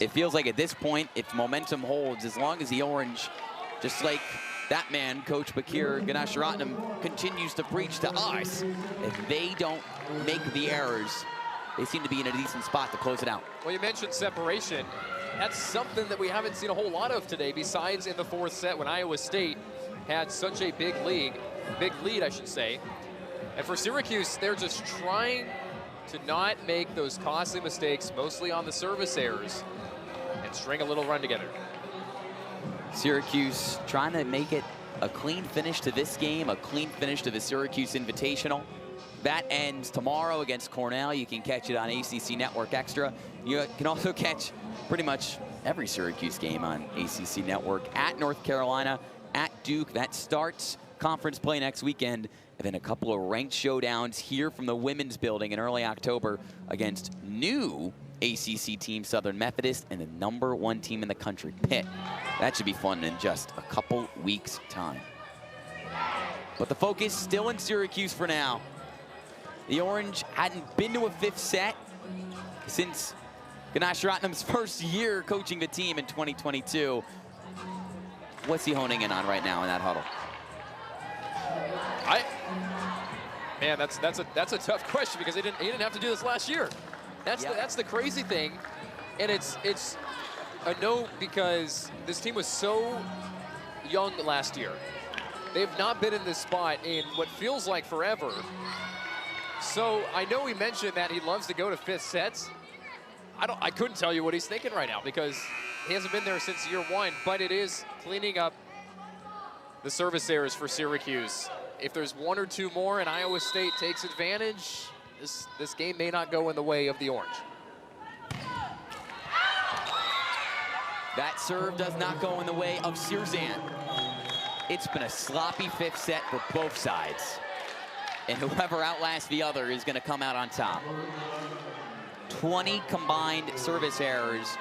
It feels like at this point, if momentum holds, as long as the Orange, just like that man, Coach Bakir Gana-Sharatnam, continues to preach to us, if they don't make the errors, they seem to be in a decent spot to close it out. Well, you mentioned separation. That's something that we haven't seen a whole lot of today, besides in the 4th set when Iowa State had such a big lead, I should say. And for Syracuse, they're just trying to not make those costly mistakes, mostly on the service errors, and string a little run together. Syracuse trying to make it a clean finish to this game, a clean finish to the Syracuse Invitational. That ends tomorrow against Cornell. You can catch it on ACC Network Extra. You can also catch pretty much every Syracuse game on ACC Network at North Carolina, at Duke. That starts conference play next weekend, and then a couple of ranked showdowns here from the women's building in early October against new ACC team Southern Methodist and the #1 team in the country, Pitt. That should be fun in just a couple weeks' time. But the focus still in Syracuse for now. The Orange hadn't been to a 5th set since Gana-Sharatnam's first year coaching the team in 2022. What's he honing in on right now in that huddle? Man, that's a tough question because he didn't have to do this last year. That's the crazy thing, and it's a no because this team was so young last year. They've not been in this spot in what feels like forever. So I know he mentioned that he loves to go to 5th sets. I couldn't tell you what he's thinking right now because he hasn't been there since year 1, but it is cleaning up the service errors for Syracuse. If there's 1 or 2 more and Iowa State takes advantage, this game may not go in the way of the Orange. That serve does not go in the way of Searzant. It's been a sloppy 5th set for both sides. And whoever outlasts the other is going to come out on top. 20 combined service errors.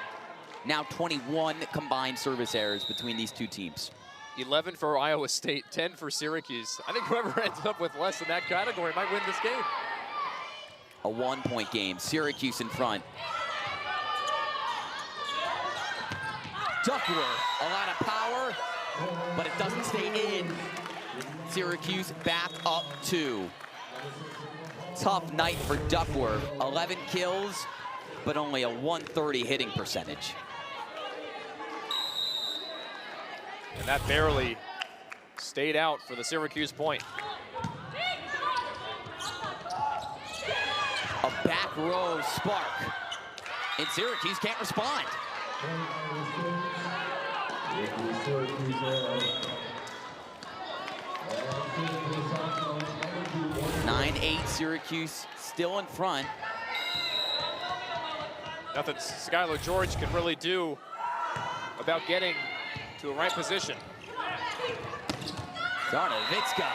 Now 21 combined service errors between these two teams. 11 for Iowa State, 10 for Syracuse. I think whoever ends up with less in that category might win this game. A 1-point game, Syracuse in front. Duckworth, a lot of power, but it doesn't stay in. Syracuse back up 2. Tough night for Duckworth. 11 kills, but only a 130 hitting percentage. And that barely stayed out for the Syracuse point. A back row spark, and Syracuse can't respond. 9-8 Syracuse still in front. Nothing Skylar George can really do about getting to a right position. Zarnovitska,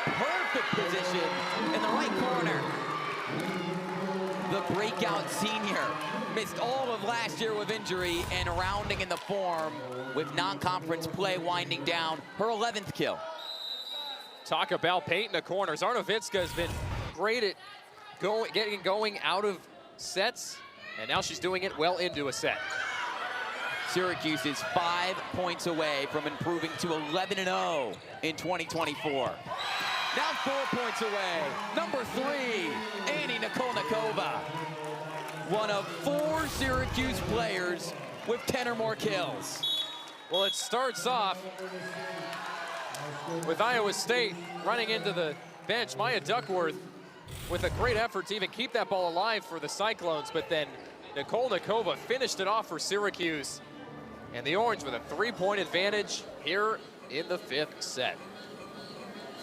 perfect position in the right corner. The breakout senior missed all of last year with injury and rounding in the form with non-conference play winding down her 11th kill. Talk about painting a corner. Zarnovitska has been great at getting going out of sets, and now she's doing it well into a set. Syracuse is 5 points away from improving to 11-0 in 2024. Now 4 points away, number 3, Annie Nikolnikova. One of 4 Syracuse players with 10 or more kills. Well, it starts off with Iowa State running into the bench. Maya Duckworth with a great effort to even keep that ball alive for the Cyclones, but then Nikolnikova finished it off for Syracuse. And the Orange with a 3-point advantage here in the 5th set.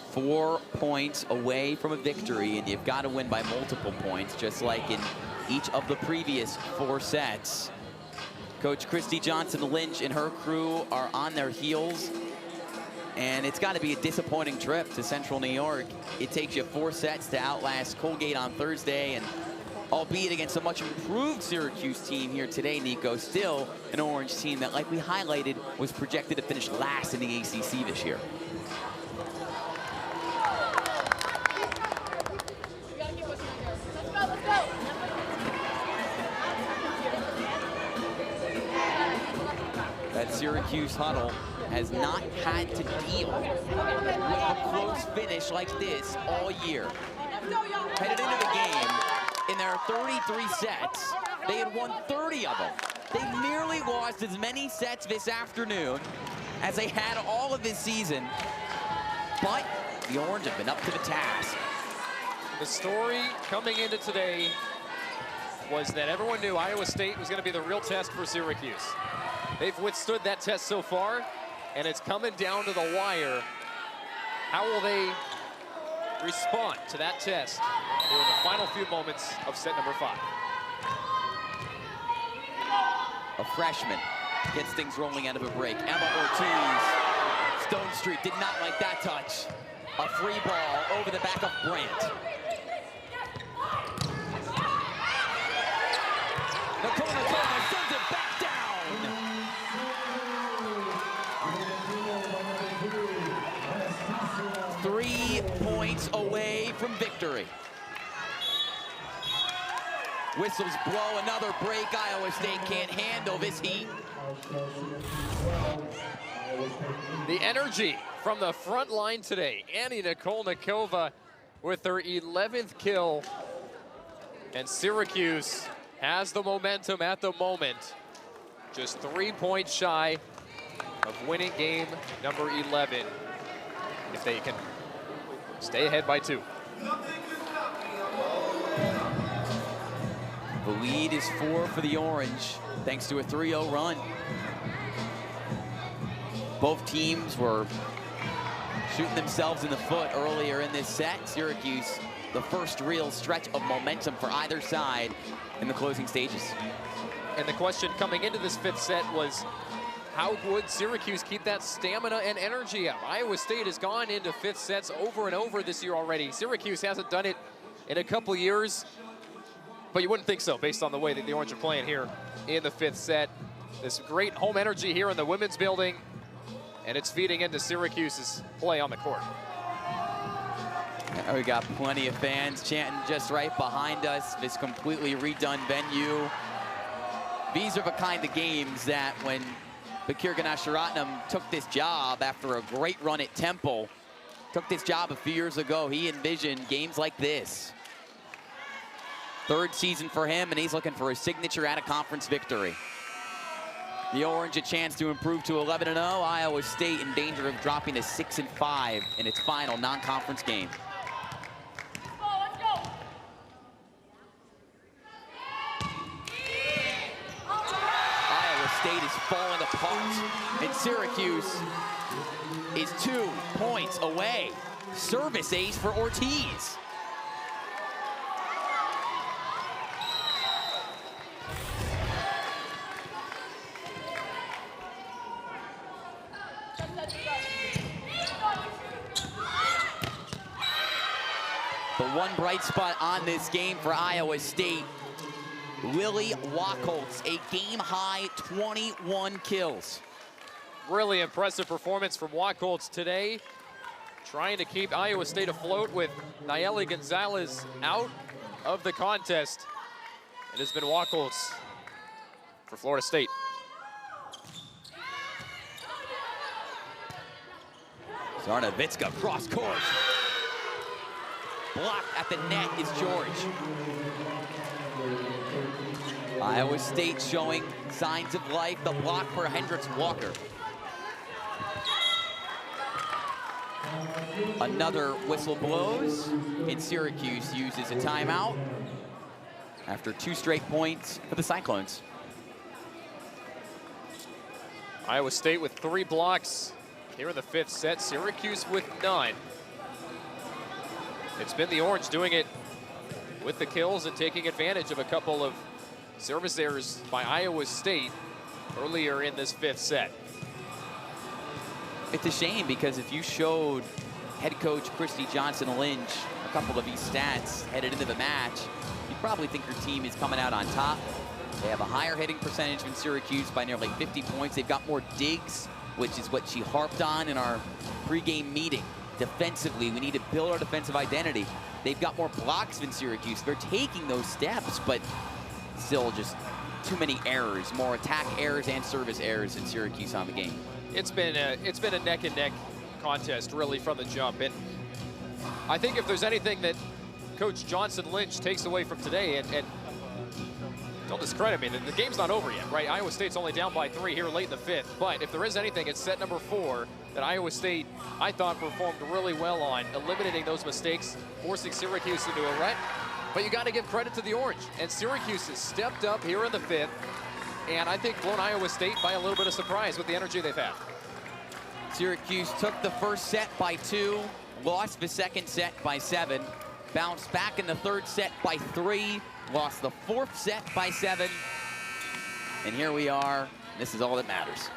4 points away from a victory, and you've got to win by multiple points, just like in each of the previous 4 sets. Coach Christy Johnson Lynch and her crew are on their heels, and it's got to be a disappointing trip to Central New York. It takes you 4 sets to outlast Colgate on Thursday, and albeit against a much improved Syracuse team here today, Nico, still an Orange team that, like we highlighted, was projected to finish last in the ACC this year. That Syracuse huddle has not had to deal with a close finish like this all year. Headed into the game, in their 33 sets, they had won 30 of them. They nearly lost as many sets this afternoon as they had all of this season, but the Orange have been up to the task. The story coming into today was that everyone knew Iowa State was going to be the real test for Syracuse. They've withstood that test so far, and it's coming down to the wire. How will they respond to that test in the final few moments of set number 5? A freshman gets things rolling out of a break. Emma Ortiz. Stone Street did not like that touch. A free ball over the back of Brandt. Nikolnikova sends it back down. Three points away from victory. Whistles blow, another break. Iowa State can't handle this heat. The energy from the front line today. Annie Nikolnikova with her 11th kill. And Syracuse has the momentum at the moment. Just 3 points shy of winning game number 11. If they can stay ahead by 2. The lead is 4 for the Orange, thanks to a 3-0 run. Both teams were shooting themselves in the foot earlier in this set. Syracuse, the first real stretch of momentum for either side in the closing stages. And the question coming into this 5th set was, how would Syracuse keep that stamina and energy up? Iowa State has gone into 5th sets over and over this year already. Syracuse hasn't done it in a couple years, but you wouldn't think so based on the way that the Orange are playing here in the 5th set. This great home energy here in the women's building, and it's feeding into Syracuse's play on the court. We got plenty of fans chanting just right behind us. This completely redone venue. These are the kind of games that when Bakir Ganasharatnam took this job after a great run at Temple, took this job a few years ago, he envisioned games like this. 3rd season for him, and he's looking for a signature out-of-conference victory. The Orange a chance to improve to 11-0. Iowa State in danger of dropping to 6-5 in its final non-conference game. Iowa State is falling apart, and Syracuse is 2 points away service ace for Ortiz. The one bright spot on this game for Iowa State, Lily Wachholtz, a game-high 21 kills. Really impressive performance from Wachholtz today. Trying to keep Iowa State afloat with Nayeli Gonzalez out of the contest. It has been Wachholtz for Florida State. Zarnavitska cross court. Blocked at the net is George. Iowa State showing signs of life. The block for Hendricks Walker. Another whistle blows, and Syracuse uses a timeout after 2 straight points for the Cyclones. Iowa State with 3 blocks here in the 5th set. Syracuse with 9. It's been the Orange doing it with the kills and taking advantage of a couple of service errors by Iowa State earlier in this 5th set. It's a shame because if you showed head coach Christy Johnson Lynch a couple of these stats headed into the match, you'd probably think your team is coming out on top. They have a higher hitting percentage than Syracuse by nearly 50 points. They've got more digs, which is what she harped on in our pregame meeting. Defensively, we need to build our defensive identity. They've got more blocks than Syracuse. They're taking those steps, but still just too many errors, more attack errors and service errors in Syracuse on the game. It's been a neck and neck contest really from the jump, and I think if there's anything that Coach Johnson Lynch takes away from today, and don't discredit me, the game's not over yet, right? Iowa State's only down by 3 here late in the 5th, but if there is anything, it's set number 4 that Iowa State, I thought, performed really well on, eliminating those mistakes, forcing Syracuse into a wreck. But you got to give credit to the Orange, and Syracuse has stepped up here in the 5th, and I think blown Iowa State by a little bit of surprise with the energy they've had. Syracuse took the first set by 2, lost the second set by 7, bounced back in the third set by 3, lost the 4th set by 7, and here we are. This is all that matters.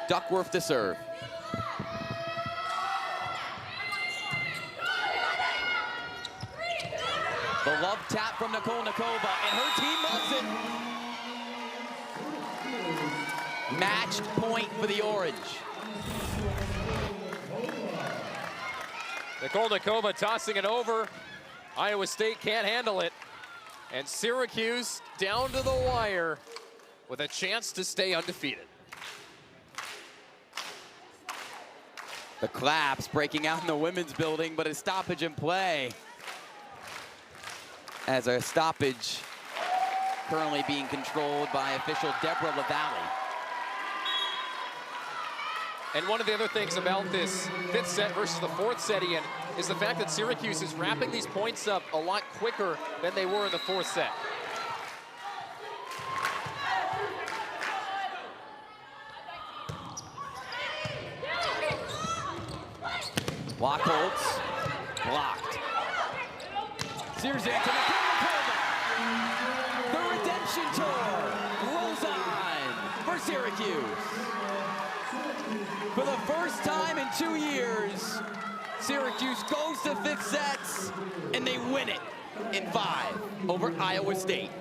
Duckworth to serve. The love tap from Nicole Nikova, and her team loves it. Match point for the Orange. Nicole Nikova tossing it over. Iowa State can't handle it. And Syracuse down to the wire with a chance to stay undefeated. The claps breaking out in the women's building, but a stoppage in play. As a stoppage currently being controlled by official Deborah LaValle. And one of the other things about this 5th set versus the 4th set, Ian, is the fact that Syracuse is wrapping these points up a lot quicker than they were in the 4th set. Wachholtz blocked. Sears into Nikova. The redemption tour rolls on for Syracuse. For the first time in 2 years, Syracuse goes to 5th sets, and they win it in 5 over Iowa State.